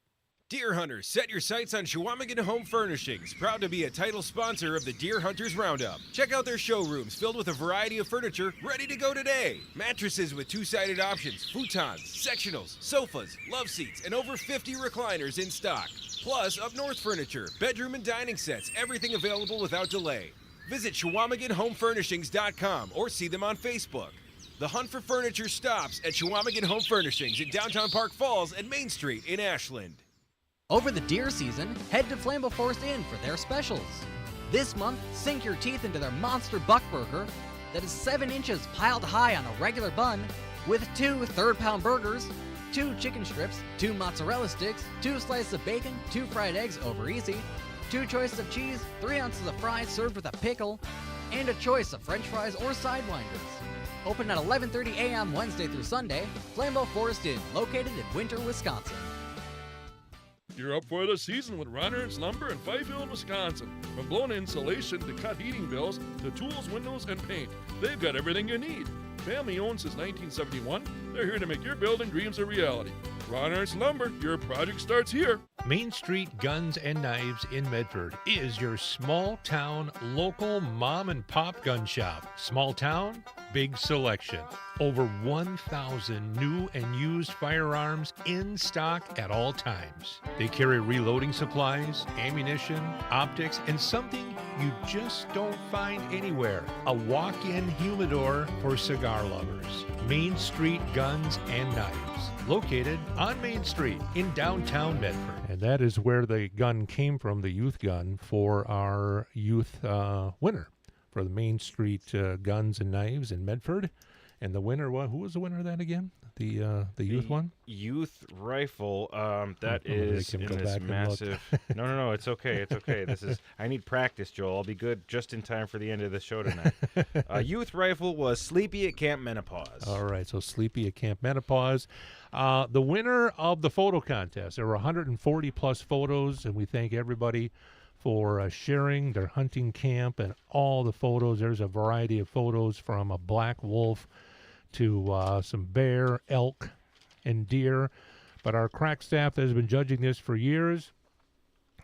S15: Deer hunters, set your sights on Chequamegon Home Furnishings, proud to be a title sponsor of the Deer Hunters Roundup. Check out their showrooms filled with a variety of furniture ready to go today. Mattresses with two-sided options, futons, sectionals, sofas, love seats, and over 50 recliners in stock. Plus, up north furniture, bedroom and dining sets, everything available without delay. Visit ChequamegonHomeFurnishings.com or see them on Facebook. The hunt for furniture stops at Chequamegon Home Furnishings in downtown Park Falls and Main Street in Ashland.
S8: Over the deer season, head to Flambeau Forest Inn for their specials. This month, sink your teeth into their monster buck burger that is 7 inches piled high on a regular bun with 2 third-pound burgers, 2 chicken strips, 2 mozzarella sticks, 2 slices of bacon, 2 fried eggs over easy, 2 choices of cheese, 3 ounces of fries served with a pickle, and a choice of french fries or sidewinders. Open at 11:30 a.m. Wednesday through Sunday, Flambeau Forest Inn, located in Winter, Wisconsin.
S14: You're up for the season with Runners Lumber in Fifield, Wisconsin. From blown insulation to cut heating bills to tools, windows, and paint, they've got everything you need. Family owned since 1971, they're here to make your building dreams a reality. Runners Lumber, your project starts here.
S6: Main Street Guns and Knives in Medford is your small town, local mom and pop gun shop. Small town, Big selection. Over 1,000 new and used firearms in stock at all times. They carry reloading supplies, ammunition, optics, and something you just don't find anywhere. A walk-in humidor for cigar lovers. Main Street Guns and Knives. Located on Main Street in downtown Medford. And that is where the gun came from, the youth gun, for our youth winner. For the Main Street Guns and Knives in Medford. And the winner, who was the winner of that again? The youth one?
S7: Youth rifle. That is in this massive. No, it's okay. It's okay. I need practice, Joel. I'll be good just in time for the end of the show tonight. Youth rifle was Sleepy at Camp Menopause.
S6: All right, so Sleepy at Camp Menopause. The winner of the photo contest. There were 140 plus photos, and we thank everybody for sharing their hunting camp and all the photos. There's a variety of photos from a black wolf to some bear, elk, and deer. But our crack staff that has been judging this for years,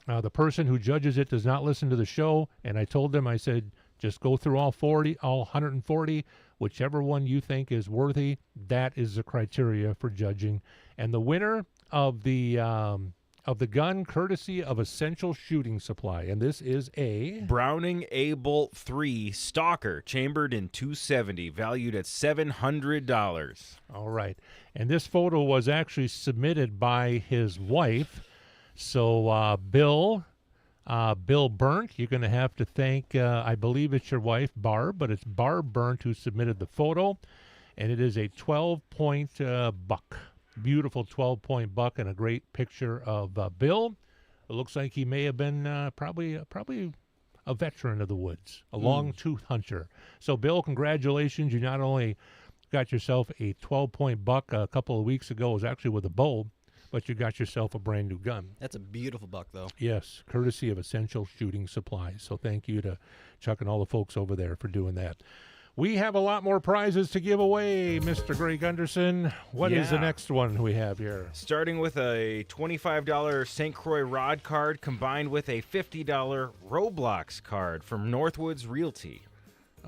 S6: the person who judges it does not listen to the show. And I told them, I said, just go through all 140, whichever one you think is worthy. That is the criteria for judging. And the winner of the gun, courtesy of Essential Shooting Supply. And this is a
S7: Browning A-Bolt 3 Stalker, chambered in .270, valued at $700.
S6: All right. And this photo was actually submitted by his wife. So, Bill Burnt, you're going to have to thank, I believe it's your wife, Barb, but it's Barb Burnt who submitted the photo. And it is a 12-point buck. Beautiful 12-point buck and a great picture of Bill. It looks like he may have been probably a veteran of the woods, a long-tooth hunter. So, Bill, congratulations. You not only got yourself a 12-point buck a couple of weeks ago. It was actually with a bow, but you got yourself a brand-new gun.
S8: That's a beautiful buck, though.
S6: Yes, courtesy of Essential Shooting Supplies. So thank you to Chuck and all the folks over there for doing that. We have a lot more prizes to give away, Mr. Greg Gunderson. What is the next one we have here?
S7: Starting with a $25 St. Croix rod card combined with a $50 Roblox card from Northwoods Realty.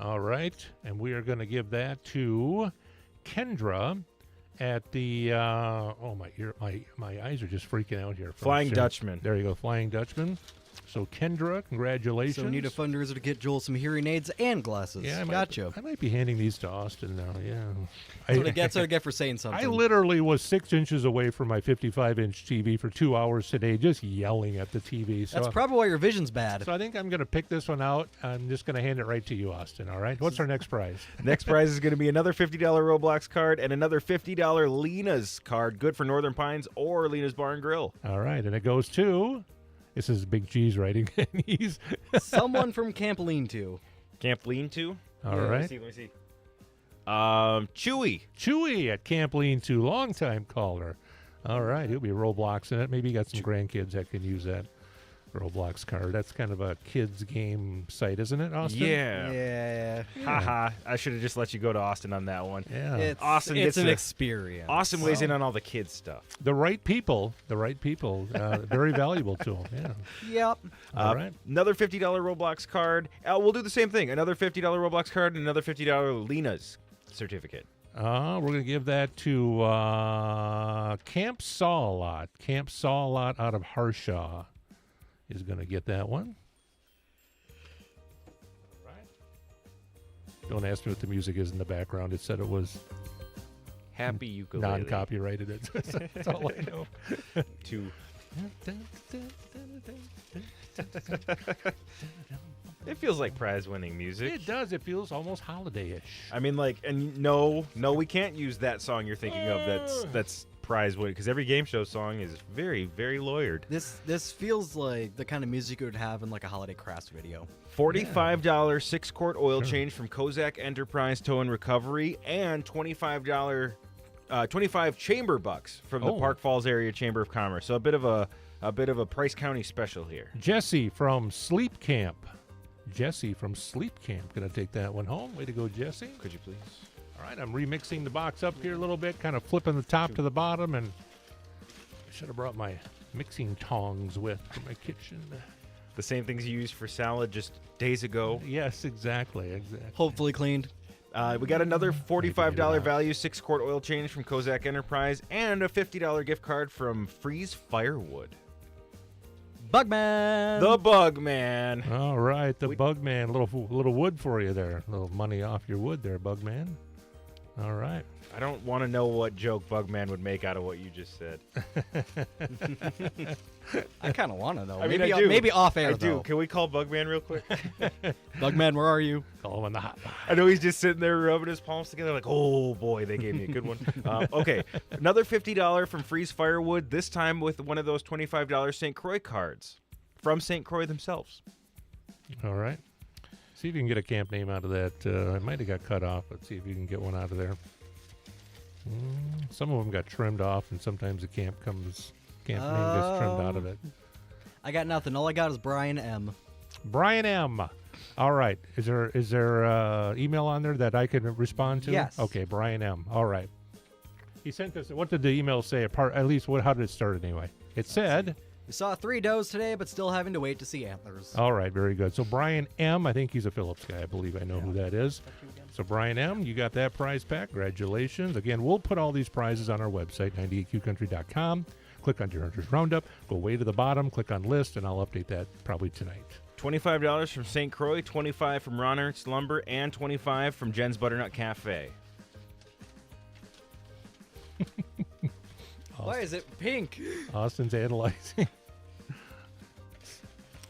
S6: All right, and we are going to give that to Kendra at the my eyes are just freaking out here.
S7: Flying Dutchman.
S6: There you go, Flying Dutchman. So, Kendra, congratulations.
S8: So we need a fundraiser to get Joel some hearing aids and glasses.
S6: Yeah,
S8: I
S6: might be handing these to Austin now, yeah.
S8: That's what I get for saying something.
S6: I literally was 6 inches away from my 55-inch TV for 2 hours today just yelling at the TV. So
S8: that's probably why your vision's bad.
S6: So I think I'm going to pick this one out. I'm just going to hand it right to you, Austin, all right? What's our next prize?
S7: Next prize is going to be another $50 Roblox card and another $50 Lena's card, good for Northern Pines or Lena's Bar and Grill.
S6: All right, and it goes to... This is Big G's writing. He's
S8: someone from Camp Lean-To.
S7: Camp Lean-To?
S6: All right.
S7: Let me see. Chewy.
S6: Chewy at Camp Lean-To, long-time caller. All right, he'll be Roblox in it. Maybe you got some grandkids that can use that Roblox card. That's kind of a kids game site, isn't it, Austin?
S7: Yeah. Haha. I should have just let you go to Austin on that one.
S6: Yeah.
S8: It's an experience.
S7: Austin weighs in on all the kids stuff.
S6: The right people, very valuable to them. Yeah.
S8: Yep.
S6: All right.
S7: Another $50 Roblox card. We'll do the same thing. Another $50 Roblox card and another $50 Lena's certificate.
S6: We're going to give that to Camp Saw-A-Lot. Camp Saw-A-Lot out of Harshaw is going to get that one. All right. Don't ask me what the music is in the background. It said it was
S7: Happy Ukulele.
S6: Non-copyrighted. That's all I know.
S7: It feels like prize-winning music.
S6: It does. It feels almost holiday-ish.
S7: I mean, no, we can't use that song you're thinking of. That's prize-winning, because every game show song is very, very lawyered.
S8: This feels like the kind of music you would have in like a holiday crafts video.
S7: $45 6-quart oil change from Kozak Enterprise Tow and Recovery, and $25 chamber bucks from the Park Falls Area Chamber of Commerce. So a bit of a Price County special here.
S6: Jesse from Sleep Camp. Gonna take that one home. Way to go, Jesse.
S7: Could you please?
S6: All right, I'm remixing the box up here a little bit, kind of flipping the top to the bottom, and I should have brought my mixing tongs with for my kitchen.
S7: The same things you used for salad just days ago.
S6: Yes, exactly.
S8: Hopefully cleaned.
S7: We got another $45 value 6-quart oil change from Kozak Enterprise and a $50 gift card from Freeze Firewood.
S8: Bugman!
S7: The Bugman.
S6: All right, the Bugman. Little wood for you there. A little money off your wood there, Bugman. All right.
S7: I don't want to know what joke Bugman would make out of what you just said.
S8: I kind of want to know.
S7: I mean,
S8: maybe,
S7: I do.
S8: maybe off air,
S7: I do.
S8: though.
S7: Can we call Bugman real quick?
S8: Bugman, where are you?
S6: Call him on the hotline.
S7: I know he's just sitting there rubbing his palms together like, oh, boy, they gave me a good one. Okay, another $50 from Freeze Firewood, this time with one of those $25 St. Croix cards from St. Croix themselves.
S6: All right. See if you can get a camp name out of that. It might have got cut off, but see if you can get one out of there. Some of them got trimmed off, and sometimes the camp name gets trimmed out of it.
S8: I got nothing. All I got is Brian M.
S6: Brian M. All right. Is there email on there that I can respond to?
S8: Yes.
S6: Okay, Brian M. All right. He sent us. What did the email say? At least, how did it start anyway? It said,
S8: We saw 3 does today, but still having to wait to see antlers.
S6: all right, very good. So Brian M., I think he's a Phillips guy. I believe I know who that is. So Brian M., you got that prize pack. Congratulations. Again, we'll put all these prizes on our website, 98qcountry.com. Click on Deer Hunters Roundup. Go way to the bottom. Click on list, and I'll update that probably tonight.
S7: $25 from St. Croix, $25 from Ron Ernst Lumber, and $25 from Jen's Butternut Cafe.
S8: Why is it pink?
S6: Austin's analyzing.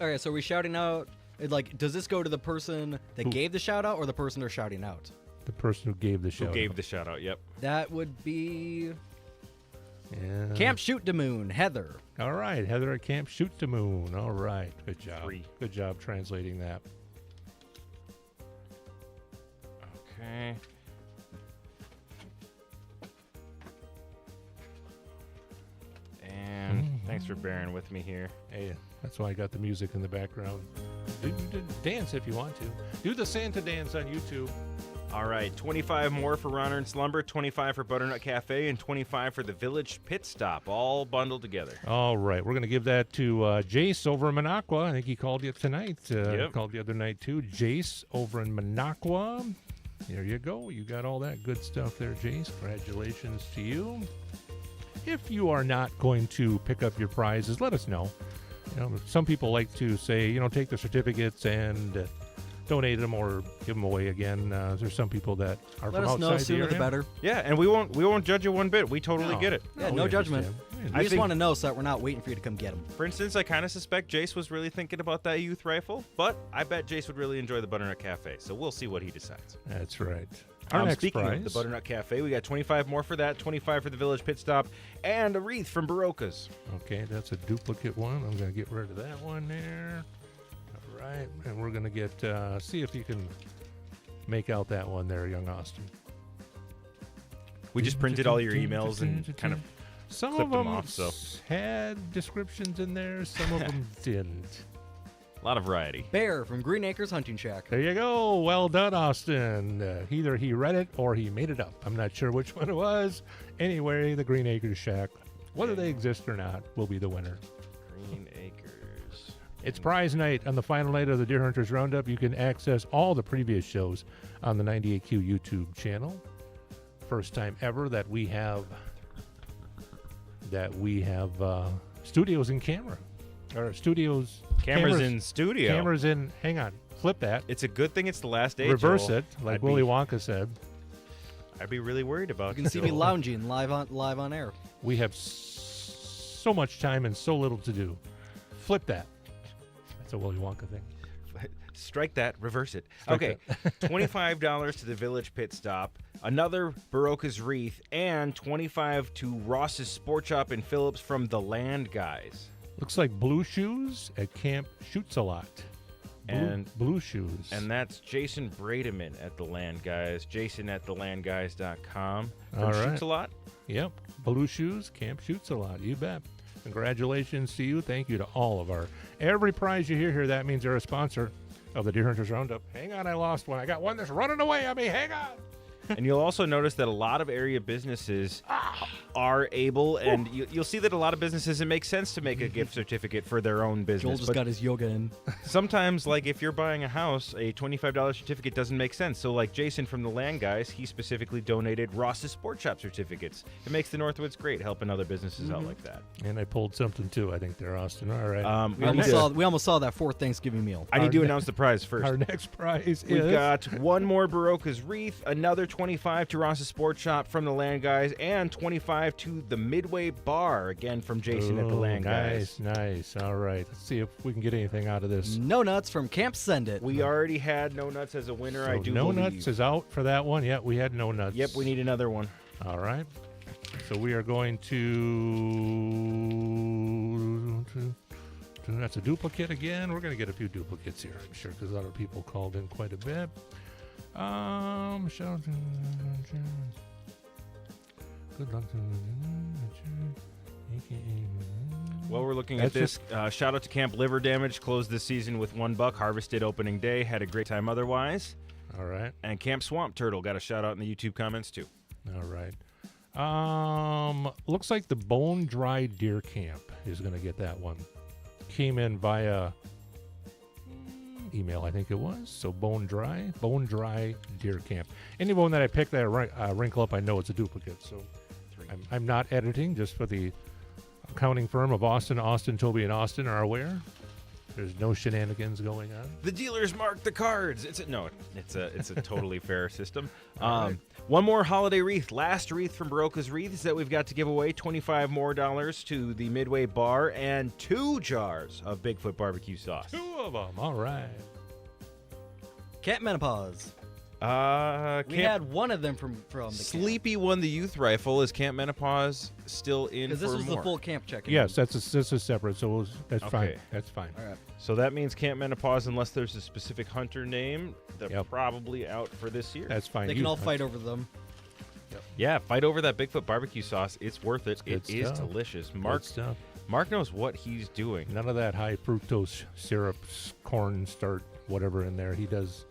S8: Okay, so are we shouting out? Like, does this go to the person that gave the shout out or the person they're shouting out?
S6: The person who gave the shout
S7: Who gave the shout out, yep.
S8: That would be
S6: Yeah.
S8: Camp Shoot the Moon, Heather.
S6: All right, Heather at Camp Shoot the Moon. All right, good job.
S7: Free.
S6: Good job translating that.
S7: Okay. And thanks for bearing with me here.
S6: Hey, that's why I got the music in the background. Dance if you want to. Do the Santa dance on YouTube.
S7: All right, 25 more for Ron Ernst Lumber, 25 for Butternut Cafe, and 25 for the Village Pit Stop, all bundled together.
S6: All right, we're going to give that to Jace over in Minocqua. I think he called you tonight.
S7: Yep.
S6: Called the other night too. Jace over in Minocqua. There you go. You got all that good stuff there, Jace. Congratulations to you. If you are not going to pick up your prizes, let us know. You know, some people like to say, take the certificates and donate them or give them away again. There's some people that are
S8: Let
S6: from
S8: us
S6: outside
S8: know sooner
S6: the
S8: the better.
S7: Yeah, and we won't judge you one bit. We totally get it.
S8: Yeah, no judgment. We just want to know so that we're not waiting for you to come get them.
S7: For instance, I kind of suspect Jace was really thinking about that youth rifle, but I bet Jace would really enjoy the Butternut Cafe, so we'll see what he decides.
S6: That's right. Our next
S7: speaking
S6: prize.
S7: of the Butternut Cafe, we got 25 more for that, 25 for the Village Pit Stop, and a wreath from Barocas.
S6: Okay, that's a duplicate one. I'm going to get rid of that one there. All right, and we're going to get, see if you can make out that one there, young Austin.
S7: We just printed all your emails and kind of
S6: some
S7: clipped
S6: of
S7: them
S6: them
S7: off, so
S6: had descriptions in there, some of them didn't.
S7: a lot of variety.
S8: Bear from Green Acres Hunting Shack.
S6: There you go. Well done, Austin. Either he read it or he made it up. I'm not sure which one it was. Anyway, the Green Acres Shack, whether they exist or not, will be the winner.
S7: Green Acres.
S6: It's prize night on the final night of the Deer Hunters Roundup. You can access all the previous shows on the 98Q YouTube channel. First time ever that we have studios in camera. Or studios.
S7: Cameras in studio.
S6: Cameras in. Hang on. Flip that.
S7: It's a good thing it's the last day.
S6: Reverse
S7: Joel.
S6: it, like Willy Wonka said.
S7: I'd be really worried about.
S8: You can see me lounging live on air.
S6: We have so much time and so little to do. Flip that. That's a Willy Wonka thing.
S7: Strike that, reverse it.
S6: Strike
S7: Okay, $25 to the Village Pit Stop, another Barocas wreath, and $25 to Ross's Sport Shop in Phillips from the Land Guys.
S6: Looks like blue shoes at Camp Shoots a Lot. Blue shoes.
S7: And that's Jason Brademan at the Land Guys. Jason at thelandguys.com.
S6: All right.
S7: Shoots a Lot.
S6: Yep. Blue shoes, Camp Shoots a Lot. You bet. Congratulations to you. Thank you to all of every prize you hear here. That means they're a sponsor of the Deer Hunters Roundup. Hang on, I lost one. I got one that's running away on me. Hang on.
S7: And you'll also notice that a lot of area businesses are able, and you'll see that a lot of businesses, it makes sense to make a gift certificate for their own business.
S8: Joel just
S7: but
S8: got his yoga in.
S7: sometimes, like if you're buying a house, a $25 certificate doesn't make sense. So like Jason from the Land Guys, he specifically donated Ross's Sport Shop certificates. It makes the Northwoods great, helping other businesses out like that.
S6: And I pulled something too, I think there, Austin. All right.
S8: We almost saw that for Thanksgiving meal.
S7: I need to announce the prize first.
S6: Our next prize
S7: We've
S6: is...
S7: got one more Barocca's wreath, another 25 to Ross's Sport Shop from the Land Guys, and 25 to the Midway Bar, again from Jason at the Land Guys.
S6: Nice. All right. Let's see if we can get anything out of this.
S8: No Nuts from Camp Send It.
S7: We already had No Nuts as a winner,
S6: So
S7: I do
S6: No
S7: believe.
S6: Nuts is out for that one. Yeah, we had No Nuts.
S7: Yep, we need another one.
S6: All right. So we are going to that's a duplicate again. We're going to get a few duplicates here, I'm sure, because other people called in quite a bit. Good luck.
S7: While we're looking at this, shout out to Camp Liver Damage, closed this season with $1, harvested opening day, had a great time otherwise.
S6: All right.
S7: And Camp Swamp Turtle got a shout out in the YouTube comments too.
S6: All right. Looks like the Bone Dry Deer Camp is going to get that one. Came in via email, I think it was. So Bone Dry Deer Camp. Any one that I pick that wrinkle up, I know it's a duplicate. So I'm not editing, just for the accounting firm of Austin, Toby, and Austin are aware. There's no shenanigans going on.
S7: The dealers mark the cards. It's a totally fair system.
S6: Right.
S7: One more holiday wreath. Last wreath from Barocca's Wreaths that we've got to give away. $25 more to the Midway Bar and 2 jars of Bigfoot barbecue sauce.
S6: 2 of them. All right.
S8: Camp Menopause. We had one of them from the
S7: Sleepy won the youth rifle. Is Camp Menopause still in for
S8: Because this was
S7: more?
S8: the full camp check-in.
S6: Yes, this is separate, so that's fine. That's fine.
S8: All right.
S7: So that means Camp Menopause, unless there's a specific hunter name, they're probably out for this year.
S6: That's fine.
S8: They can all fight over them.
S7: Yeah, fight over that Bigfoot barbecue sauce. It's worth it. It is
S6: stuff.
S7: delicious.
S6: Good stuff.
S7: Mark knows what he's doing.
S6: None of that high fructose syrup, corn starch, whatever in there. He does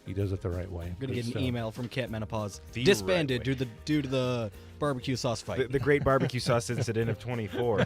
S6: it the right way.
S8: I'm going to get an email from Camp Menopause.
S7: The
S8: Disbanded
S7: right way.
S8: due to the barbecue sauce fight.
S7: The great barbecue sauce incident of 24.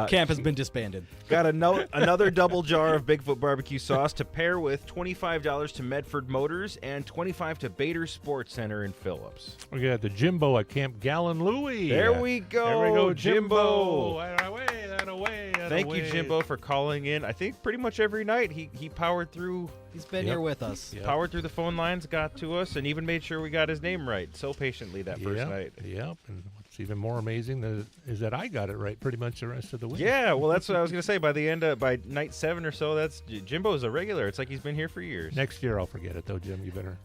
S8: Camp has been disbanded.
S7: Got another double jar of Bigfoot barbecue sauce to pair with $25 to Medford Motors and $25 to Bader Sports Center in Phillips.
S6: We got the Jimbo at Camp Gallon Louie.
S7: There we go.
S6: There we go,
S7: Jimbo.
S6: That away.
S7: Thank you, Jimbo, for calling in. I think pretty much every night he powered through.
S8: He's been here with us.
S7: Powered through the phone lines, got to us, and even made sure we got his name right so patiently that first night.
S6: Yep. And what's even more amazing is that I got it right pretty much the rest of the week.
S7: Yeah, well, that's what I was going to say. By night 7 or so, Jimbo's a regular. It's like he's been here for years.
S6: Next year I'll forget it, though, Jim. You better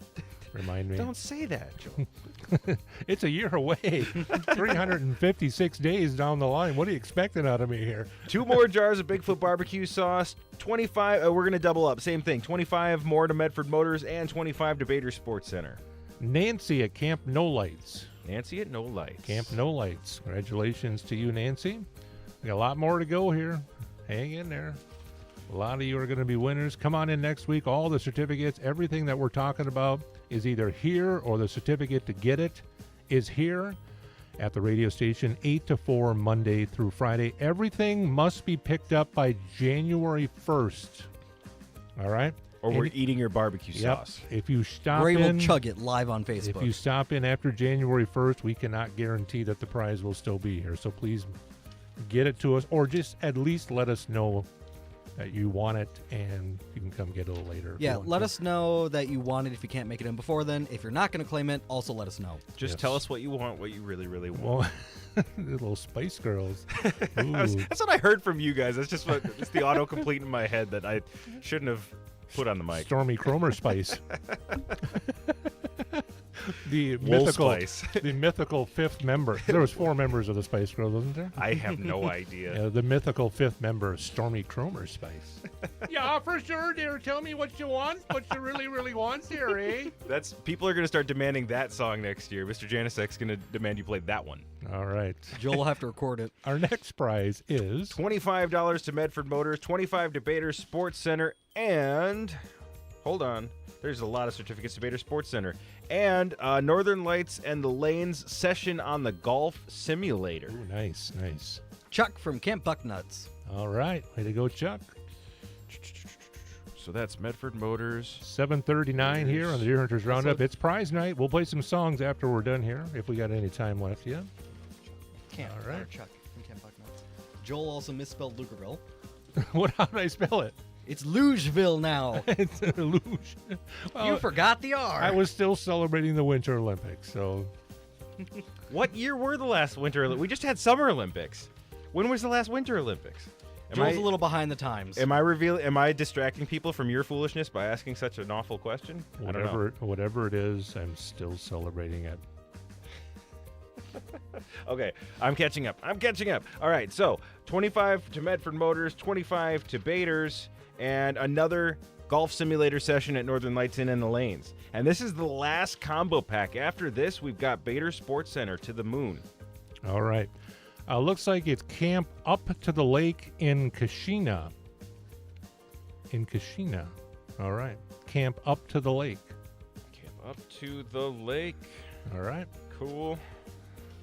S6: remind me.
S7: Don't say that, Joe.
S6: It's a year away. 356 days down the line. What are you expecting out of me here?
S7: 2 more jars of Bigfoot barbecue sauce. 25. We're going to double up. Same thing. 25 more to Medford Motors and 25 to Bader Sports Center.
S6: Nancy at Camp No Lights.
S7: Nancy at No Lights.
S6: Camp No Lights. Congratulations to you, Nancy. We got a lot more to go here. Hang in there. A lot of you are going to be winners. Come on in next week. All the certificates, everything that we're talking about is either here or the certificate to get it is here at the radio station 8 to 4 Monday through Friday. Everything must be picked up by January 1st. All right?
S7: Or we're eating your barbecue sauce.
S6: If you stop
S8: Ray
S6: in,
S8: will chug it live on Facebook.
S6: If you stop in after January 1st, we cannot guarantee that the prize will still be here. So please get it to us, or just at least let us know that you want it, and you can come get it a little later.
S8: Yeah, let us know that you want it if you can't make it in before then. If you're not going to claim it, also let us know.
S7: Just tell us what you want, what you really, really want.
S6: Well, the little Spice Girls.
S7: That's what I heard from you guys. That's just it's the autocomplete in my head that I shouldn't have put on the mic.
S6: Stormy Cromer Spice. The mythical fifth member. There was 4 members of the Spice Girls, wasn't there?
S7: I have no idea.
S6: The mythical 5th member, Stormy Cromer Spice. Yeah, for sure, dear. Tell me what you want. What you really, really want here, eh?
S7: People are going to start demanding that song next year. Mr. Janisek's going to demand you play that one.
S6: All right.
S8: Joel will have to record it.
S6: Our next prize is
S7: $25 to Medford Motors, $25 to Bader Sports Center, and Hold on. There's a lot of certificates to Bader Sports Center. And Northern Lights and the Lanes session on the golf simulator.
S6: Ooh, nice, nice.
S8: Chuck from Camp Bucknuts.
S6: All right. Way to go, Chuck.
S7: So that's Medford Motors.
S6: 7:39 here on the Deer Hunters Roundup. It's prize night. We'll play some songs after we're done here, if we got any time left. Yeah.
S8: Camp.
S6: All right.
S8: Chuck from Camp Bucknuts. Joel also misspelled Lugerville.
S6: How did I spell it?
S8: It's Lugeville now.
S6: It's Luge. Well,
S8: you forgot the R.
S6: I was still celebrating the Winter Olympics, so.
S7: What year were the last Winter Olympics? We just had Summer Olympics. When was the last Winter Olympics?
S8: Joel's a little behind the times.
S7: Am I distracting people from your foolishness by asking such an awful question?
S6: Whatever it is, I'm still celebrating it.
S7: Okay, I'm catching up. All right, so 25 to Medford Motors, 25 to Bader's, and another golf simulator session at Northern Lights Inn and the Lanes. And this is the last combo pack. After this, we've got Bader Sports Center to the moon.
S6: All right. Looks like it's Camp Up to the Lake in Kashina. All right. Camp Up to the Lake.
S7: Camp Up to the Lake.
S6: All right.
S7: Cool.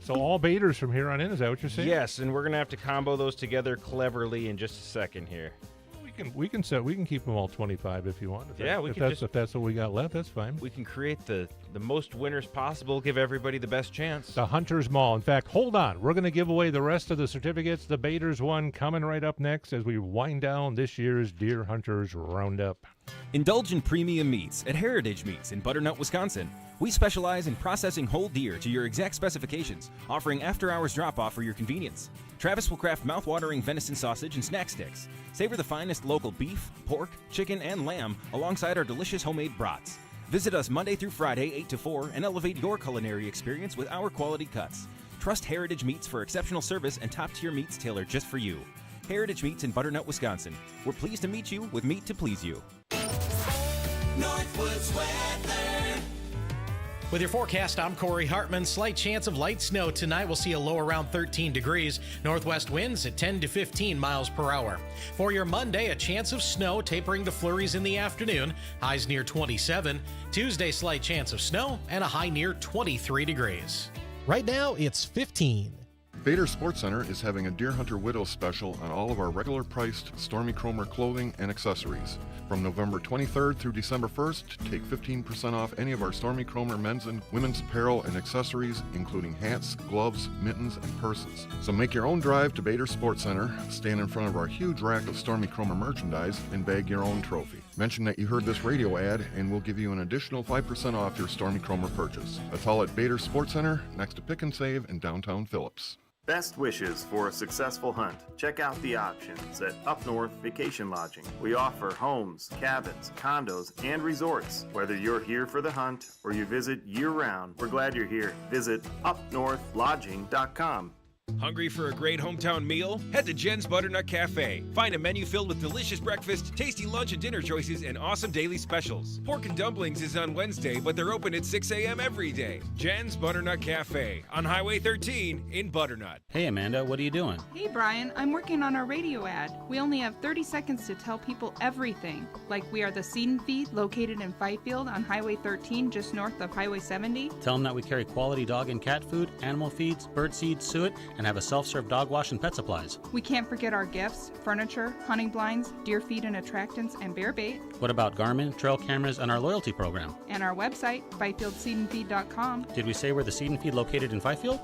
S6: So all Baders from here on in, is that what you're saying?
S7: Yes, and we're going to have to combo those together cleverly in just a second here.
S6: We can keep them all 25 if you want. If that's what we got left, that's fine.
S7: We can create the most winners possible, give everybody the best chance.
S6: The Hunters Mall. In fact, hold on. We're going to give away the rest of the certificates. The Baders one coming right up next as we wind down this year's Deer Hunters Roundup.
S15: Indulge in premium meats at Heritage Meats in Butternut, Wisconsin. We specialize in processing whole deer to your exact specifications, offering after-hours drop-off for your convenience. Travis will craft mouth-watering venison sausage and snack sticks. Savor the finest local beef, pork, chicken, and lamb alongside our delicious homemade brats. Visit us Monday through Friday, 8 to 4, and elevate your culinary experience with our quality cuts. Trust Heritage Meats for exceptional service and top-tier meats tailored just for you. Heritage Meats in Butternut, Wisconsin. We're pleased to meet you with meat to please you.
S12: Northwoods weather. With your forecast, I'm Corey Hartman. Slight chance of light snow tonight. We'll see a low around 13 degrees. Northwest winds at 10 to 15 miles per hour. For your Monday, a chance of snow tapering to flurries in the afternoon. Highs near 27. Tuesday, slight chance of snow and a high near 23 degrees. Right now, it's 15.
S19: Bader Sports Center is having a Deer Hunter Widow special on all of our regular priced Stormy Cromer clothing and accessories. From November 23rd through December 1st, take 15% off any of our Stormy Cromer men's and women's apparel and accessories, including hats, gloves, mittens, and purses. So make your own drive to Bader Sports Center, stand in front of our huge rack of Stormy Cromer merchandise, and bag your own trophy. Mention that you heard this radio ad, and we'll give you an additional 5% off your Stormy Cromer purchase. That's all at Bader Sports Center, next to Pick and Save in downtown Phillips.
S17: Best wishes for a successful hunt. Check out the options at Up North Vacation Lodging. We offer homes, cabins, condos, and resorts. Whether you're here for the hunt or you visit year-round, we're glad you're here. Visit upnorthlodging.com.
S15: Hungry for a great hometown meal? Head to Jen's Butternut Cafe. Find a menu filled with delicious breakfast, tasty lunch and dinner choices, and awesome daily specials. Pork and dumplings is on Wednesday, but they're open at 6 a.m. every day. Jen's Butternut Cafe on Highway 13 in Butternut.
S20: Hey Amanda, what are you doing?
S21: Hey Brian, I'm working on our radio ad. We only have 30 seconds to tell people everything. Like we are the Seed and Feed located in Fifield on Highway 13 just north of Highway 70.
S20: Tell them that we carry quality dog and cat food, animal feeds, bird seed, suet, and have a self-serve dog wash and pet supplies.
S21: We can't forget our gifts, furniture, hunting blinds, deer feed and attractants, and bear bait.
S20: What about Garmin, trail cameras, and our loyalty program?
S21: And our website, FifieldSeedandFeed.com.
S20: Did we say we're the Seed and Feed located in Fifield?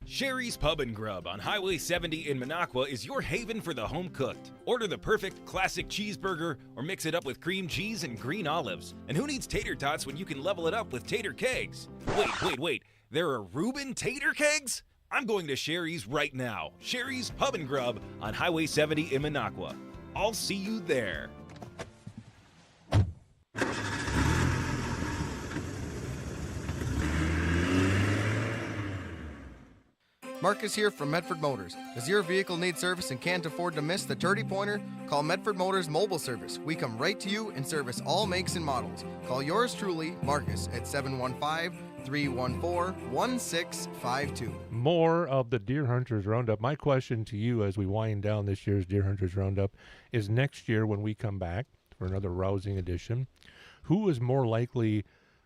S15: Sherry's Pub and Grub on Highway 70 in Minocqua is your haven for the home cooked. Order the perfect classic cheeseburger or mix it up with cream cheese and green olives. And who needs tater tots when you can level it up with tater kegs? Wait. There are Reuben tater kegs? I'm going to Sherry's right now. Sherry's Pub and Grub on Highway 70 in Minocqua. I'll see you there.
S18: Marcus here from Medford Motors. Does your vehicle need service and can't afford to miss the 30-pointer? Call Medford Motors Mobile Service. We come right to you and service all makes and models. Call yours truly, Marcus, at 715-314-1652.
S6: More of the Deer Hunters Roundup. My question to you as we wind down this year's Deer Hunters Roundup is next year when we come back for another rousing edition. Who is more likely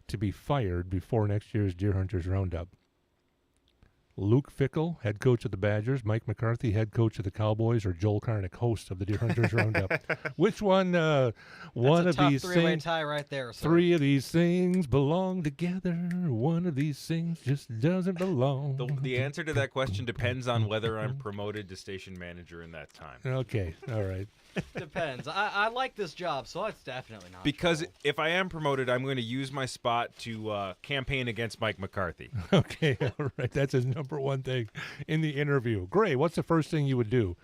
S6: to be fired before next year's Deer Hunters Roundup? Luke Fickell, head coach of the Badgers, Mike McCarthy, head coach of the Cowboys, or Joel Karnick, host of the Deer Hunters Roundup? Which one? One of these
S8: three-way
S6: things.
S8: tie right there, sir.
S6: Three of these things belong together. One of these things just doesn't belong.
S7: The answer to that question depends on whether I'm promoted to station manager in that time.
S6: Okay, all right.
S8: Depends. I like this job, so it's definitely not.
S7: Because if I am promoted, I'm going to use my spot to campaign against Mike McCarthy.
S6: Okay, all right. That's his number one thing in the interview. Gray, what's the first thing you would do?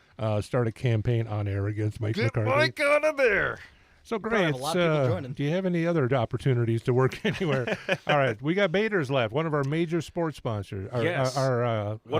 S6: Start a campaign on air against Mike McCarthy?
S7: Mike out of there.
S6: So great. Do you have any other opportunities to work anywhere? All right, we got Bader's left, one of our major sports sponsors.
S7: Yes.
S6: One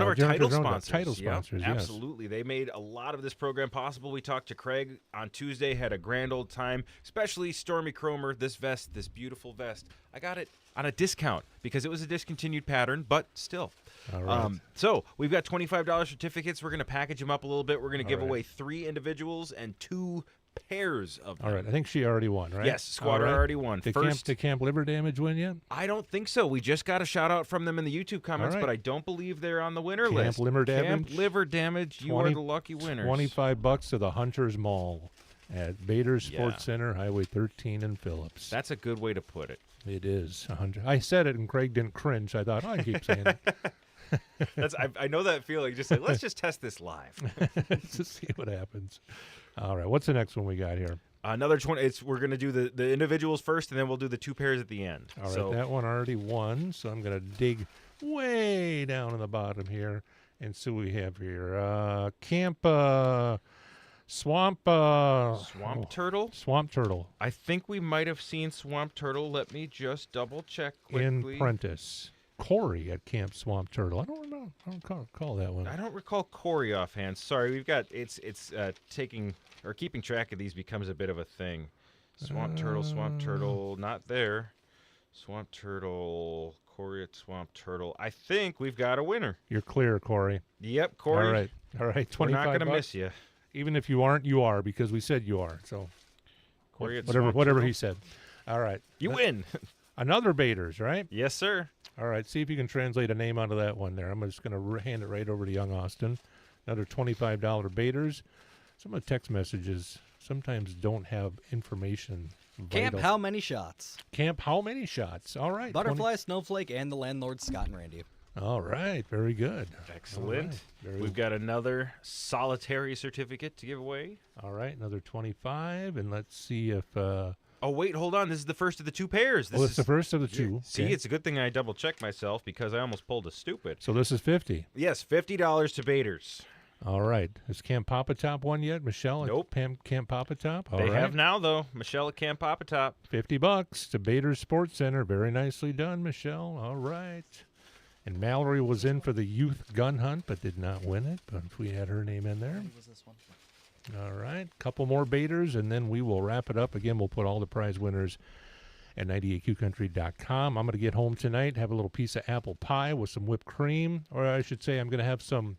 S7: of our title sponsors.
S6: Title
S7: Yep,
S6: sponsors, yes.
S7: absolutely. They made a lot of this program possible. We talked to Craig on Tuesday, had a grand old time, especially Stormy Cromer, this vest, this beautiful vest. I got it on a discount because it was a discontinued pattern, but still.
S6: All right.
S7: So we've got $25 certificates. We're going to package them up a little bit. We're going to give
S6: right.
S7: away 3 individuals and 2 pairs of them.
S6: All right, I think she already won, right?
S7: Yes, Squatter
S6: All right.
S7: already won.
S6: Did Camp Liver Damage win yet?
S7: I don't think so. We just got a shout out from them in the YouTube comments,
S6: right.
S7: but I don't believe they're on the winner
S6: Camp
S7: list.
S6: Liver Damage?
S7: Camp Liver Damage, you are the lucky winners.
S6: $25 to the Hunters Mall at Bader's Sports
S7: Yeah.
S6: Center, Highway 13 in Phillips.
S7: That's a good way to put it.
S6: It is 100. I said it and Craig didn't cringe. I thought, I can keep saying it.
S7: I know that feeling. Just say, let's just test this live.
S6: Just see what happens. All right, what's the next one we got here?
S7: Another 20. We're going to do the individuals first, and then we'll do the 2 pairs at the end.
S6: All right,
S7: so,
S6: that one already won, so I'm going to dig way down in the bottom here and see what we have here. Camp Swamp
S7: Turtle?
S6: Swamp Turtle.
S7: I think we might have seen Swamp Turtle. Let me just double check quickly.
S6: In Prentice. Corey at Camp Swamp Turtle. I don't know. I don't call that one.
S7: I don't recall Corey offhand. Sorry, we've got it's taking or keeping track of these becomes a bit of a thing. Swamp Turtle, not there. Swamp Turtle, Corey at Swamp Turtle. I think we've got a winner.
S6: You're clear, Corey.
S7: Yep, Corey.
S6: All right. 25
S7: We're not going to
S6: bucks.
S7: miss you.
S6: Even if you aren't, you are, because we said you are. So
S7: Corey at
S6: whatever
S7: Swamp Turtle.
S6: he said. All right.
S7: You win.
S6: Another Bader's, right?
S7: Yes, sir.
S6: All right. See if you can translate a name out of that one there. I'm just going to hand it right over to young Austin. Another $25 Bader's. Some of the text messages sometimes don't have information.
S8: Camp
S6: vital.
S8: How Many Shots?
S6: Camp How Many Shots? All right.
S8: Butterfly, Snowflake, and the landlords, Scott and Randy.
S6: All right. Very good.
S7: Excellent.
S6: All right.
S7: We've got another solitary certificate to give away.
S6: All right. Another 25. And let's see if...
S7: Oh, wait, hold on. This is the first of the 2 pairs.
S6: It's the first of the 2.
S7: See,
S6: Okay.
S7: it's a good thing I double-checked myself because I almost pulled a stupid.
S6: So this is 50.
S7: Yes, $50 to Bader's.
S6: All right. Has Camp Papa Top won yet? Michelle
S7: Nope.
S6: at Camp Papa Top? All
S7: They
S6: right.
S7: have now, though. Michelle at Camp Papa Top.
S6: $50 to Bader's Sports Center. Very nicely done, Michelle. All right. And Mallory was in for the youth gun hunt, but did not win it. But if we had her name in there.
S8: Was this one?
S6: All right. Couple more Baders, and then we will wrap it up. Again, we'll put all the prize winners at 98qcountry.com. I'm going to get home tonight, have a little piece of apple pie with some whipped cream. Or I should say I'm going to have some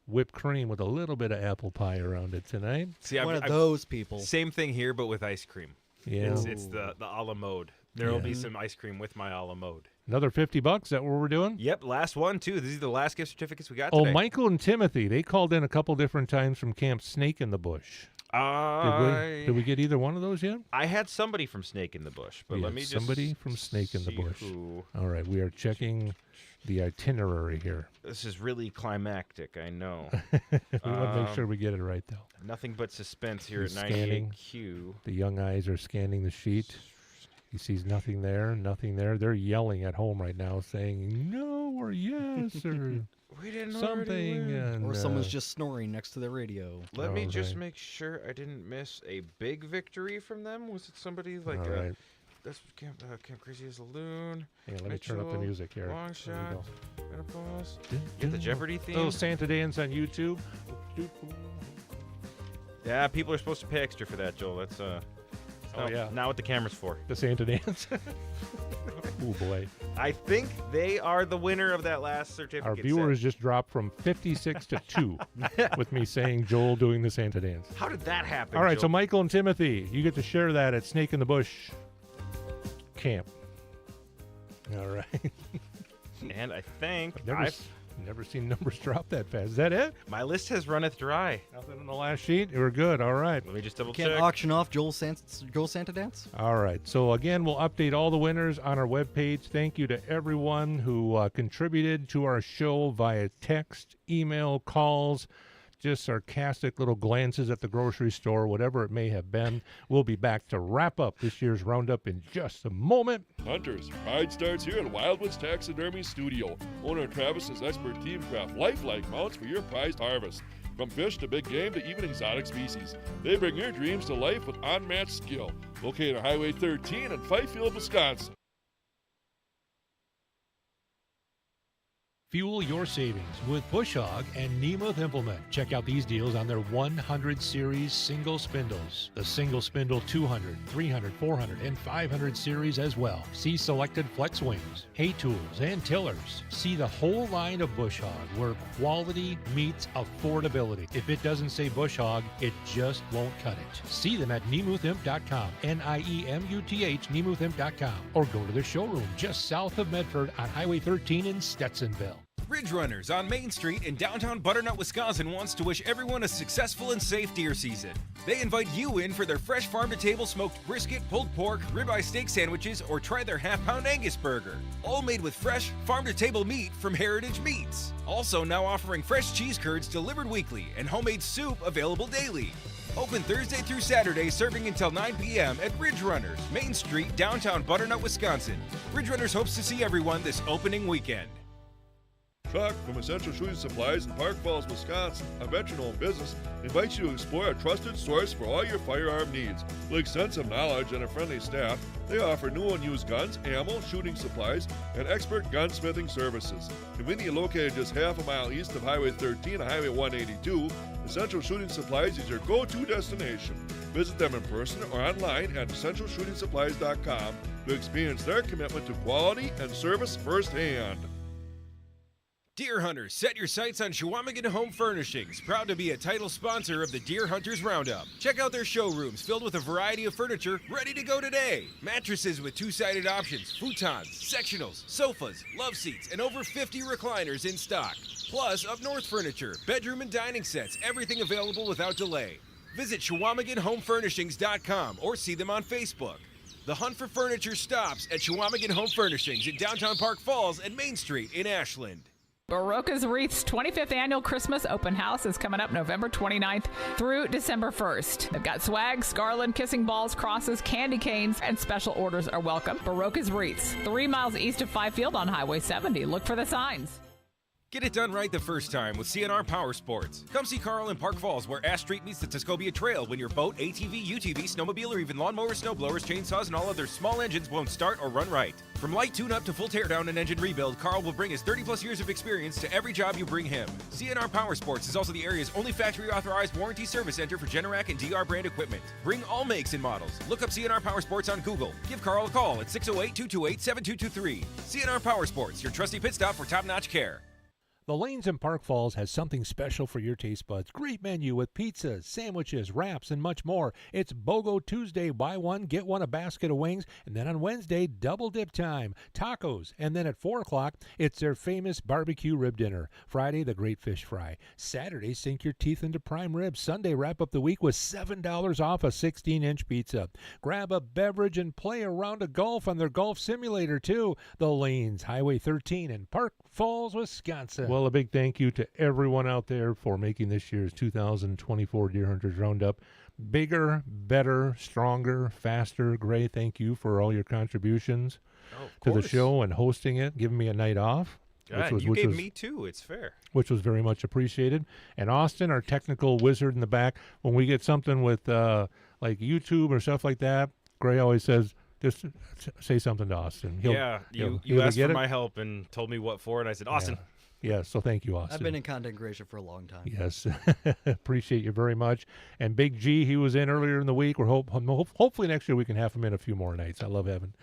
S6: whipped cream with a little bit of apple pie around it tonight.
S7: See,
S8: One of those people.
S7: Same thing here, but with ice cream.
S6: Yeah.
S7: It's the a la mode. There will be some ice cream with my a la mode.
S6: Another $50. Is that what we're doing?
S7: Yep, last one, too. These are the last gift certificates we got
S6: Oh,
S7: today.
S6: Michael and Timothy, they called in a couple different times from Camp Snake in the Bush. Did we get either one of those yet?
S7: I had somebody from Snake in the Bush, but
S6: We
S7: let
S6: have
S7: me just
S6: somebody from Snake in the
S7: see
S6: Bush.
S7: who-
S6: All right, we are checking the itinerary here.
S7: This is really climactic, I know.
S6: We want to make sure we get it right, though.
S7: Nothing but suspense here
S6: He's
S7: at
S6: scanning.
S7: 98Q.
S6: The young eyes are scanning the sheet. He sees nothing there, nothing there. They're yelling at home right now, saying no or yes or
S7: We didn't
S6: something. And,
S8: Or someone's just snoring next to the radio.
S7: Let me just
S6: right.
S7: make sure I didn't miss a big victory from them. Was it somebody like
S6: All right.
S7: that's Camp Crazy as a Loon?
S6: Hang on, let me turn up the
S7: Mitchell,
S6: music here.
S7: Long
S6: There we
S7: shot.
S6: go.
S7: Menopause. Get the Jeopardy theme.
S6: Little Santa dance on YouTube.
S7: Yeah, people are supposed to pay extra for that, Joel. That's
S6: Oh, yeah.
S7: Not what the camera's for.
S6: The Santa dance. Oh, boy.
S7: I think they are the winner of that last certificate.
S6: Our viewers just dropped from 56 to 2 with me saying Joel doing the Santa dance.
S7: How did that happen?
S6: All right,
S7: Joel?
S6: so Michael and Timothy, you get to share that at Snake in the Bush camp. All right.
S7: And I think
S6: I've never seen numbers drop that fast. Is that it?
S7: My list has runneth dry.
S6: Nothing on the last sheet? We're good. All right.
S7: Let me just double
S8: Can't
S7: check.
S8: auction off Joel Santa Dance?
S6: All right. So, again, we'll update all the winners on our webpage. Thank you to everyone who contributed to our show via text, email, calls, just sarcastic little glances at the grocery store, whatever it may have been. We'll be back to wrap up this year's Roundup in just a moment.
S14: Hunters, pride starts here at Wildwood's Taxidermy Studio. Owner Travis's expert team craft lifelike mounts for your prized harvest. From fish to big game to even exotic species, they bring your dreams to life with unmatched skill. Located on Highway 13 in Fifield, Wisconsin.
S6: Fuel your savings with Bush Hog and Nemeth Implement. Check out these deals on their 100 series single spindles. The single spindle 200, 300, 400, and 500 series as well. See selected flex wings, hay tools, and tillers. See the whole line of Bush Hog where quality meets affordability. If it doesn't say Bush Hog, it just won't cut it. See them at NemuthImp.com, Niemuth, NemuthImp.com, or go to their showroom just south of Medford on Highway 13 in Stetsonville.
S15: Ridge Runners on Main Street in downtown Butternut, Wisconsin wants to wish everyone a successful and safe deer season. They invite you in for their fresh farm-to-table smoked brisket, pulled pork, ribeye steak sandwiches, or try their half-pound Angus burger. All made with fresh, farm-to-table meat from Heritage Meats. Also now offering fresh cheese curds delivered weekly and homemade soup available daily. Open Thursday through Saturday, serving until 9 p.m. at Ridge Runners, Main Street, downtown Butternut, Wisconsin. Ridge Runners hopes to see everyone this opening weekend.
S14: Chuck from Essential Shooting Supplies in Park Falls, Wisconsin, a veteran-owned business, invites you to explore a trusted source for all your firearm needs. With extensive knowledge and a friendly staff, they offer new and used guns, ammo, shooting supplies, and expert gunsmithing services. Conveniently located just half a mile east of Highway 13 and Highway 182, Essential Shooting Supplies is your go-to destination. Visit them in person or online at essentialshootingsupplies.com to experience their commitment to quality and service firsthand.
S15: Deer hunters, set your sights on Chequamegon Home Furnishings, proud to be a title sponsor of the Deer Hunters Roundup. Check out their showrooms filled with a variety of furniture ready to go today. Mattresses with two-sided options, futons, sectionals, sofas, love seats, and over 50 recliners in stock. Plus, up north furniture, bedroom and dining sets, everything available without delay. Visit ChequamegonHomeFurnishings.com or see them on Facebook. The hunt for furniture stops at Chequamegon Home Furnishings in downtown Park Falls and Main Street in Ashland.
S2: Barocca's Wreath's 25th annual Christmas open house is coming up November 29th through December 1st. They've got swags, garland, kissing balls, crosses, candy canes, and special orders are welcome. Barocca's Wreaths, 3 miles east of Fifield on Highway 70. Look for the signs.
S15: Get it done right the first time with CNR Power Sports. Come see Carl in Park Falls, where Ash Street meets the Tuscobia Trail when your boat, ATV, UTV, snowmobile, or even lawnmowers, snowblowers, chainsaws, and all other small engines won't start or run right. From light tune-up to full teardown and engine rebuild, Carl will bring his 30-plus years of experience to every job you bring him. CNR Power Sports is also the area's only factory-authorized warranty service center for Generac and DR brand equipment. Bring all makes and models. Look up CNR Power Sports on Google. Give Carl a call at 608-228-7223. CNR Power Sports, your trusty pit stop for top-notch care.
S6: The Lanes in Park Falls has something special for your taste buds. Great menu with pizzas, sandwiches, wraps, and much more. It's BOGO Tuesday, buy one, get one, a basket of wings. And then on Wednesday, double dip time, tacos. And then at 4 o'clock, it's their famous barbecue rib dinner. Friday, the great fish fry. Saturday, sink your teeth into prime ribs. Sunday, wrap up the week with $7 off a 16-inch pizza. Grab a beverage and play a round of golf on their golf simulator, too. The Lanes, Highway 13 in Park Falls, Wisconsin. Well, a big thank you to everyone out there for making this year's 2024 Deer Hunters Roundup bigger, better, stronger, faster. Gray, thank you for all your contributions to the show and hosting it, giving me a night off.
S7: You gave me too. It's fair.
S6: Which was very much appreciated. And Austin, our technical wizard in the back, when we get something with like YouTube or stuff like that, Gray always says, just say something to Austin.
S7: You asked for my help and told me what for, and I said, Austin.
S6: Yeah, so thank you, Austin.
S8: I've been in content creation for a long time.
S6: Yes, appreciate you very much. And Big G, he was in earlier in the week. We're hopefully next year we can have him in a few more nights. I love having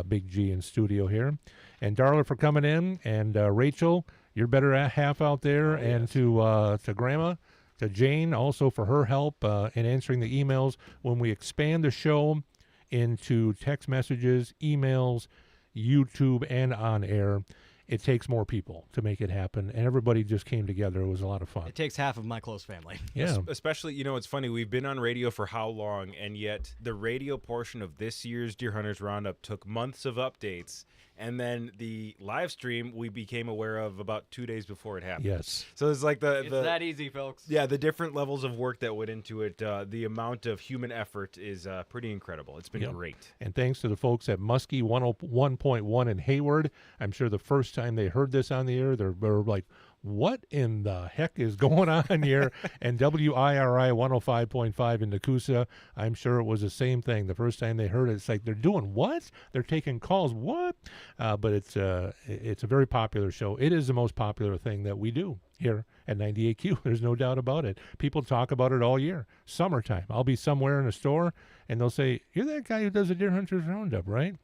S6: Big G in studio here. And Darla for coming in, and Rachel, your better half out there, and to Grandma, to Jane also for her help in answering the emails. When we expand the show into text messages, emails, YouTube, and on air, it takes more people to make it happen, and everybody just came together. It was a lot of fun.
S4: It takes half of my close family.
S6: Yeah.
S7: Especially, it's funny, we've been on radio for how long, and yet the radio portion of this year's Deer Hunters Roundup took months of updates, and then the live stream we became aware of about 2 days before it happened.
S6: Yes.
S7: So it's like
S4: it's that easy, folks.
S7: Yeah, the different levels of work that went into it, the amount of human effort is pretty incredible. It's been great.
S6: And thanks to the folks at Muskie 101.1 in Hayward. I'm sure the first time they heard this on the air, they're like, what in the heck is going on here? And WIRI 105.5 in Nakusa, I'm sure it was the same thing. The first time they heard it, it's like, they're doing what? They're taking calls, what? But it's a very popular show. It is the most popular thing that we do here at 98Q. There's no doubt about it. People talk about it all year. Summertime, I'll be somewhere in a store, and they'll say, you're that guy who does the Deer Hunters Roundup, right?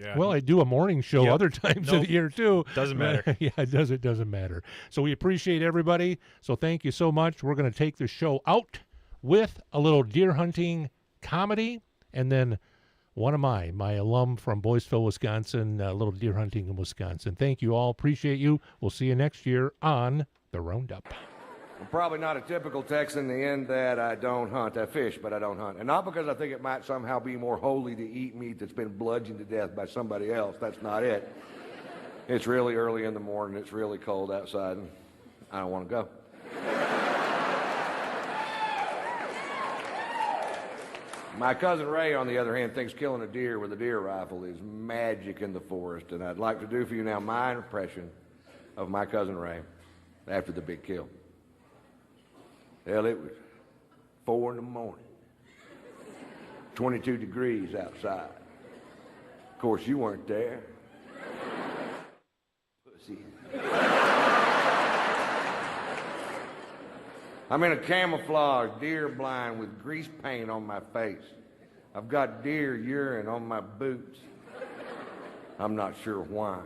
S7: Yeah.
S6: Well, I do a morning show other times of the year, too.
S7: Doesn't matter.
S6: Yeah, it doesn't matter. So we appreciate everybody. So thank you so much. We're going to take the show out with a little deer hunting comedy, and then one of my alum from Boyceville, Wisconsin, a little deer hunting in Wisconsin. Thank you all. Appreciate you. We'll see you next year on the Roundup.
S9: I'm probably not a typical Texan in the end that I don't hunt. I fish, but I don't hunt. And not because I think it might somehow be more holy to eat meat that's been bludgeoned to death by somebody else. That's not it. It's really early in the morning. It's really cold outside, and I don't want to go. My cousin Ray, on the other hand, thinks killing a deer with a deer rifle is magic in the forest. And I'd like to do for you now my impression of my cousin Ray after the big kill. Hell, it was 4 in the morning, 22 degrees outside. Of course, you weren't there. Pussy. I'm in a camouflage deer blind with grease paint on my face. I've got deer urine on my boots. I'm not sure why.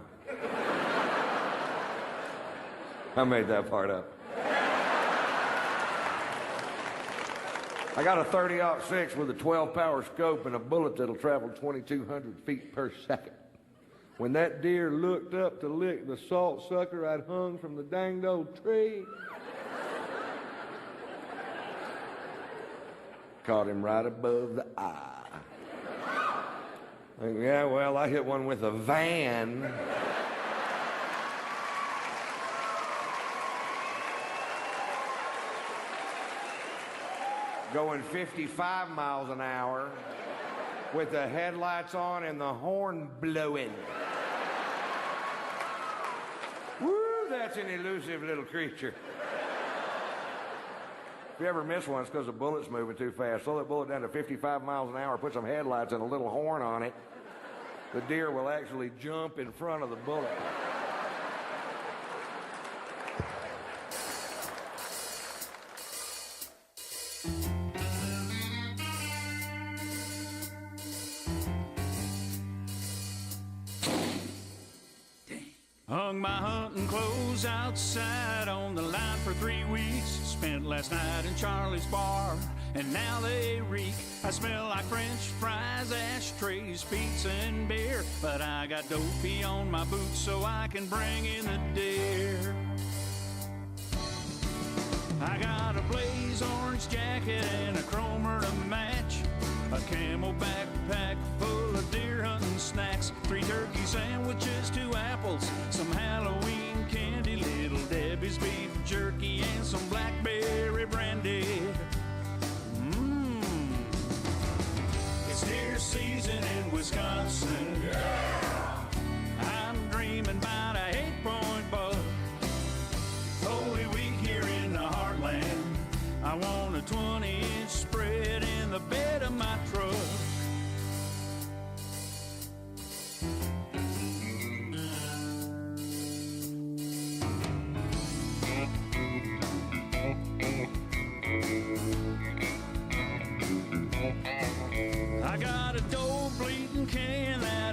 S9: I made that part up. I got a 30-06 with a 12-power scope and a bullet that'll travel 2,200 feet per second. When that deer looked up to lick the salt sucker I'd hung from the danged old tree, caught him right above the eye. Yeah, well, I hit one with a van. Going 55 miles an hour with the headlights on and the horn blowing. Woo, that's an elusive little creature. If you ever miss one, it's because the bullet's moving too fast. Slow that bullet down to 55 miles an hour, put some headlights and a little horn on it. The deer will actually jump in front of the bullet.
S22: Hung my hunting clothes outside on the line for 3 weeks. Spent last night in Charlie's bar, and now they reek. I smell like French fries, ashtrays, pizza, and beer. But I got dopey on my boots so I can bring in the deer. I got a blaze orange jacket and a chromer to match. A camel backpack full of deer hunting snacks. 3 turkey sandwiches, 2 apples, some Halloween candy, Little Debbie's beef jerky, and some blackberry brandy. It's deer season in Wisconsin. I'm dreaming about a 8-point buck. Holy Week here in the heartland. I want a 20-inch spread in the bed of my truck.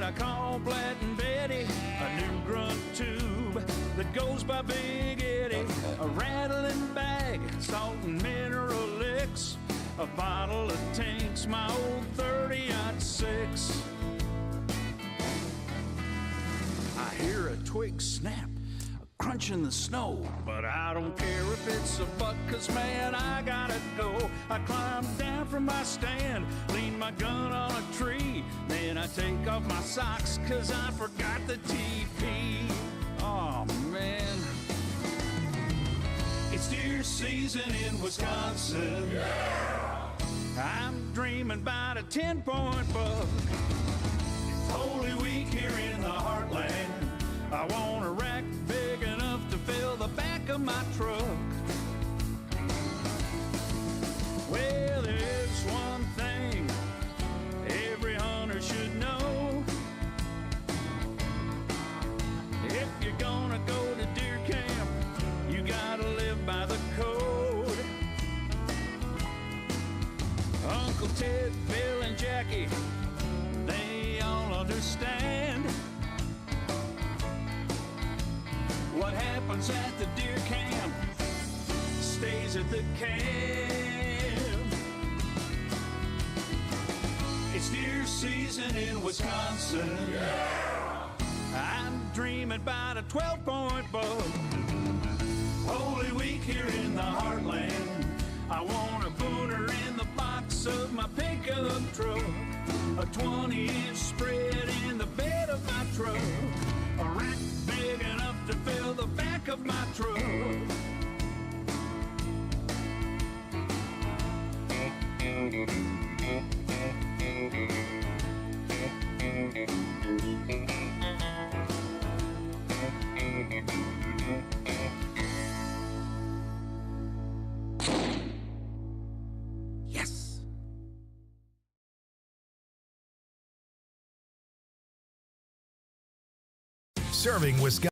S22: I call Blatt and Betty, a new grunt tube that goes by Big Eddie, a rattling bag, salt and mineral licks, a bottle of Tanks, my old 30-06. I hear a twig snap, a crunch in the snow, but I don't care if it's a buck, 'cause man, I gotta go. I climb down from my stand, lean my gun on a tree, then I take off my socks, 'cause I forgot the TP. Oh man, it's deer season in Wisconsin. I'm dreaming about a 10-point buck. It's Holy Week here in the heartland. I want a rack big enough to fill the back of my truck. Well, there's one thing every hunter should know. If you're gonna go to deer camp, you gotta live by the code. Uncle Ted, Bill, and Jackie, they all understand what happens at the deer camp stays at the camp. It's deer season in Wisconsin. I'm dreaming about a 12-point buck. Holy Week here in the heartland. I want a booner in the box of my pickup truck, a 20-inch spread in the bed of my truck, a rack big enough to fill the back of my truck. Yes.
S3: Serving Wisconsin.